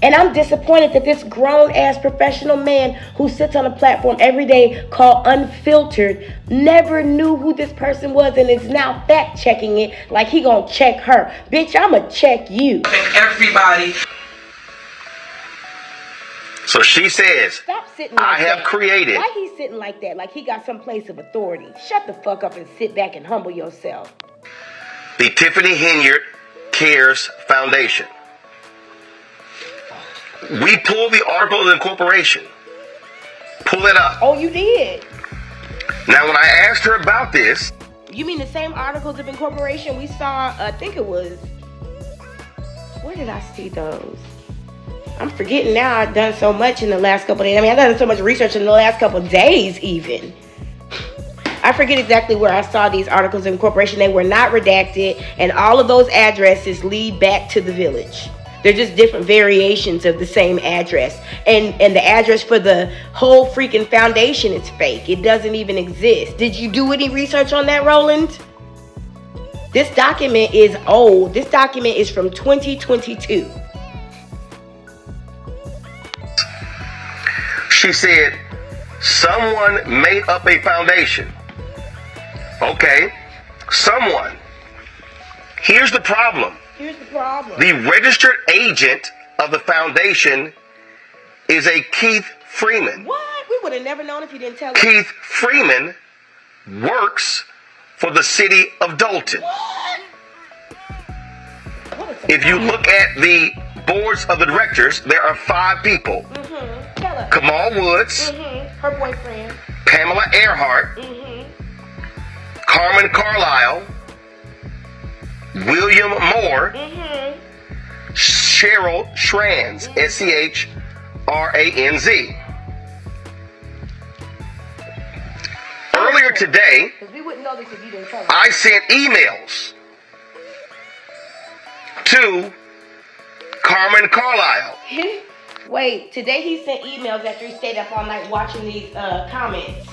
And I'm disappointed that this grown-ass professional man who sits on a platform every day called Unfiltered never knew who this person was and is now fact-checking it like he gonna check her. Bitch, I'ma check you. Everybody. So she says, Stop sitting like I have that. created. Why he sitting like that? Like he got some place of authority. Shut the fuck up and sit back and humble yourself. The Tiffany Henyard Cares Foundation. We pulled the article of incorporation. Pull it up. Oh, you did? Now, when I asked her about this, You mean the same articles of incorporation we saw, I think it was, where did I see those? I'm forgetting now. I've done so much in the last couple of days. I've done so much research in the last couple of days even. I forget exactly where I saw these articles of incorporation. They were not redacted, and all of those addresses lead back to the village. They're just different variations of the same address. And the address for the whole freaking foundation is fake. It doesn't even exist. Did you do any research on that, Roland? This document is old. This document is from 2022. she said, someone made up a foundation. Okay, someone. Here's the problem. Here's the problem. The registered agent of the foundation is a Keith Freeman. What? We would have never known if you didn't tell us. Keith Freeman works for the city of Dalton. What? What is If you look at the boards of the directors, there are 5 people. Tell us. Kamal Woods, Her boyfriend. Pamela Earhart, Carmen Carlisle, William Moore, Cheryl Schranz, S-C-H-R-A-N-Z. Earlier today, Because we wouldn't know this if you didn't tell us. I sent emails to Carmen Carlisle. Wait, today he sent emails after he stayed up all night watching these comments.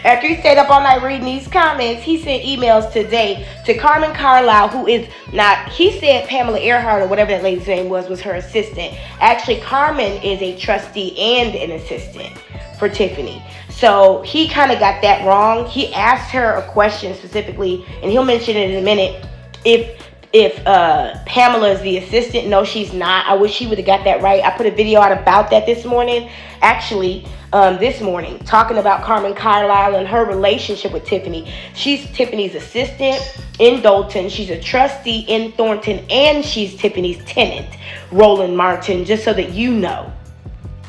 After he stayed up all night reading these comments, he sent emails today to Carmen Carlisle, who is not, he said Pamela Earhart or whatever that lady's name was her assistant. Actually, Carmen is a trustee and an assistant for Tiffany. So he kind of got that wrong. He asked her a question specifically, and he'll mention it in a minute. If Pamela is the assistant, no, she's not. I wish he would have got that right. I put a video out about that this morning. Actually, this morning, talking about Carmen Carlisle and her relationship with Tiffany. She's Tiffany's assistant in Dalton. She's a trustee in Thornton, and she's Tiffany's tenant, Roland Martin, just so that you know.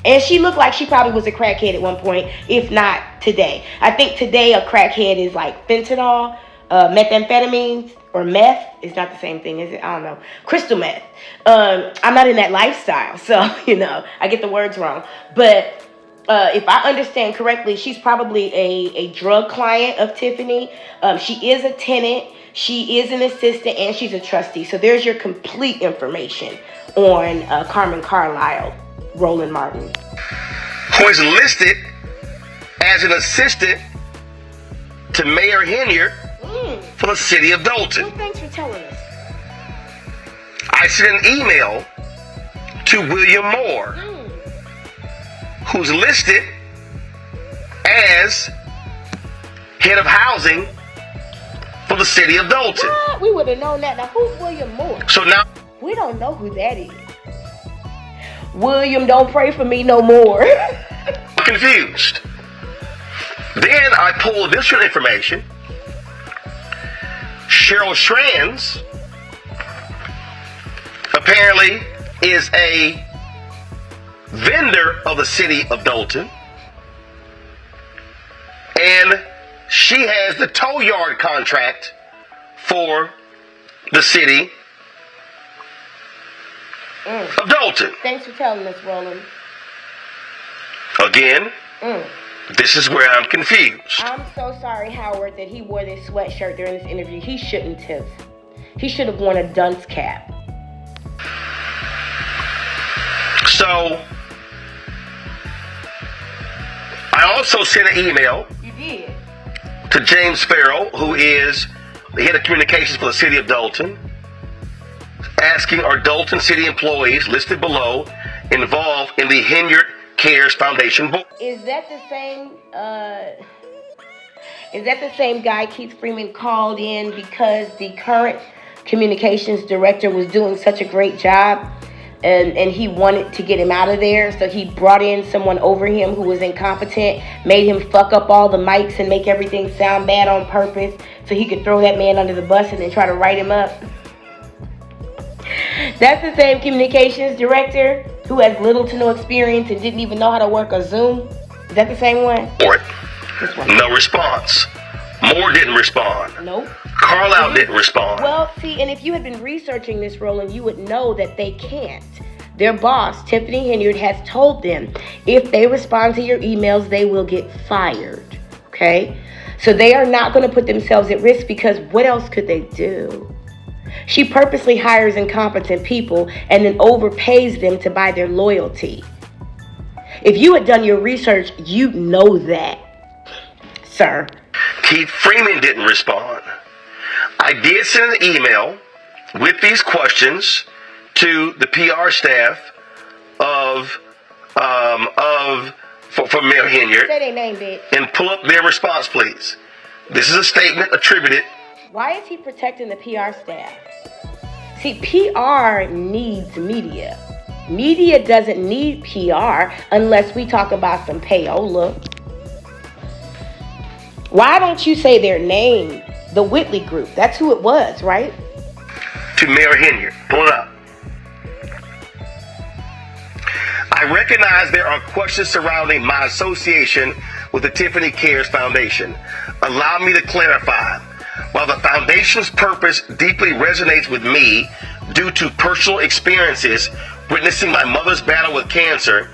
And she looked like she probably was a crackhead at one point, if not today. I think today a crackhead is like fentanyl, methamphetamines, or meth. It's not the same thing, is it? I don't know. Crystal meth. I'm not in that lifestyle, so, I get the words wrong. But if I understand correctly, she's probably a drug client of Tiffany. She is a tenant. She is an assistant, and she's a trustee. So there's your complete information on Carmen Carlisle, Roland Martin, who is listed as an assistant to Mayor Henyard for the city of Dalton. Well, thanks for telling us. I sent an email to William Moore, who's listed as head of housing for the city of Dalton. What? We would have known that. Now, who's William Moore? So now We don't know who that is. William, don't pray for me no more. I'm confused. Then I pulled additional information. Cheryl Schranz apparently is a vendor of the city of Dalton, and she has the tow yard contract for the city of Dalton. Thanks for telling us, Roland. Again, this is where I'm confused. I'm so sorry, Howard, that he wore this sweatshirt during this interview. He shouldn't have. He should have worn a dunce cap. So, I also sent an email You did? to James Farrell, who is the head of communications for the city of Dalton, asking are Dalton city employees listed below involved in the Henyard Cares Foundation board? Is that the same guy Keith Freeman called in because the current communications director was doing such a great job and he wanted to get him out of there, so he brought in someone over him who was incompetent, made him fuck up all the mics and make everything sound bad on purpose so he could throw that man under the bus and then try to write him up? That's the same communications director who has little to no experience and didn't even know how to work a Zoom? Is that the same one? This one. No response. Moore didn't respond. Nope. Carlisle didn't respond. Well, see, and if you had been researching this, Roland, you would know that they can't. Their boss, Tiffany Henyard, has told them if they respond to your emails, they will get fired. Okay? So they are not going to put themselves at risk because what else could they do? She purposely hires incompetent people and then overpays them to buy their loyalty. If you had done your research, you'd know that, sir. Keith Freeman didn't respond. I did send an email with these questions to the PR staff for Mayor Henyard. Say their name, bitch. And pull up their response, please. This is a statement attributed. Why is he protecting the PR staff? See, PR needs media. Media doesn't need PR unless we talk about some payola. Why don't you say their name? The Whitley Group. That's who it was, right? To Mayor Henyard. Pull it up. I recognize there are questions surrounding my association with the Tiffany Cares Foundation. Allow me to clarify. While the foundation's purpose deeply resonates with me due to personal experiences witnessing my mother's battle with cancer,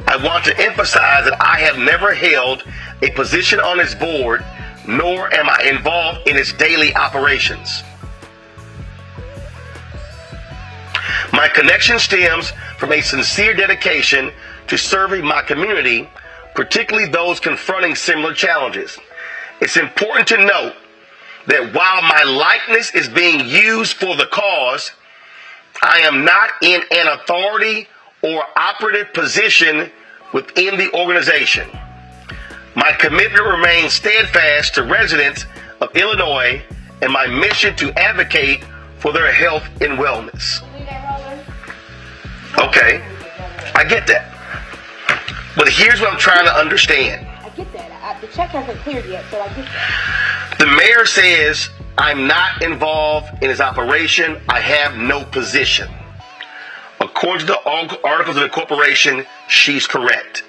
I want to emphasize that I have never held a position on its board, nor am I involved in its daily operations. My connection stems from a sincere dedication to serving my community, particularly those confronting similar challenges. It's important to note that while my likeness is being used for the cause, I am not in an authority or operative position within the organization. My commitment remains steadfast to residents of Illinois and my mission to advocate for their health and wellness. Okay, I get that. But here's what I'm trying to understand. I get that. The check hasn't cleared yet, so I get that. The mayor says, I'm not involved in his operation. I have no position. According to the articles of incorporation, she's correct.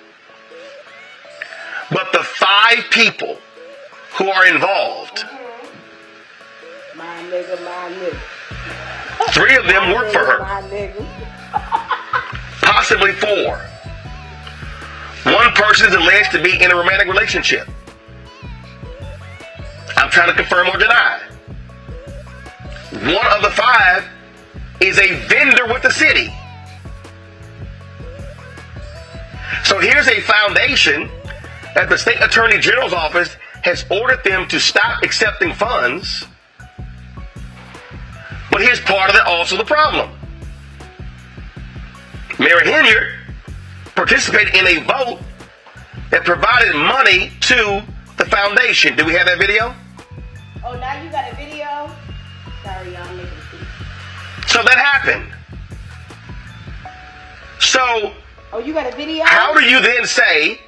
But the 5 people who are involved, My nigga. 3 of them work for her. My nigga. Possibly 4. One person is alleged to be in a romantic relationship. I'm trying to confirm or deny. One of the 5 is a vendor with the city. So here's a foundation that the state attorney general's office has ordered them to stop accepting funds. But here's part of also the problem. Mayor Henyard participated in a vote that provided money to the foundation. Do we have that video? Oh, now you got a video? Sorry, y'all, making a So that happened. So Oh, you got a video? how do you then say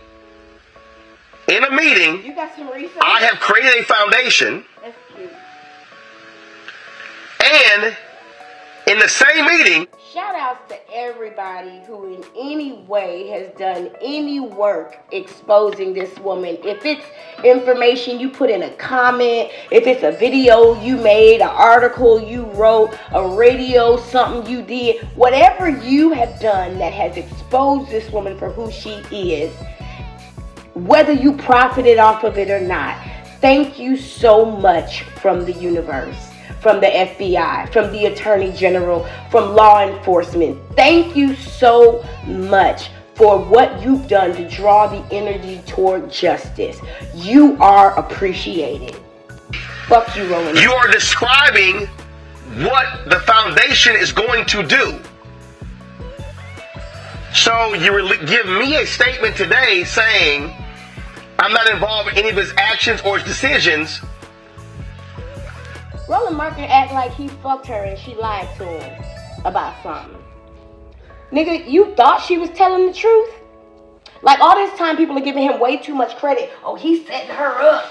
in a meeting, You got some research? I have created a foundation, That's cute. and in the same meeting, Shout outs to everybody who in any way has done any work exposing this woman. If it's information you put in a comment, if it's a video you made, an article you wrote, a radio, something you did, whatever you have done that has exposed this woman for who she is, whether you profited off of it or not, thank you so much from the universe, from the FBI, from the Attorney General, from law enforcement. Thank you so much for what you've done to draw the energy toward justice. You are appreciated. Fuck you, Roland. you are describing what the foundation is going to do. So you give me a statement today saying I'm not involved in any of his actions or his decisions. Roland Martin act like he fucked her and she lied to him about something. Nigga, you thought she was telling the truth? Like all this time people are giving him way too much credit. Oh, he's setting her up.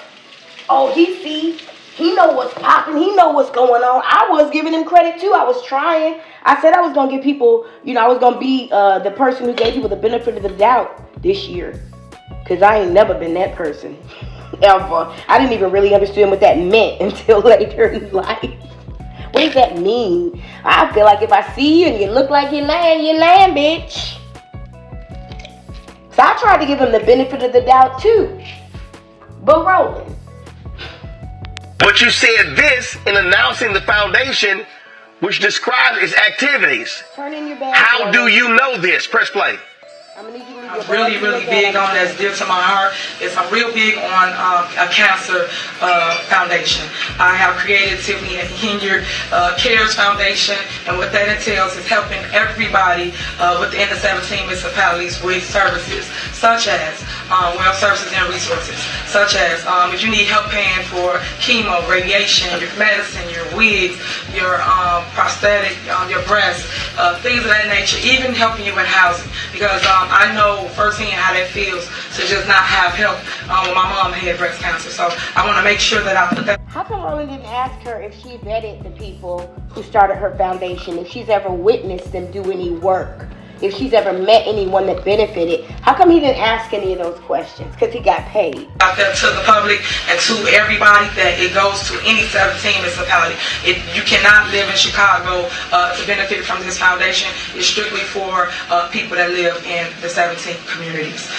Oh, he know what's popping. He know what's going on. I was giving him credit too. I was trying. I said I was going to give people, I was going to be the person who gave people the benefit of the doubt this year. Because I ain't never been that person. Ever. I didn't even really understand what that meant until later in life. What does that mean? I feel like if I see you and you look like you're lying, bitch. So I tried to give him the benefit of the doubt too. But Roland. But you said this in announcing the foundation, which describes its activities. Turn in your bag. How do you know this? Press play. I'm gonna need you to leave I'm your really, bag really in your big bag. on that's dear to my heart. I'm real big on a cancer foundation. I have created Tiffany Henyard Cares Foundation, and what that entails is helping everybody within the 17 municipalities with services such as well services and resources, such as if you need help paying for chemo, radiation, your medicine, your wigs, your prosthetic, your breast, things of that nature, even helping you with housing, because I know firsthand how that feels to just not have help when my mom had breast cancer. So I want to make sure that I put that. How come Roland didn't ask her if she vetted the people who started her foundation, if she's ever witnessed them do any work, if she's ever met anyone that benefited? How come he didn't ask any of those questions? Because he got paid. Out there to the public and to everybody that it goes to any 17 municipality. You cannot live in Chicago to benefit from this foundation. It's strictly for people that live in the 17 communities.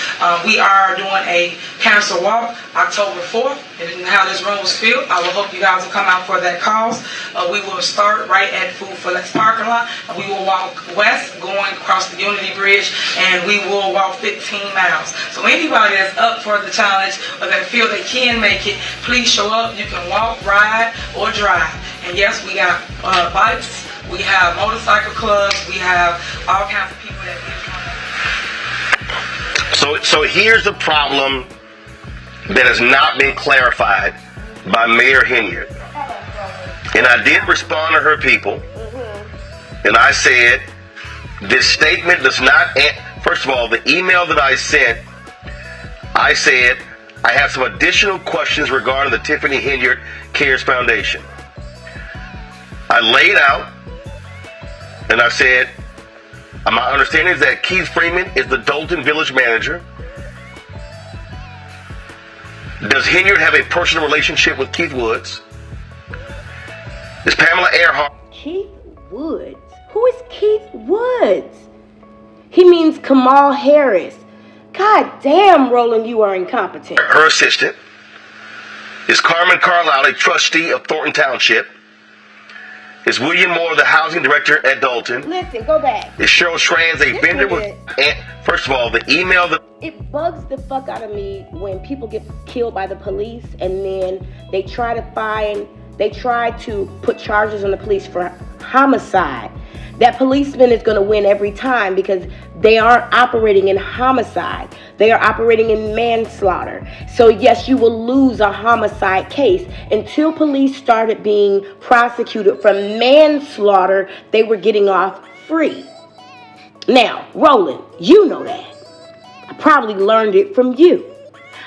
We are doing a cancer walk October 4th. And how this room was filled, I will hope you guys will come out for that cause. We will start right at Food for Less parking lot. We will walk west going across the Unity Bridge, and we will walk 15 miles. So anybody that's up for the challenge or that feel they can make it, please show up. You can walk, ride, or drive. And yes, we got bikes, we have motorcycle clubs, we have all kinds of people that live on that. So here's the problem that has not been clarified by Mayor Henyard. And I did respond to her people, and I said, this statement does not, First of all, the email that I sent, I said, I have some additional questions regarding the Tiffany Henyard Cares Foundation. I laid out and I said, my understanding is that Keith Freeman is the Dalton Village manager. Does Henyard have a personal relationship with Keith Woods? Is Pamela Earhart? Keith Woods? Who is Keith Woods? He means Kamal Harris. God damn, Roland, you are incompetent. Her assistant. Is Carmen Carlisle a trustee of Thornton Township? Is William Moore the housing director at Dalton? Listen, go back. Is Cheryl Schranz a vendor with... First of all, the email that... It bugs the fuck out of me when people get killed by the police and then they try to put charges on the police for homicide. That policeman is going to win every time because they aren't operating in homicide. They are operating in manslaughter. So yes, you will lose a homicide case. Until police started being prosecuted for manslaughter, they were getting off free. Now, Roland, you know that. I probably learned it from you.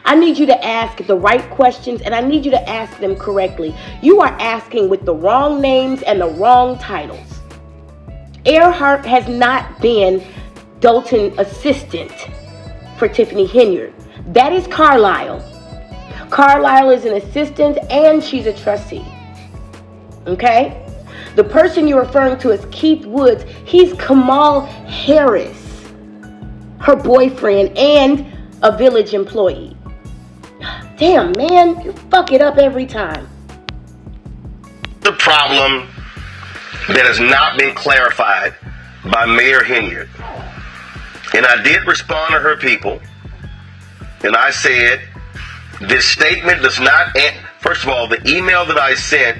I need you to ask the right questions and I need you to ask them correctly. You are asking with the wrong names and the wrong titles. Earhart has not been Dalton assistant for Tiffany Henyard. That is Carlisle. Carlisle is an assistant and she's a trustee. Okay? The person you're referring to is Keith Woods. He's Kamal Harris, her boyfriend and a village employee. Damn, man, you fuck it up every time. The problem that has not been clarified by Mayor Henyard. And I did respond to her people. And I said, this statement does not... First of all, the email that I sent,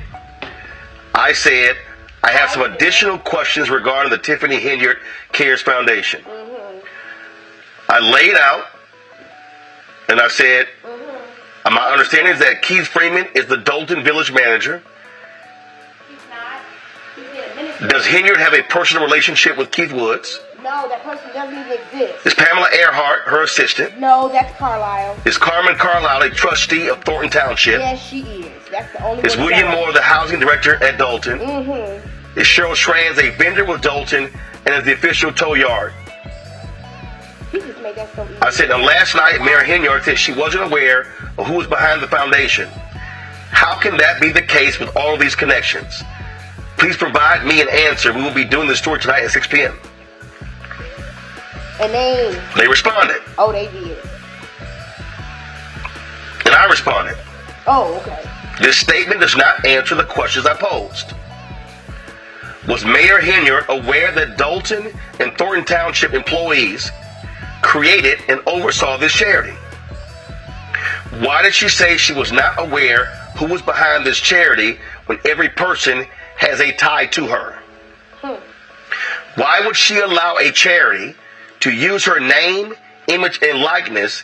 I said, I have some additional questions regarding the Tiffany Henyard Cares Foundation. I laid out and I said, my understanding is that Keith Freeman is the Dalton Village manager. Does Henyard have a personal relationship with Keith Woods? No, that person doesn't even exist. Is Pamela Earhart her assistant? No, that's Carlisle. Is Carmen Carlisle a trustee of Thornton Township? Yes, she is. That's the only Is one. William Moore the housing director at Dalton? Is Cheryl Schranz a vendor with Dalton and is the official tow yard? He just made that so easy. I said, last night, Mayor Henyard said she wasn't aware of who was behind the foundation. How can that be the case with all of these connections? Please provide me an answer. We will be doing this story tonight at 6 p.m. And they responded. Oh, they did. And I responded. Oh, okay. This statement does not answer the questions I posed. Was Mayor Henyard aware that Dalton and Thornton Township employees created and oversaw this charity? Why did she say she was not aware who was behind this charity when every person has a tie to her? Why would she allow a charity to use her name, image, and likeness,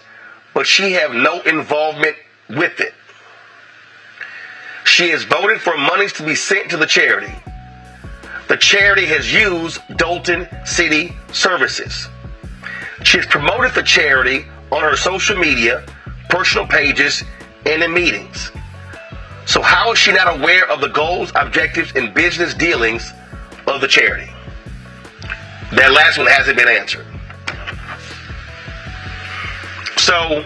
but she have no involvement with it? She has voted for monies to be sent to the charity. The charity has used Dalton City Services. She has promoted the charity on her social media, personal pages, and in meetings. So how is she not aware of the goals, objectives, and business dealings of the charity? That last one hasn't been answered. So,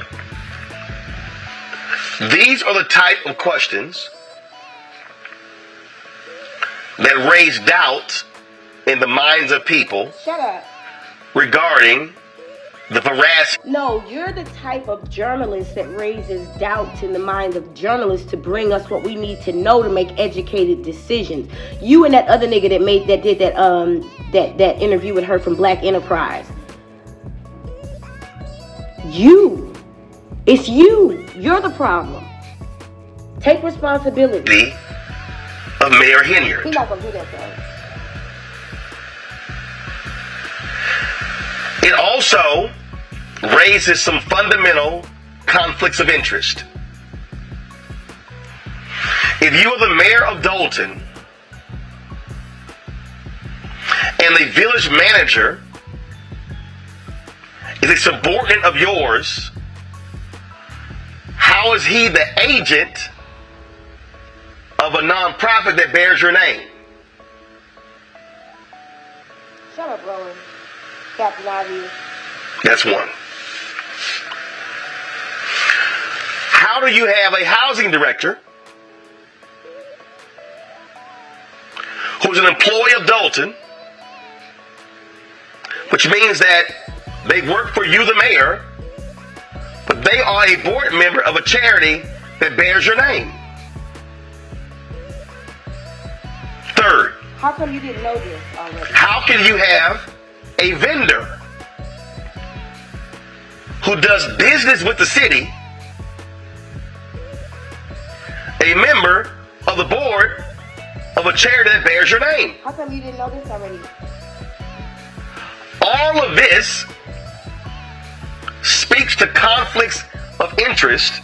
these are the type of questions that raise doubt in the minds of people. Shut up. Regarding the veracity. No, you're the type of journalist that raises doubts in the minds of journalists to bring us what we need to know to make educated decisions. You and that other nigga that did that interview with her from Black Enterprise. It's you. You're the problem. Take responsibility. Of Mayor Henyard. He's not gonna do that, though. It also raises some fundamental conflicts of interest. If you are the mayor of Dalton and the village manager is a subordinate of yours, how is he the agent of a nonprofit that bears your name? Shut up, Roland. Captain Obvious. That's one. How do you have a housing director who's an employee of Dalton, which means that they work for you, the mayor, but they are a board member of a charity that bears your name? Third, How come you didn't know this already? how can you have a vendor who does business with the city, a member of the board of a charity that bears your name? How come you didn't know this already? All of this speaks to conflicts of interest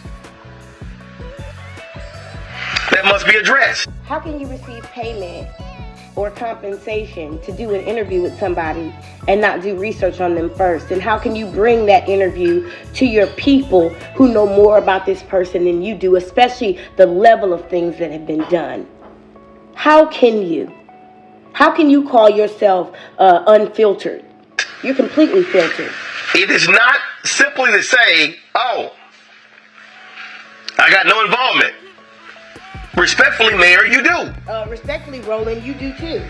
that must be addressed. How can you receive payment or compensation to do an interview with somebody and not do research on them first? And how can you bring that interview to your people who know more about this person than you do, especially the level of things that have been done? How can you? How can you call yourself unfiltered? You're completely filtered. It is not simply to say, oh, I got no involvement. Respectfully, Mayor, you do. Respectfully, Roland, you do too.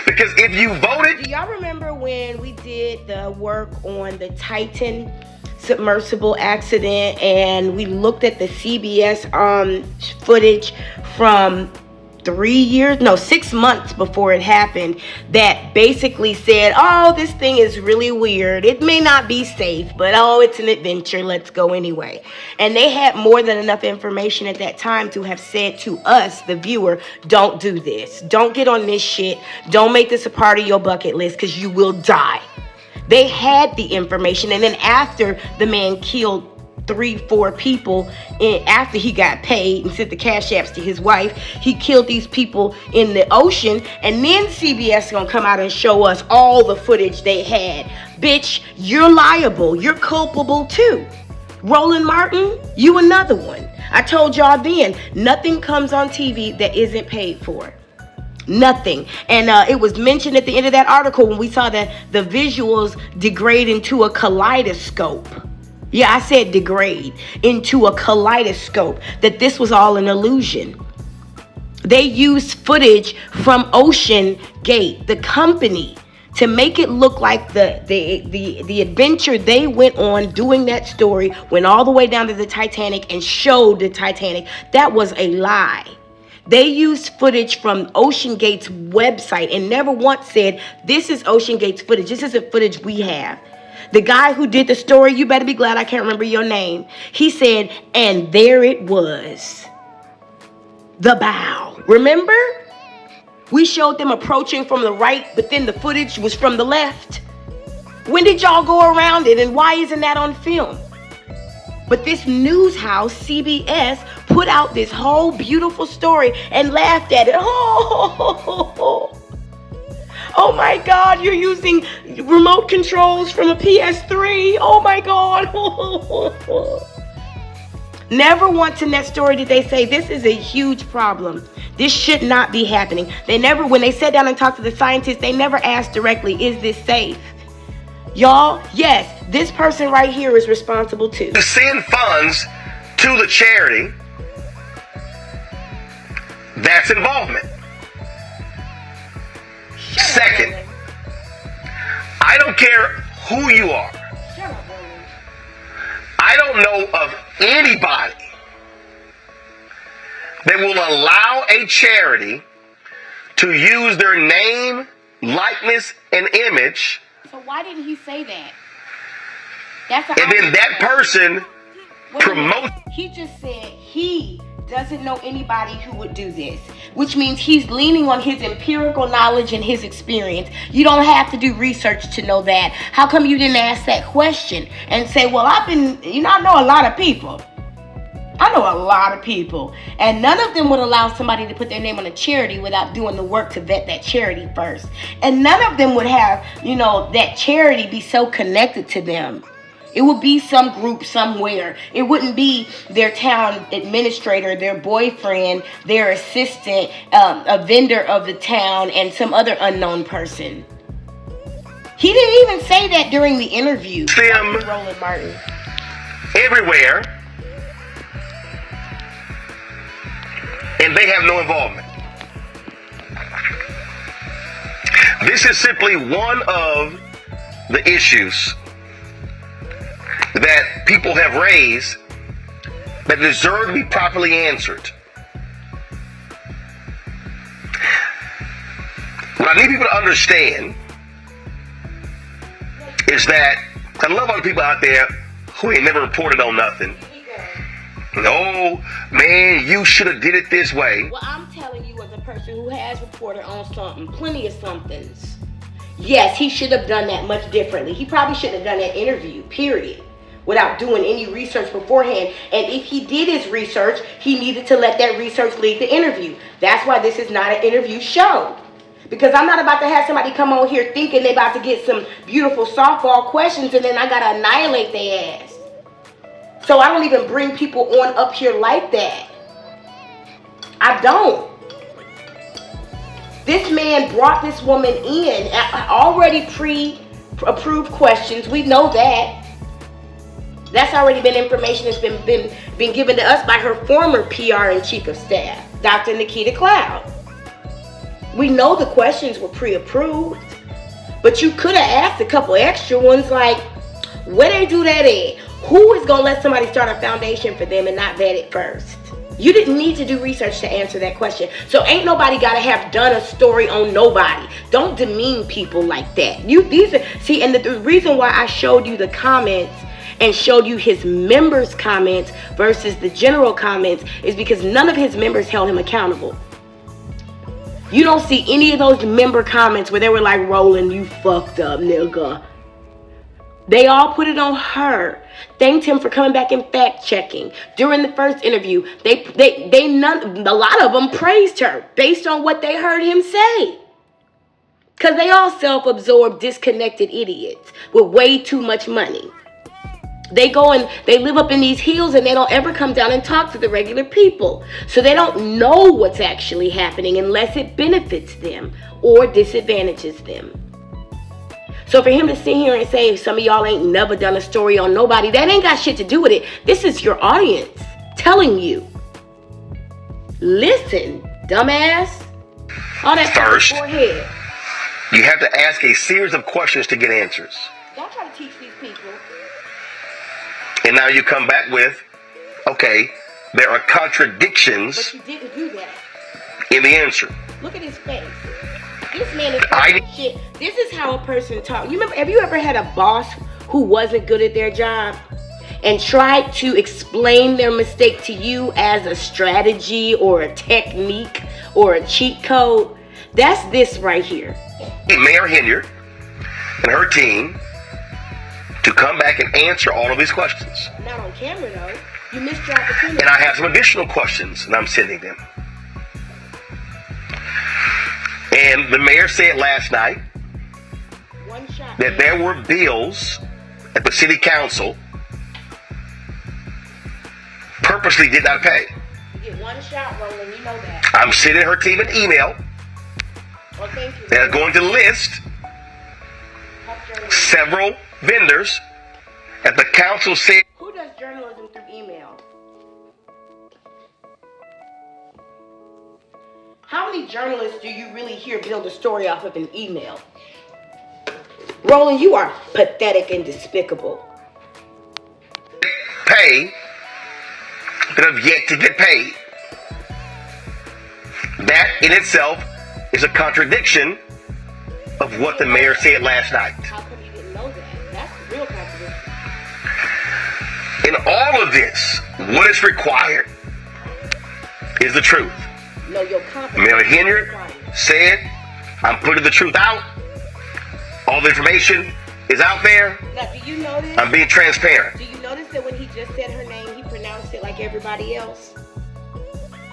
Because if you voted... Do y'all remember when we did the work on the Titan submersible accident and we looked at the CBS footage from 6 months before it happened, that basically said, oh, this thing is really weird. It may not be safe, but oh, it's an adventure. Let's go anyway. And they had more than enough information at that time to have said to us, the viewer, don't do this. Don't get on this shit. Don't make this a part of your bucket list because you will die. They had the information. And then after the man killed 3-4 people, and after he got paid and sent the cash apps to his wife, he killed these people in the ocean, and then CBS gonna come out and show us all the footage they had. Bitch, you're liable. You're culpable too. Roland Martin, you another one. I told y'all then, nothing comes on TV that isn't paid for. Nothing. And it was mentioned at the end of that article when we saw that the visuals degrade into a kaleidoscope. Yeah, I said degrade into a kaleidoscope, that this was all an illusion. They used footage from Ocean Gate, the company, to make it look like the adventure they went on doing that story, went all the way down to the Titanic and showed the Titanic. That was a lie. They used footage from Ocean Gate's website and never once said, this is Ocean Gate's footage. This isn't footage we have. The guy who did the story, you better be glad I can't remember your name. He said, and there it was. The bow. Remember? We showed them approaching from the right, but then the footage was from the left. When did y'all go around it, and why isn't that on film? But this news house, CBS, put out this whole beautiful story and laughed at it. Oh my God, you're using remote controls from a PS3. Oh my God. Never once in that story did they say this is a huge problem. This should not be happening. They never, when they sat down and talked to the scientists, they never asked directly, is this safe? Y'all, yes, this person right here is responsible too. To send funds to the charity, that's involvement. Second, I don't care who you are. I don't know of anybody that will allow a charity to use their name, likeness, and image. So why didn't he say that? That's and then that person promotes. He just said he doesn't know anybody who would do this, which means he's leaning on his empirical knowledge and his experience. You don't have to do research to know that. How come you didn't ask that question and say, well, I know a lot of people. I know a lot of people, and none of them would allow somebody to put their name on a charity without doing the work to vet that charity first. And none of them would have, that charity be so connected to them. It would be some group somewhere. It wouldn't be their town administrator, their boyfriend, their assistant, a vendor of the town, and some other unknown person. He didn't even say that during the interview. Roland Martin. Everywhere, and they have no involvement. This is simply one of the issues that people have raised that deserve to be properly answered. What I need people to understand is that I love all the people out there who ain't never reported on nothing. No, man, you should have did it this way. Well, I'm telling you as a person who has reported on something, plenty of somethings. Yes, he should have done that much differently. He probably shouldn't have done that interview, period, without doing any research beforehand. And if he did his research, he needed to let that research lead the interview. That's why this is not an interview show. Because I'm not about to have somebody come on here thinking they're about to get some beautiful softball questions and then I got to annihilate their ass. So I don't even bring people on up here like that. I don't. This man brought this woman in already pre-approved questions. We know that. That's already been information that's been given to us by her former PR and chief of staff, Dr. Nikita Cloud. We know the questions were pre-approved, but you could have asked a couple extra ones like, where they do that at? Who is going to let somebody start a foundation for them and not vet it first? You didn't need to do research to answer that question. So ain't nobody got to have done a story on nobody. Don't demean people like that. And the reason why I showed you the comments and showed you his members' comments versus the general comments is because none of his members held him accountable. You don't see any of those member comments where they were like, Roland, you fucked up, nigga. They all put it on her. Thanked him for coming back and fact checking. During the first interview, a lot of them praised her based on what they heard him say. Because they all self-absorbed, disconnected idiots with way too much money. They go and they live up in these hills and they don't ever come down and talk to the regular people. So they don't know what's actually happening unless it benefits them or disadvantages them. So for him to sit here and say some of y'all ain't never done a story on nobody, that ain't got shit to do with it. This is your audience telling you. Listen, dumbass. All that first, forehead. You have to ask a series of questions to get answers. Don't try to teach these people. And now you come back with, okay, there are contradictions. But you didn't do that. In the answer. Look at his face. This man is shit. This is how a person talks. Have you ever had a boss who wasn't good at their job and tried to explain their mistake to you as a strategy or a technique or a cheat code? That's this right here. Mayor Henry and her team to come back and answer all of these questions. Not on camera though. You missed your opportunity. And I have some additional questions and I'm sending them. And the mayor said last night that there were bills at the city council purposely did not pay. You get one shot, Roland, you know that. I'm sending her team an email. Well, thank you. They're going to list several vendors that the council said. Who does journalism through email? How many journalists do you really hear build a story off of an email? Roland, you are pathetic and despicable. Pay that have yet to get paid. That in itself is a contradiction of what the mayor said last night. How come you didn't know that? That's the real contradiction. In all of this, what is required is the truth. No, your confidence. Mayor Henry said, I'm putting the truth out. All the information is out there. Now, do you notice? I'm being transparent. Do you notice that when he just said her name, he pronounced trusted like everybody else.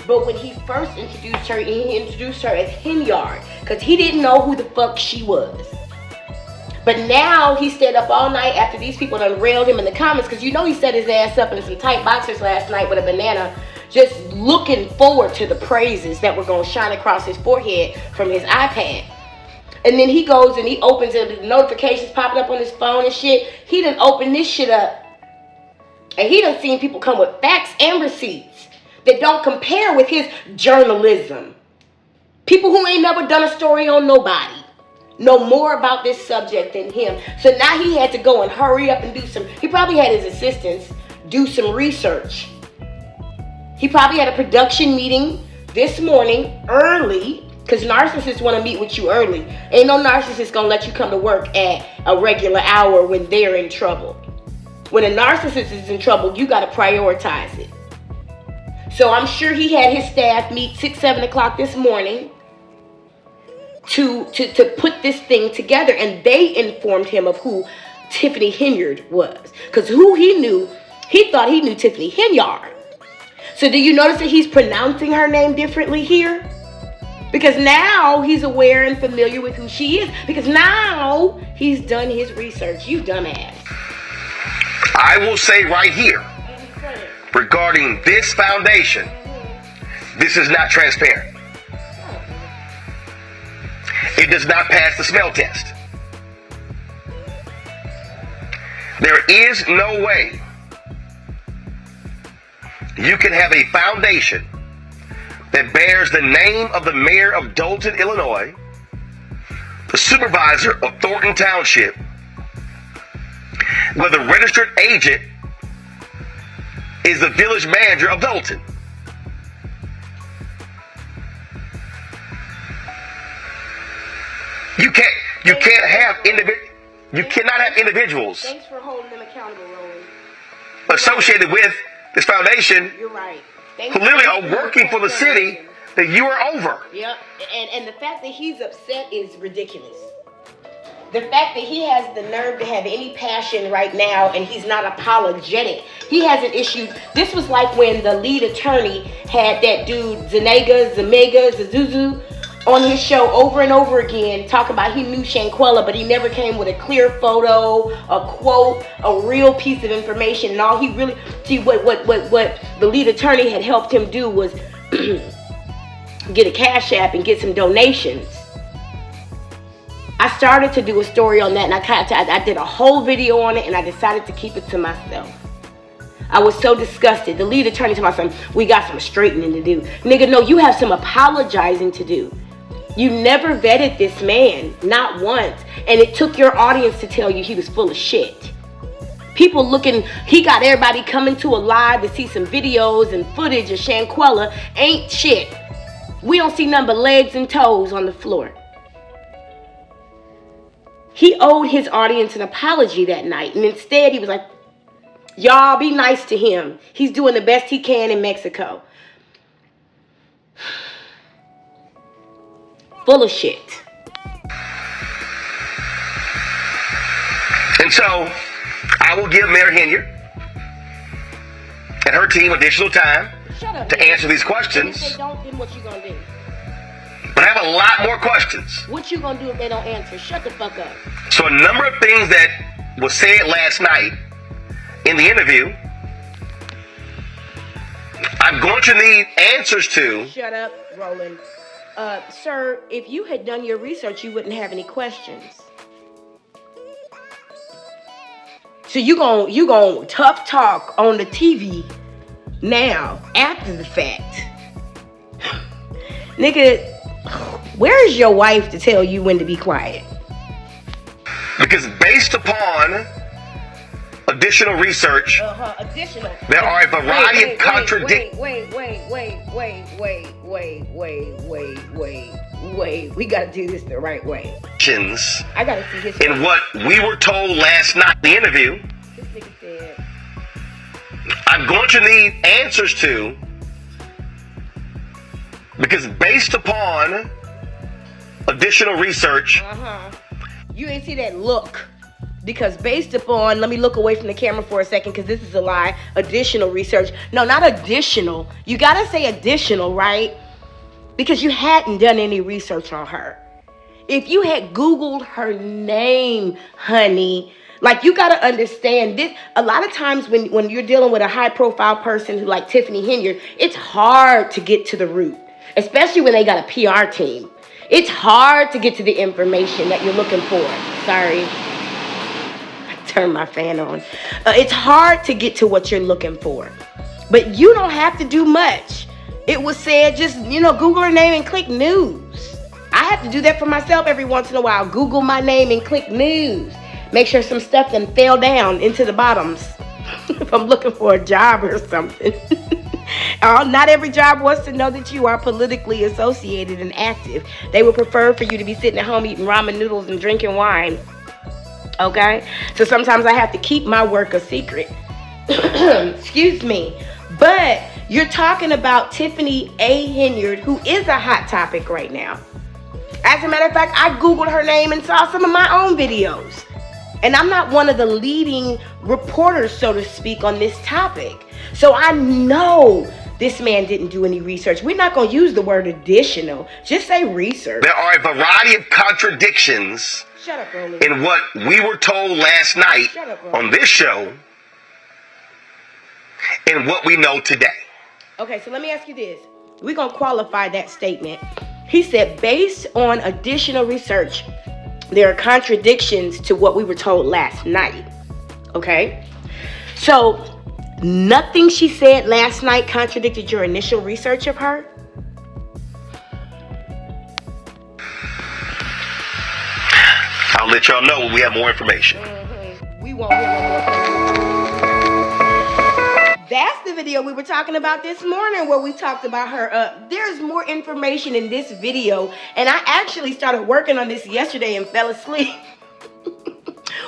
But when he first introduced her, he introduced her as Henyard, because he didn't know who the fuck she was. But now he stayed up all night after these people done railed him in the comments, because you know he set his ass up in some tight boxers last night with a banana, just looking forward to the praises that were going to shine across his forehead from his iPad. And then he goes and he opens it, the notifications popping up on his phone and shit. He done opened this shit up. And he done seen people come with facts and receipts that don't compare with his journalism. People who ain't never done a story on nobody know more about this subject than him. So now he had to go and hurry up and he probably had his assistants do some research. He probably had a production meeting this morning early, because narcissists want to meet with you early. Ain't no narcissist gonna let you come to work at a regular hour when they're in trouble. When a narcissist is in trouble, you gotta prioritize it. So I'm sure he had his staff meet 6, 7 o'clock this morning to put this thing together, and they informed him of who Tiffany Henyard was. Because who he knew, he thought he knew Tiffany Henyard. So do you notice that he's pronouncing her name differently here? Because now he's aware and familiar with who she is. Because now he's done his research. You dumbass. I will say right here, regarding this foundation, this is not transparent. It does not pass the smell test. There is no way you can have a foundation that bears the name of the mayor of Dalton, Illinois, the supervisor of Thornton Township, where the registered agent is the village manager of Dalton. You cannot have individuals Thanks for holding them accountable, Roland. associated with this foundation. You're right. Who literally are working for the city that you are over. Yep. And the fact that he's upset is ridiculous. The fact that he has the nerve to have any passion right now and he's not apologetic. He has an issue. This was like when the lead attorney had that dude Zazuzu on his show over and over again, talk about he knew Shanquella, but he never came with a clear photo, a quote, a real piece of information. And all he really, see, what the lead attorney had helped him do was get a cash app and get some donations. I started to do a story on that, and I did a whole video on it, and I decided to keep it to myself. I was so disgusted. The lead attorney told my son, we got some straightening to do. Nigga, no, you have some apologizing to do. You never vetted this man, not once. And it took your audience to tell you he was full of shit. People looking, he got everybody coming to a live to see some videos and footage of Shanquella. Ain't shit. We don't see nothing but legs and toes on the floor. He owed his audience an apology that night. And instead he was like, y'all be nice to him. He's doing the best he can in Mexico. Full of shit. And so, I will give Mayor Henyard and her team additional time to answer these questions. If they don't, then what you gonna do? But I have a lot more questions. What you gonna do if they don't answer? Shut the fuck up. So a number of things that was said last night in the interview, I'm going to need answers to. Shut up, Roland. Sir, if you had done your research, you wouldn't have any questions. So you gon' tough talk on the TV now, after the fact. Nigga, where's your wife to tell you when to be quiet? Because based upon additional research, there are a variety of contradictions. Wait. We gotta do this the right way. I gotta see his. In what we were told last night in the interview, This nigga said, I'm going to need answers to, because based upon additional research, you ain't see that look Because based upon, let me look away from the camera for a second because this is a lie, additional research. No, not additional. You got to say additional, right? Because you hadn't done any research on her. If you had Googled her name, honey, like you got to understand this. A lot of times when you're dealing with a high profile person who like Tiffany Henyard, it's hard to get to the root, especially when they got a PR team. It's hard to get to the information that you're looking for. Sorry. Turn my fan on. It's hard to get to what you're looking for, but you don't have to do much. It was said, just, Google her name and click news. I have to do that for myself every once in a while. Google my name and click news. Make sure some stuff then fell down into the bottoms if I'm looking for a job or something. Not every job wants to know that you are politically associated and active. They would prefer for you to be sitting at home eating ramen noodles and drinking wine. Okay, so sometimes I have to keep my work a secret. Excuse me. But you're talking about Tiffany A. Henyard, who is a hot topic right now. As a matter of fact, I Googled her name and saw some of my own videos. And I'm not one of the leading reporters, so to speak, on this topic. So I know this man didn't do any research. We're not going to use the word additional. Just say research. There are a variety of contradictions Shut up, Roland. in what we were told last night on this show and what we know today. Okay, so let me ask you this. We're going to qualify that statement. He said, based on additional research, there are contradictions to what we were told last night. Okay? So, nothing she said last night contradicted your initial research of her? I'll let y'all know when we have more information. We won't hear no more information. That's the video we were talking about this morning where we talked about her. There's more information in this video, and I actually started working on this yesterday and fell asleep.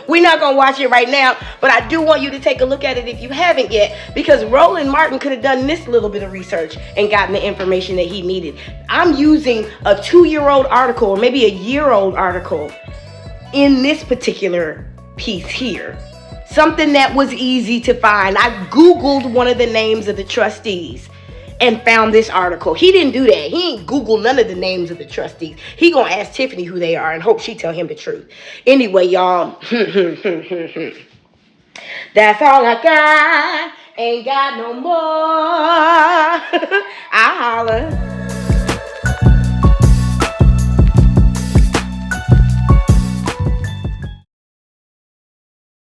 We're not going to watch it right now, but I do want you to take a look at it if you haven't yet, because Roland Martin could have done this little bit of research and gotten the information that he needed. I'm using a 2-year-old article, or maybe a year-old article, in this particular piece here. Something that was easy to find. I Googled one of the names of the trustees and found this article. He didn't do that. He ain't Googled none of the names of the trustees. He gonna ask Tiffany who they are and hope she tell him the truth. Anyway, y'all. That's all I got. Ain't got no more. I holler.